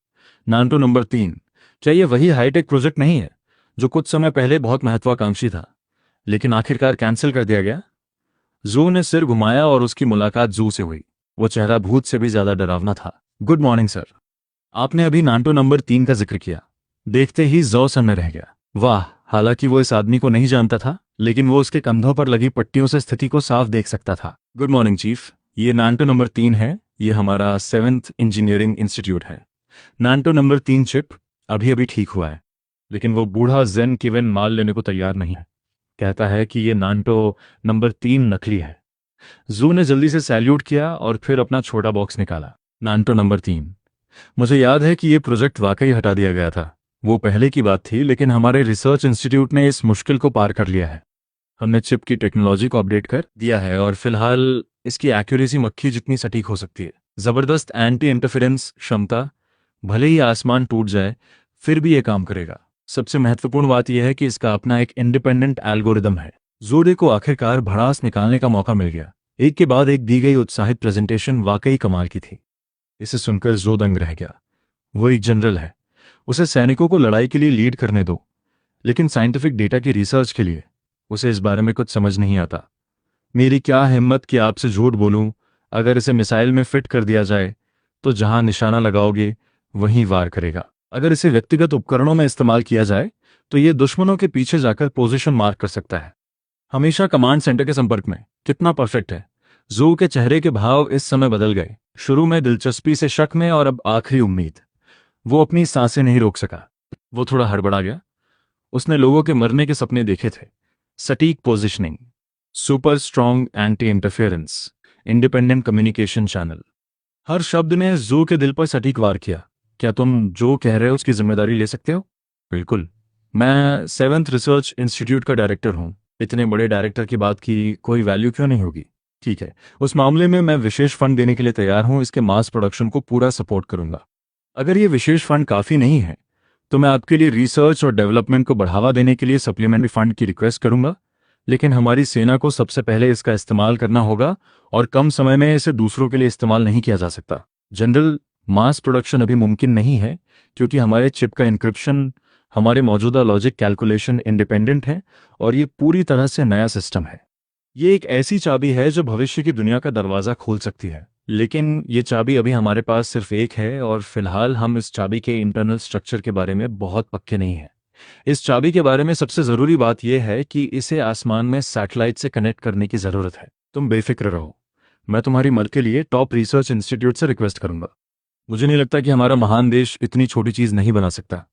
नांटो नंबर 3, क्या ये वही हाईटेक प्रोजेक्ट नहीं है जो कुछ समय पहले बहुत महत्वाकांक्षी था, लेकिन आखिरकार कैंसिल कर दिया गया? जू ने सिर घुमाया और उसकी मुलाकात जू से हुई। वो चेहरा भूत से भी ज्यादा डरावना था। Good morning sir. आपने अभी नांटो नंबर 3 का जिक्र किया। देखते ही जौ सन्न रह गया। वाह! हालांकि वो इस आदमी को नहीं जानता था, लेकिन वो उसके कंधों पर लगी पट्टियों से स्थिति को साफ देख सकता था। Good morning chief. ये नांटो नंबर 3 है। ये हमारा 7th इंजीनियरिंग इंस्टीट्यूट है। नांटो नंबर 3 चिप अभी अभी ठीक हुआ है, लेकिन वो बूढ़ा जेन किवन माल लेने को तैयार नहीं है। कहता है कि ये नांटो नंबर 3 नकली है। जू ने जल्दी से सैल्यूट किया और फिर अपना छोटा बॉक्स निकाला। नानटो नंबर 3। मुझे याद है कि ये प्रोजेक्ट वाकई हटा दिया गया था। वो पहले की बात थी, लेकिन हमारे रिसर्च इंस्टीट्यूट ने इस मुश्किल को पार कर लिया है। हमने चिप की टेक्नोलॉजी को अपडेट कर दिया है और फिलहाल इसकी एक्यूरेसी मक्खी जितनी सटीक हो सकती है। ज़बरदस्त एंटी इंटरफेरेंस क्षमता, भले ही आसमान टूट जाए फिर भी ये काम करेगा। सबसे महत्वपूर्ण बात यह है कि इसका अपना एक इंडिपेंडेंट एल्गोरिदम है। जोडे को आखिरकार भड़ास निकालने का मौका मिल गया। एक के बाद एक दी गई उत्साहित प्रेजेंटेशन वाकई कमाल की थी। इसे सुनकर जो दंग रह गया। वो एक जनरल है, उसे सैनिकों को लड़ाई के लिए लीड करने दो, लेकिन साइंटिफिक डेटा की रिसर्च के लिए उसे इस बारे में कुछ समझ नहीं आता। मेरी क्या हिम्मत कि आपसे झूठ बोलूं। अगर इसे मिसाइल में फिट कर दिया जाए तो जहां निशाना लगाओगे वहीं वार करेगा। अगर इसे व्यक्तिगत उपकरणों में इस्तेमाल किया जाए तो ये दुश्मनों के पीछे जाकर पोजीशन मार्क कर सकता है। हमेशा कमांड सेंटर के संपर्क में। कितना परफेक्ट है। जू के चेहरे के भाव इस समय बदल गए। शुरू में दिलचस्पी से शक में और अब आखिरी उम्मीद। वो अपनी सांसें नहीं रोक सका। वो थोड़ा हड़बड़ा गया। उसने लोगों के मरने के सपने देखे थे। सटीक positioning, super strong anti interference, independent communication channel. हर शब्द ने जू के दिल पर सटीक वार किया। क्या तुम जो कह रहे हो उसकी जिम्मेदारी ले सकते हो? बिल्कुल। मैं 7th रिसर्च इंस्टीट्यूट का डायरेक्टर हूँ। इतने बड़े डायरेक्टर की बात की कोई वैल्यू क्यों नहीं होगी? ठीक है, उस मामले में मैं विशेष फंड देने के लिए तैयार हूँ। इसके मास प्रोडक्शन को पूरा सपोर्ट करूंगा। अगर ये विशेष फंड काफ़ी नहीं है तो मैं आपके लिए रिसर्च और डेवलपमेंट को बढ़ावा देने के लिए सप्लीमेंट्री फंड की रिक्वेस्ट करूंगा। लेकिन हमारी सेना को सबसे पहले इसका इस्तेमाल करना होगा और कम समय में इसे दूसरों के लिए इस्तेमाल नहीं किया जा सकता। जनरल, मास प्रोडक्शन अभी मुमकिन नहीं है क्योंकि हमारे चिप का इंक्रिप्शन, हमारे मौजूदा लॉजिक कैलकुलेशन इंडिपेंडेंट है और ये पूरी तरह से नया सिस्टम है। ये एक ऐसी चाबी है जो भविष्य की दुनिया का दरवाज़ा खोल सकती है, लेकिन ये चाबी अभी हमारे पास सिर्फ एक है और फिलहाल हम इस चाबी के इंटरनल स्ट्रक्चर के बारे में बहुत पक्के नहीं हैं। इस चाबी के बारे में सबसे ज़रूरी बात यह है कि इसे आसमान में सैटेलाइट से कनेक्ट करने की ज़रूरत है। तुम बेफिक्र रहो, मैं तुम्हारी मदद के लिए टॉप रिसर्च इंस्टीट्यूट से रिक्वेस्ट करूंगा। मुझे नहीं लगता कि हमारा महान देश इतनी छोटी चीज़ नहीं बना सकता।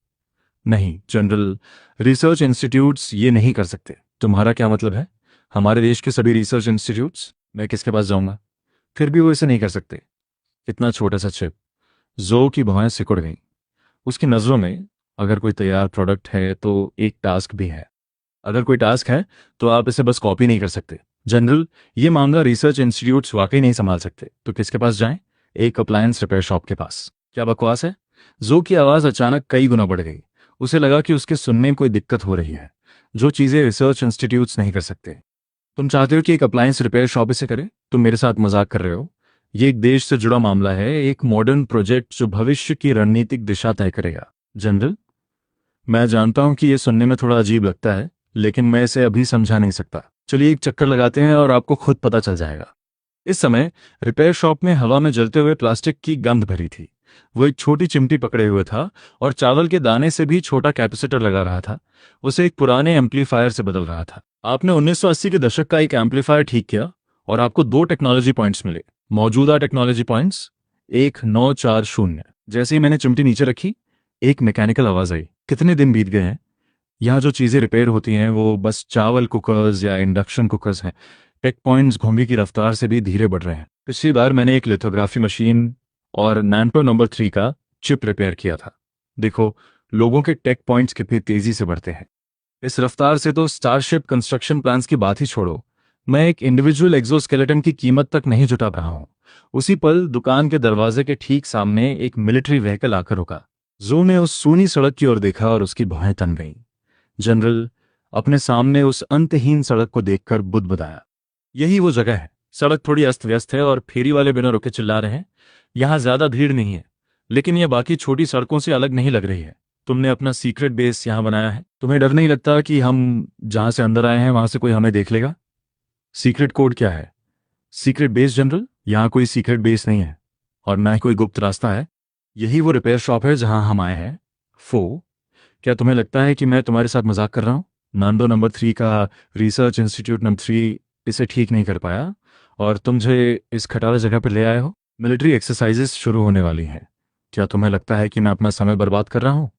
नहीं जनरल, रिसर्च इंस्टीट्यूट्स ये नहीं कर सकते। तुम्हारा क्या मतलब है? हमारे देश के सभी रिसर्च इंस्टीट्यूट्स? मैं किसके पास जाऊंगा? फिर भी वो इसे नहीं कर सकते। इतना छोटा सा चिप। जो की भवें सिकुड़ गई। उसकी नज़रों में अगर कोई तैयार प्रोडक्ट है तो एक टास्क भी है। अगर कोई टास्क है तो आप इसे बस कॉपी नहीं कर सकते। जनरल, ये मामला रिसर्च इंस्टीट्यूट्स वाकई नहीं संभाल सकते। तो किसके पास जाएं? एक अप्लायंस रिपेयर शॉप के पास। क्या बकवास है? जो की आवाज़ अचानक कई गुना बढ़ गई। उसे लगा कि उसके सुनने में कोई दिक्कत हो रही है, जो चीज़ें रिसर्च इंस्टीट्यूट्स नहीं कर सकते। तुम चाहते हो कि एक अप्लायंस रिपेयर शॉप इसे करे? तुम मेरे साथ मजाक कर रहे हो। ये एक देश से जुड़ा मामला है, एक मॉडर्न प्रोजेक्ट जो भविष्य की रणनीतिक दिशा तय करेगा। जनरल, मैं जानता हूं कि ये सुनने में थोड़ा अजीब लगता है, लेकिन मैं इसे अभी समझा नहीं सकता। चलिए एक चक्कर लगाते हैं और आपको खुद पता चल जाएगा। इस समय रिपेयर शॉप में हवा में जलते हुए प्लास्टिक की गंध भरी थी। वो एक छोटी चिमटी पकड़े हुए था और चावल के दाने से भी छोटा कैपेसिटर लगा रहा था। उसे एक पुराने एम्पलीफायर से बदल रहा था। आपने 1980 के दशक का एक एम्पलीफायर ठीक किया और आपको 2 टेक्नोलॉजी पॉइंट्स मिले। मौजूदा टेक्नोलॉजी पॉइंट्स 1940। जैसे ही मैंने चिमटी नीचे रखी, एक मैकेनिकल आवाज आई। कितने दिन बीत गए हैं? यहाँ जो चीज़ें रिपेयर होती हैं वो बस चावल कुकर्स या इंडक्शन कुकर्स हैं। टेक पॉइंट्स घोंगी की रफ्तार से भी धीरे बढ़ रहे हैं। पिछली बार मैंने एक लिथोग्राफी मशीन और नानटो नंबर 3 का चिप रिपेयर किया था। देखो, लोगों के टेक पॉइंट्स कितनी तेजी से बढ़ते हैं। इस रफ्तार से तो स्टारशिप कंस्ट्रक्शन प्लान्स की बात ही छोड़ो, मैं एक इंडिविजुअल एक्सोस्केलेटन की कीमत तक नहीं जुटा रहा हूं। उसी पल दुकान के दरवाजे के ठीक सामने एक मिलिट्री व्हीकल आकर रुका। जो ने उस सूनी सड़क की ओर देखा और उसकी भौहें तन गईं। जनरल, अपने सामने उस अंतहीन सड़क को देखकर बुदबुदाया। यही वो जगह है। सड़क थोड़ी अस्त व्यस्त है और फेरी वाले बिना रुके चिल्ला रहे हैं। यहाँ ज्यादा भीड़ नहीं है, लेकिन यह बाकी छोटी सड़कों से अलग नहीं लग रही है। तुमने अपना सीक्रेट बेस यहाँ बनाया है। तुम्हें डर नहीं लगता कि हम जहां से अंदर आए हैं वहां से कोई हमें देख लेगा? सीक्रेट कोड क्या है? सीक्रेट बेस जनरल, यहाँ कोई सीक्रेट बेस नहीं है और ना ही कोई गुप्त रास्ता है। यही वो रिपेयर शॉप है जहां हम आए हैं। क्या तुम्हें लगता है कि मैं तुम्हारे साथ मजाक कर रहा हूँ? नानडो नंबर 3 का रिसर्च इंस्टीट्यूट नंबर 3 इसे ठीक नहीं कर पाया और तुम मुझे इस खटारा जगह पर ले आए हो। मिलिट्री एक्सरसाइजेस शुरू होने वाली हैं। क्या तुम्हें लगता है कि मैं अपना समय बर्बाद कर रहा हूँ?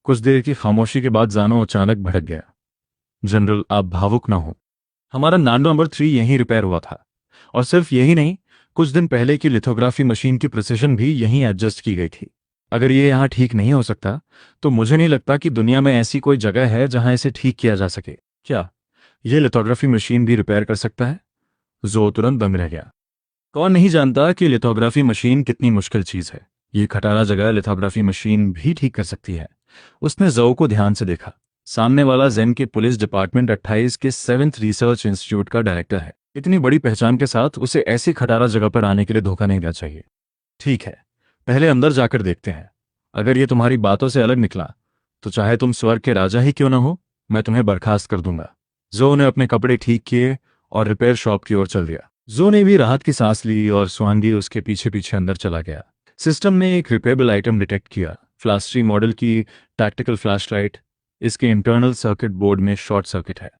कुछ देर की खामोशी के बाद जानो अचानक भड़क गया। जनरल, आप भावुक ना हो। हमारा नानडो नंबर 3 यहीं रिपेयर हुआ था। और सिर्फ यही नहीं, कुछ दिन पहले की लिथोग्राफी मशीन की प्रिसिशन भी यहीं एडजस्ट की गई थी। अगर ये यहाँ ठीक नहीं हो सकता, तो मुझे नहीं लगता कि दुनिया में ऐसी कोई जगह है जहां इसे ठीक किया जा सके। क्या ये लिथोग्राफी मशीन भी रिपेयर कर सकता है? जो तुरंत दंग रह गया। कौन नहीं जानता कि लिथोग्राफी मशीन कितनी मुश्किल चीज है। ये खटारा जगह लिथोग्राफी मशीन भी ठीक कर सकती है। उसने जो को ध्यान से देखा। सामने वाला जेन के पुलिस डिपार्टमेंट 28 के 7th रिसर्च इंस्टीट्यूट का डायरेक्टर है। इतनी बड़ी पहचान के साथ उसे ऐसी खटारा जगह पर आने के लिए धोखा नहीं देना चाहिए। ठीक है, पहले अंदर जाकर देखते हैं। अगर ये तुम्हारी बातों से अलग निकला, तो चाहे तुम स्वर्ग के राजा ही क्यों ना हो, मैं तुम्हें बर्खास्त कर दूंगा। जो ने अपने कपड़े ठीक किए और रिपेयर शॉप की ओर चल दिया। जो ने भी राहत की सांस ली और स्वांगी उसके पीछे पीछे अंदर चला गया। सिस्टम ने एक रिपेयरेबल आइटम डिटेक्ट किया। फ्लैश 3 मॉडल की टैक्टिकल फ्लैशलाइट। इसके इंटरनल सर्किट बोर्ड में शॉर्ट सर्किट है।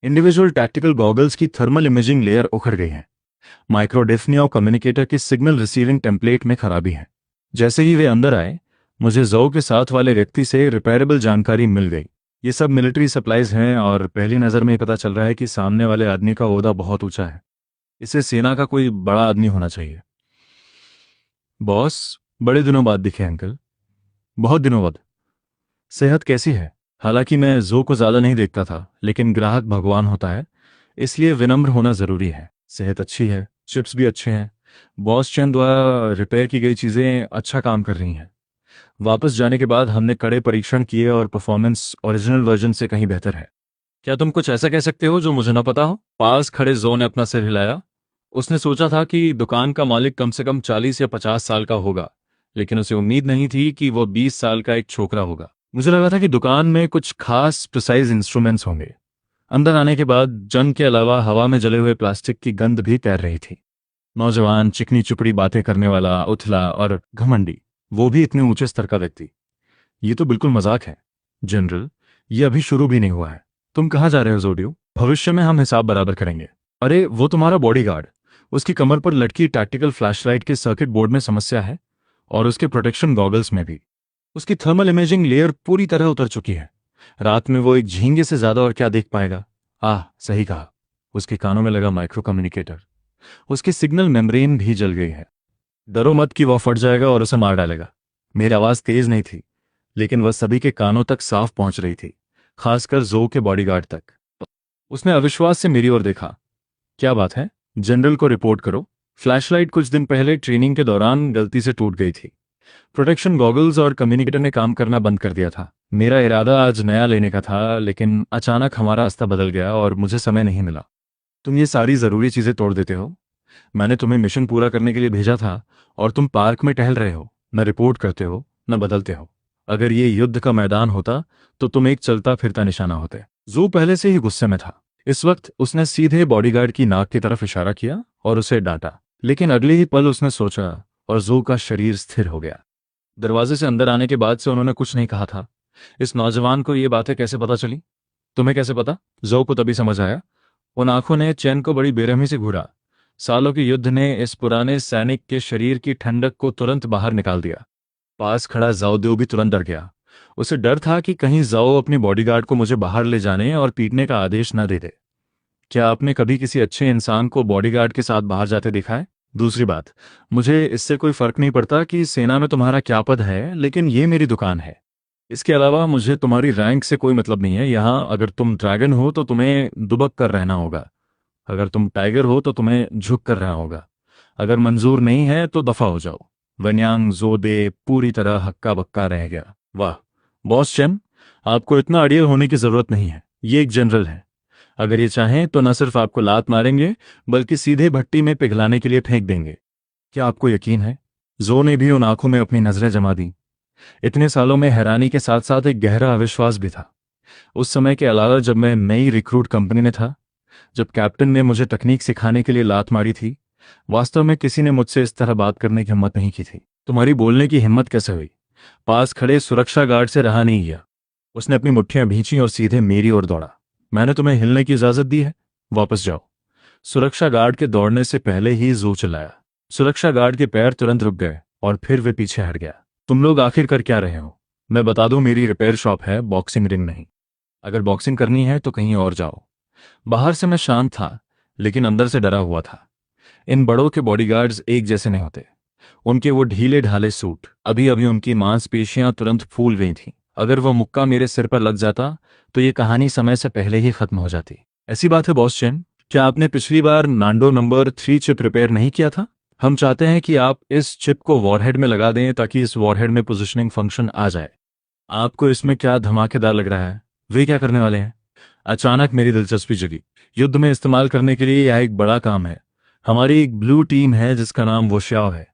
इंडिविजुअल टैक्टिकल गॉगल्स की थर्मल इमेजिंग लेयर उखड़ गई है। माइक्रो डिफनी और कम्युनिकेटर की सिग्नल रिसीविंग टेम्पलेट में खराबी है। जैसे ही वे अंदर आए, मुझे जो के साथ वाले व्यक्ति से रिपेयरेबल जानकारी मिल गई। ये सब मिलिट्री सप्लाईज हैं और पहली नज़र में ही पता चल रहा है कि सामने वाले आदमी का ओहदा बहुत ऊंचा है। इसे सेना का कोई बड़ा आदमी होना चाहिए। बॉस, बड़े दिनों बाद दिखे अंकल। बहुत दिनों बाद। सेहत कैसी है? हालांकि मैं जो को ज़्यादा नहीं देखता था, लेकिन ग्राहक भगवान होता है, इसलिए विनम्र होना ज़रूरी है। सेहत अच्छी है, चिप्स भी अच्छे हैं। बॉस चंद द्वारा रिपेयर की गई चीज़ें अच्छा काम कर रही हैं। वापस जाने के बाद हमने कड़े परीक्षण किए और परफॉर्मेंस ओरिजिनल वर्जन से कहीं बेहतर है। क्या तुम कुछ ऐसा कह सकते हो जो मुझे ना पता हो? पास खड़े जो ने अपना सिर हिलाया। उसने सोचा था कि दुकान का मालिक कम से कम 40 या 50 साल का होगा, लेकिन उसे उम्मीद नहीं थी कि वो 20 साल का एक छोकरा होगा। मुझे लगा था कि दुकान में कुछ खास प्रिसाइज इंस्ट्रूमेंट्स होंगे। अंदर आने के बाद जंग के अलावा हवा में जले हुए प्लास्टिक की गंध भी तैर रही थी। नौजवान, चिकनी चुपड़ी बातें करने वाला, उथला और घमंडी, वो भी इतने ऊंचे स्तर का व्यक्ति। ये तो बिल्कुल मजाक है जनरल। ये अभी शुरू भी नहीं हुआ है। तुम कहाँ जा रहे हो जोडियो? भविष्य में हम हिसाब बराबर करेंगे। अरे वो तुम्हारा बॉडीगार्ड। उसकी कमर पर लटकी टैक्टिकल फ्लैशलाइट के सर्किट बोर्ड में समस्या है, और उसके प्रोटेक्शन गॉगल्स में भी। उसकी थर्मल इमेजिंग लेयर पूरी तरह उतर चुकी है। रात में वो एक झींगे से ज्यादा और क्या देख पाएगा? सही कहा। उसके कानों में लगा माइक्रो कम्युनिकेटर। उसकी सिग्नल मेम्ब्रेन भी जल गई है। डरो मत कि वह फट जाएगा और उसे मार डालेगा। मेरी आवाज तेज नहीं थी, लेकिन वह सभी के कानों तक साफ पहुंच रही थी, खासकर जो के बॉडीगार्ड तक। उसने अविश्वास से मेरी ओर देखा। क्या बात है? जनरल को रिपोर्ट करो। फ्लैशलाइट कुछ दिन पहले ट्रेनिंग के दौरान गलती से टूट गई थी। प्रोटेक्शन गॉगल्स और कम्युनिकेटर ने काम करना बंद कर दिया था। मेरा इरादा आज नया लेने का था, लेकिन अचानक हमारा रास्ता बदल गया और मुझे समय नहीं मिला। तुम ये सारी जरूरी चीजें तोड़ देते हो। मैंने तुम्हें मिशन पूरा करने के लिए भेजा था, और तुम पार्क में टहल रहे हो। न रिपोर्ट करते हो, न बदलते हो। अगर ये युद्ध का मैदान होता, तो तुम एक चलता फिरता निशाना होते। जो पहले से ही गुस्से में था। इस वक्त उसने सीधे बॉडीगार्ड की नाक की तरफ इशारा किया और उसे डांटा, लेकिन अगले ही पल उसने सोचा और जो का शरीर स्थिर हो गया। दरवाजे से अंदर आने के बाद से उन्होंने कुछ नहीं कहा था। इस नौजवान को ये बातें कैसे पता चली? तुम्हें कैसे पता? जो को तभी समझ आया। उन आंखों ने चैन को बड़ी बेरहमी से घूरा। सालों के युद्ध ने इस पुराने सैनिक के शरीर की ठंडक को तुरंत बाहर निकाल दिया। पास खड़ा जाओदेव भी तुरंत डर गया। उसे डर था कि कहीं जाओ अपने बॉडीगार्ड को मुझे बाहर ले जाने और पीटने का आदेश न दे दे। क्या आपने कभी किसी अच्छे इंसान को बॉडीगार्ड के साथ बाहर जाते देखा है? दूसरी बात, मुझे इससे कोई फर्क नहीं पड़ता कि सेना में तुम्हारा क्या पद है, लेकिन ये मेरी दुकान है। इसके अलावा मुझे तुम्हारी रैंक से कोई मतलब नहीं है। यहाँ अगर तुम ड्रैगन हो तो तुम्हें दुबक कर रहना होगा। अगर तुम टाइगर हो तो तुम्हें झुक कर रहना होगा। अगर मंजूर नहीं है तो दफा हो जाओ। वन्यांग जोदे पूरी तरह हक्का बक्का रह गया। वाह बॉस चेम, आपको इतना अड़ियल होने की जरूरत नहीं है। ये एक जनरल है। अगर ये चाहें तो न सिर्फ आपको लात मारेंगे, बल्कि सीधे भट्टी में पिघलाने के लिए फेंक देंगे। क्या आपको यकीन है? जो ने भी उन आंखों में अपनी नजरें जमा दी। इतने सालों में हैरानी के साथ साथ एक गहरा अविश्वास भी था। उस समय के अलावा जब मैं नई रिक्रूट कंपनी में था, जब कैप्टन ने मुझे तकनीक सिखाने के लिए लात मारी थी, वास्तव में किसी ने मुझसे इस तरह बात करने की हिम्मत नहीं की थी। तुम्हारी बोलने की हिम्मत कैसे हुई? पास खड़े सुरक्षा गार्ड से रहा नहीं गया। उसने अपनी मुट्ठियां भींची और सीधे मेरी ओर दौड़ा। मैंने तुम्हें हिलने की इजाजत दी है, वापस जाओ। सुरक्षा गार्ड के दौड़ने से पहले ही जो चिल्लाया। सुरक्षा गार्ड के पैर तुरंत रुक गए और फिर वे पीछे हट गया। तुम लोग आखिर कर क्या रहे हो? मैं बता दूं, मेरी रिपेयर शॉप है, बॉक्सिंग रिंग नहीं। अगर बॉक्सिंग करनी है तो कहीं और जाओ। बाहर से मैं शांत था, लेकिन अंदर से डरा हुआ था। इन बड़ों के बॉडीगार्ड्स एक जैसे नहीं होते। उनके वो ढीले ढाले सूट, अभी अभी उनकी मांसपेशियां तुरंत फूल गई थीं। अगर वो मुक्का मेरे सिर पर लग जाता तो ये कहानी समय से पहले ही खत्म हो जाती। ऐसी बात है बॉस चेन, क्या आपने पिछली बार नांडो नंबर 3 चिप रिपेयर नहीं किया था? हम चाहते हैं कि आप इस चिप को वॉरहेड में लगा दें ताकि इस वॉरहेड में पोजिशनिंग फंक्शन आ जाए। आपको इसमें क्या धमाकेदार लग रहा है? वे क्या करने वाले हैं? अचानक मेरी दिलचस्पी जगी। युद्ध में इस्तेमाल करने के लिए यह एक बड़ा काम है। हमारी एक ब्लू टीम है जिसका नाम वोश्याओ है।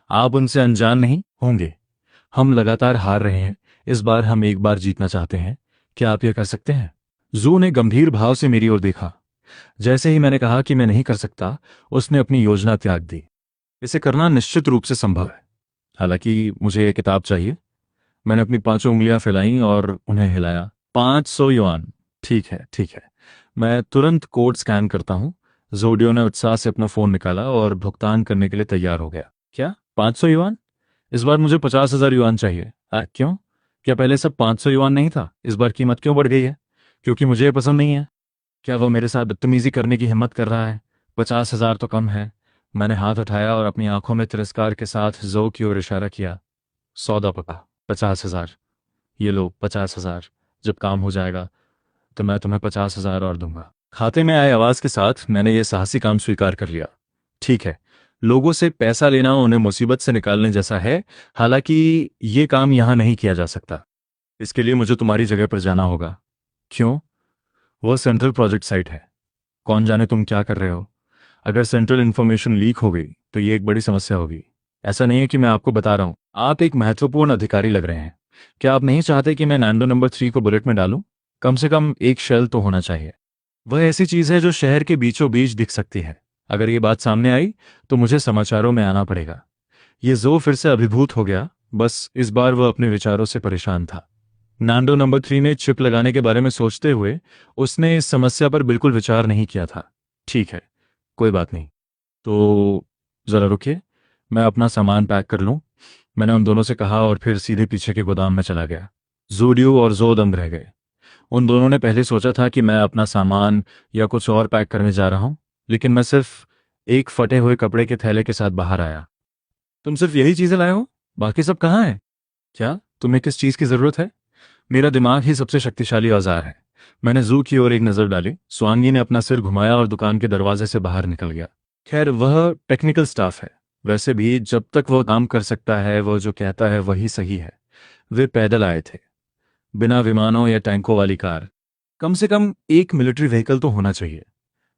आप उनसे अनजान नहीं होंगे। हम लगातार हार रहे हैं, इस बार हम एक बार जीतना चाहते हैं। क्या आप यह कर सकते हैं? जू ने गंभीर भाव से मेरी ओर देखा। जैसे ही मैंने कहा कि मैं नहीं कर सकता, उसने अपनी योजना त्याग दी। इसे करना निश्चित रूप से संभव है, हालांकि मुझे यह किताब चाहिए। मैंने अपनी 5 उंगलियां फैलाईं और उन्हें हिलाया। 500 युआन। ठीक है ठीक है, मैं तुरंत कोड स्कैन करता हूं। जोडियो ने उत्साह से अपना फोन निकाला और भुगतान करने के लिए तैयार हो गया। क्या 500 युआन? इस बार मुझे 50,000 युआन चाहिए। क्यों? क्या पहले सब 500 युआन नहीं था? इस बार कीमत क्यों बढ़ गई है? क्योंकि मुझे ये पसंद नहीं है। क्या वो मेरे साथ बदतमीजी करने की हिम्मत कर रहा है? 50,000 तो कम है। मैंने हाथ उठाया और अपनी आंखों में तिरस्कार के साथ जो की ओर इशारा किया। सौदा पका। 50,000। ये लो 50,000। जब काम हो जाएगा तो मैं तुम्हें 50,000 और दूंगा। खाते में आए आवाज के साथ मैंने ये साहसी काम स्वीकार कर लिया। ठीक है, लोगों से पैसा लेना उन्हें मुसीबत से निकालने जैसा है, हालांकि ये काम यहां नहीं किया जा सकता। इसके लिए मुझे तुम्हारी जगह पर जाना होगा। क्यों? वह सेंट्रल प्रोजेक्ट साइट है। कौन जाने तुम क्या कर रहे हो। अगर सेंट्रल इंफॉर्मेशन लीक हो गई तो ये एक बड़ी समस्या होगी। ऐसा नहीं है कि मैं आपको बता रहा हूं, आप एक महत्वपूर्ण अधिकारी लग रहे हैं। क्या आप नहीं चाहते कि मैं नैंडो नंबर 3 को बुलेट में डालूं? कम से कम एक शेल तो होना चाहिए। वह ऐसी चीज है जो शहर के बीचों बीच दिख सकती है। अगर ये बात सामने आई तो मुझे समाचारों में आना पड़ेगा। ये जो फिर से अभिभूत हो गया, बस इस बार वह अपने विचारों से परेशान था। नांडो नंबर 3 में चिप लगाने के बारे में सोचते हुए उसने इस समस्या पर बिल्कुल विचार नहीं किया था। ठीक है, कोई बात नहीं। तो जरा रुकिए, मैं अपना सामान पैक कर लूं, मैंने उन दोनों से कहा और फिर सीधे पीछे के गोदाम में चला गया। जूडियो और जो दंग रह गए। उन दोनों ने पहले सोचा था कि मैं अपना सामान या कुछ और पैक करने जा रहा हूं, लेकिन मैं सिर्फ एक फटे हुए कपड़े के थैले के साथ बाहर आया। तुम सिर्फ यही चीजें लाए हो? बाकी सब कहाँ है? क्या तुम्हें किस चीज की जरूरत है? मेरा दिमाग ही सबसे शक्तिशाली औजार है। मैंने जू की ओर एक नजर डाली। स्वांगी ने अपना सिर घुमाया और दुकान के दरवाजे से बाहर निकल गया। खैर, वह टेक्निकल स्टाफ है। वैसे भी जब तक वह काम कर सकता है, वह जो कहता है वही सही है। वे पैदल आए थे, बिना विमानों या टैंकों वाली कार। कम से कम एक मिलिट्री व्हीकल तो होना चाहिए।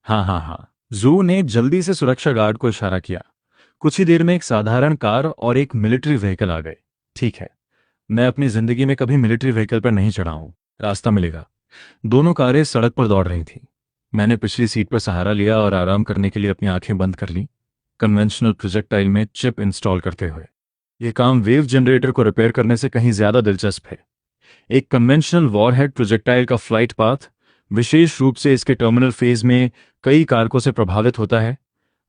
हाँ हाँ हाँ, जू ने जल्दी से सुरक्षा गार्ड को इशारा किया। कुछ ही देर में एक साधारण कार और एक मिलिट्री व्हीकल आ गए। ठीक है, मैं अपनी जिंदगी में कभी मिलिट्री व्हीकल पर नहीं चढ़ा हूं, रास्ता मिलेगा। दोनों कारें सड़क पर दौड़ रही थीं। मैंने पिछली सीट पर सहारा लिया और आराम करने के लिए अपनी आंखें बंद कर ली, कन्वेंशनल प्रोजेक्टाइल में चिप इंस्टॉल करते हुए। यह काम वेव जनरेटर को रिपेयर करने से कहीं ज्यादा दिलचस्प है। एक कन्वेंशनल वॉरहेड प्रोजेक्टाइल का फ्लाइट पाथ विशेष रूप से इसके टर्मिनल फेज में कई कारकों से प्रभावित होता है।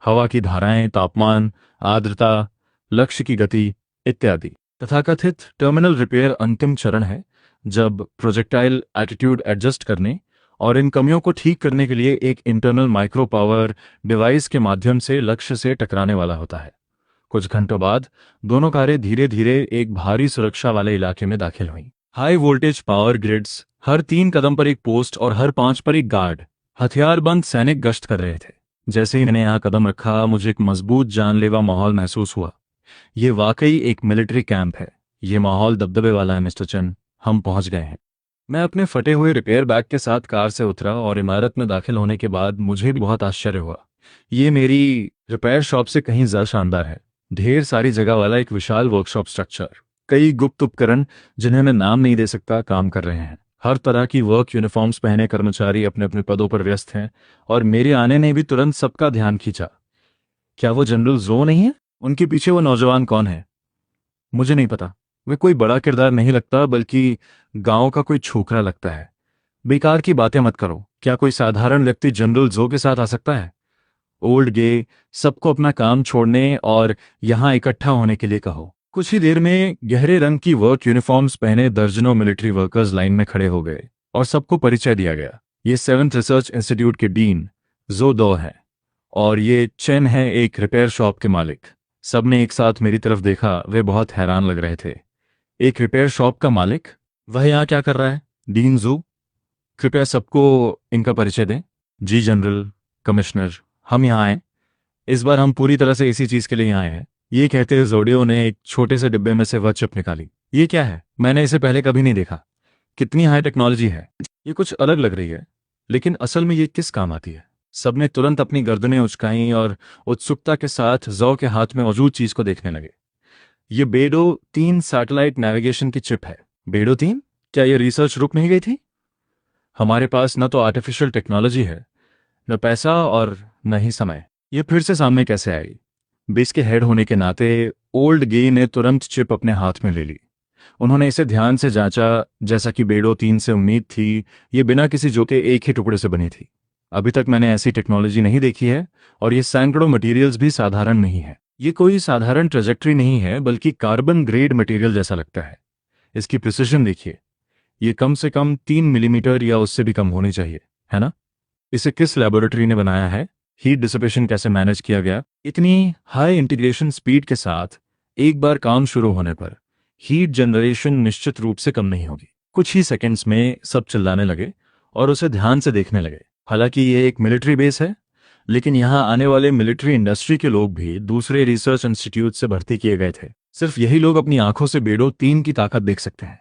हवा की धाराएं, तापमान, आर्द्रता, लक्ष्य की गति इत्यादि। तथाकथित टर्मिनल रिपेयर अंतिम चरण है, जब प्रोजेक्टाइल एटीट्यूड एडजस्ट करने और इन कमियों को ठीक करने के लिए एक इंटरनल माइक्रो पावर डिवाइस के माध्यम से लक्ष्य से टकराने वाला होता है। कुछ घंटों बाद दोनों कारें धीरे धीरे एक भारी सुरक्षा वाले इलाके में दाखिल हुईं। हाई वोल्टेज पावर ग्रिड्स, हर 3 कदम पर एक पोस्ट और हर 5 पर एक गार्ड, हथियारबंद सैनिक गश्त कर रहे थे। जैसे ही मैंने यहाँ कदम रखा, मुझे एक मजबूत जानलेवा माहौल महसूस हुआ। ये वाकई एक मिलिट्री कैंप है। ये माहौल दबदबे वाला है मिस्टर चन। हम पहुंच गए हैं। मैं अपने फटे हुए रिपेयर बैग के साथ कार से उतरा और इमारत में दाखिल होने के बाद मुझे भी बहुत आश्चर्य हुआ। ये मेरी रिपेयर शॉप से कहीं ज्यादा शानदार है। ढेर सारी जगह वाला एक विशाल वर्कशॉप स्ट्रक्चर, कई गुप्त उपकरण जिन्हें मैं नाम नहीं दे सकता काम कर रहे हैं। हर तरह की वर्क यूनिफॉर्म्स पहने कर्मचारी अपने अपने पदों पर व्यस्त हैं और मेरे आने ने भी तुरंत सबका ध्यान खींचा। क्या वो जनरल जो नहीं है? उनके पीछे वो नौजवान कौन है? मुझे नहीं पता। वे कोई बड़ा किरदार नहीं लगता, बल्कि गांव का कोई छोकरा लगता है। बेकार की बातें मत करो। क्या कोई साधारण व्यक्ति जनरल जो के साथ आ सकता है? ओल्ड गे, सबको अपना काम छोड़ने और यहां इकट्ठा होने के लिए कहो। कुछ ही देर में गहरे रंग की वर्क यूनिफॉर्म्स पहने दर्जनों मिलिट्री वर्कर्स लाइन में खड़े हो गए और सबको परिचय दिया गया। ये 7th रिसर्च इंस्टीट्यूट के डीन जो दो है और ये चेन है, एक रिपेयर शॉप के मालिक। सबने एक साथ मेरी तरफ देखा, वे बहुत हैरान लग रहे थे। एक रिपेयर शॉप का मालिक, वह यहाँ क्या कर रहा है? डीन जू, कृपया सबको इनका परिचय दें। जी जनरल, कमिश्नर, हम यहाँ आए, इस बार हम पूरी तरह से इसी चीज़ के लिए यहाँ आए हैं। ये कहते हुए जोडियो ने एक छोटे से डिब्बे में से वह चिप निकाली। ये क्या है? मैंने इसे पहले कभी नहीं देखा। कितनी हाई टेक्नोलॉजी है। ये कुछ अलग लग रही है, लेकिन असल में ये किस काम आती है? सबने तुरंत अपनी गर्दनें उचकाईं और उत्सुकता के साथ जौ के हाथ में मौजूद चीज को देखने लगे। ये बेडो 3 सैटेलाइट नेविगेशन की चिप है। बेडो 3? क्या ये रिसर्च रुक नहीं गई थी? हमारे पास न तो आर्टिफिशियल टेक्नोलॉजी है, न पैसा और न ही समय। ये फिर से सामने कैसे आई? बेस के हेड होने के नाते ओल्ड गे ने तुरंत चिप अपने हाथ में ले ली। उन्होंने इसे ध्यान से जांचा, जैसा कि बेडो 3 से उम्मीद थी। ये बिना किसी जो के एक ही टुकड़े से बनी थी। अभी तक मैंने ऐसी टेक्नोलॉजी नहीं देखी है, और ये सैकड़ों मटेरियल्स भी साधारण नहीं है। ये कोई साधारण ट्रेजेक्ट्री नहीं है, बल्कि कार्बन ग्रेड मटेरियल जैसा लगता है। इसकी प्रिसिशन देखिए, ये कम से कम 3 मिलीमीटर या उससे भी कम होनी चाहिए, है ना? इसे किस लेबोरेटरी ने बनाया है? हीट डिसिपेशन कैसे मैनेज किया गया? इतनी हाई इंटीग्रेशन स्पीड के साथ एक बार काम शुरू होने पर हीट जनरेशन निश्चित रूप से कम नहीं होगी। कुछ ही सेकंड्स में सब चिल्लाने लगे और उसे ध्यान से देखने लगे। हालांकि ये एक मिलिट्री बेस है, लेकिन यहाँ आने वाले मिलिट्री इंडस्ट्री के लोग भी दूसरे रिसर्च इंस्टीट्यूट से भर्ती किए गए थे। सिर्फ यही लोग अपनी आंखों से बेडो 3 की ताकत देख सकते हैं।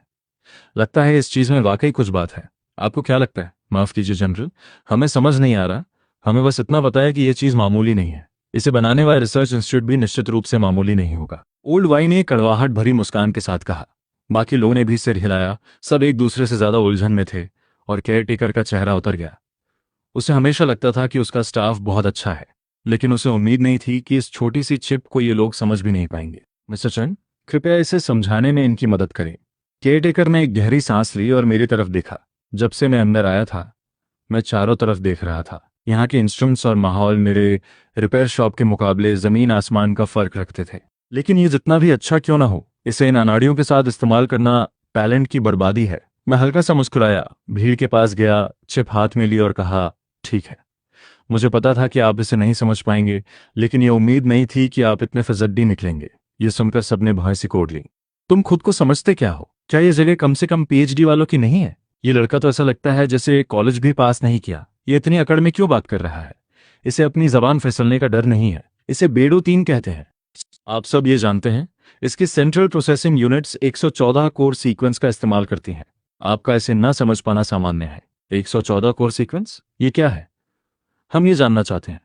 लगता है इस चीज में वाकई कुछ बात है। आपको क्या लगता है? माफ कीजिए जनरल, हमें समझ नहीं आ रहा। हमें बस इतना पता है कि यह चीज मामूली नहीं है। इसे बनाने वाला रिसर्च इंस्टीट्यूट भी निश्चित रूप से मामूली नहीं होगा। ओल्ड वाई ने कड़वाहट भरी मुस्कान के साथ कहा। बाकी लोगों ने भी सिर हिलाया। सब एक दूसरे से ज्यादा उलझन में थे, और केयरटेकर का चेहरा उतर गया। उसे हमेशा लगता था कि उसका स्टाफ बहुत अच्छा है, लेकिन उसे उम्मीद नहीं थी कि इस छोटी सी चिप को ये लोग समझ भी नहीं पाएंगे। मिस्टर चंद, कृपया इसे समझाने में इनकी मदद करें। केयरटेकर ने एक गहरी सांस ली और मेरी तरफ देखा। जब से मैं अंदर आया था, मैं चारों तरफ देख रहा था। यहाँ के इंस्ट्रूमेंट्स और माहौल मेरे रिपेयर शॉप के मुकाबले जमीन आसमान का फर्क रखते थे। लेकिन ये जितना भी अच्छा क्यों ना हो, इसे इन अनाड़ियों के साथ इस्तेमाल करना टैलेंट की बर्बादी है। मैं हल्का सा मुस्कुराया, भीड़ के पास गया, चिप हाथ में ली और कहा, ठीक है, मुझे पता था कि आप इसे नहीं समझ पाएंगे, लेकिन ये उम्मीद नहीं थी कि आप इतने फजड्डी निकलेंगे। ये सुनकर सबने भौं सिकोड़ ली। तुम खुद को समझते क्या हो? क्या ये जगह कम से कम पीएचडी वालों की नहीं है? ये लड़का तो ऐसा लगता है जैसे कॉलेज भी पास नहीं किया। ये इतनी अकड़ में क्यों बात कर रहा है? इसे अपनी जबान फिसलने का डर नहीं है। इसे बेडो 3 कहते हैं। आप सब ये जानते हैं, इसकी central processing units 114 core sequence का इस्तेमाल करती हैं। आपका इसे न समझ पाना सामान्य है। 114 कोर सीक्वेंस, ये क्या है? हम ये जानना चाहते हैं।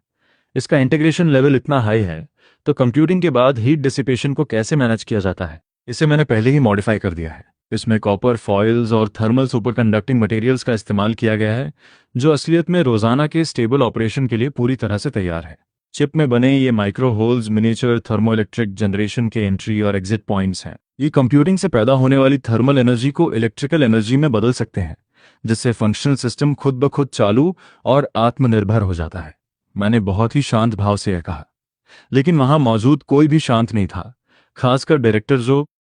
इसका इंटीग्रेशन लेवल इतना हाई है, तो कंप्यूटिंग के बाद हीट डिसिपेशन को कैसे मैनेज किया जाता है? इसे मैंने पहले ही मॉडिफाई कर दिया है। इसमें कॉपर फॉइल्स और थर्मल सुपर कंडक्टिंग मटेरियल्स का इस्तेमाल किया गया है, जो असलियत में रोजाना के स्टेबल ऑपरेशन के लिए पूरी तरह से तैयार है। चिप में बने ये micro holes miniature thermoelectric generation के एंट्री और एग्जिट पॉइंट्स हैं। ये कंप्यूटिंग से पैदा होने वाली थर्मल एनर्जी को इलेक्ट्रिकल एनर्जी में बदल सकते हैं, जिससे फंक्शनल सिस्टम खुद ब खुद चालू और आत्मनिर्भर हो जाता है। मैंने बहुत ही शांत भाव से यह कहा, लेकिन वहां मौजूद कोई भी शांत नहीं था, खासकर डायरेक्टर जो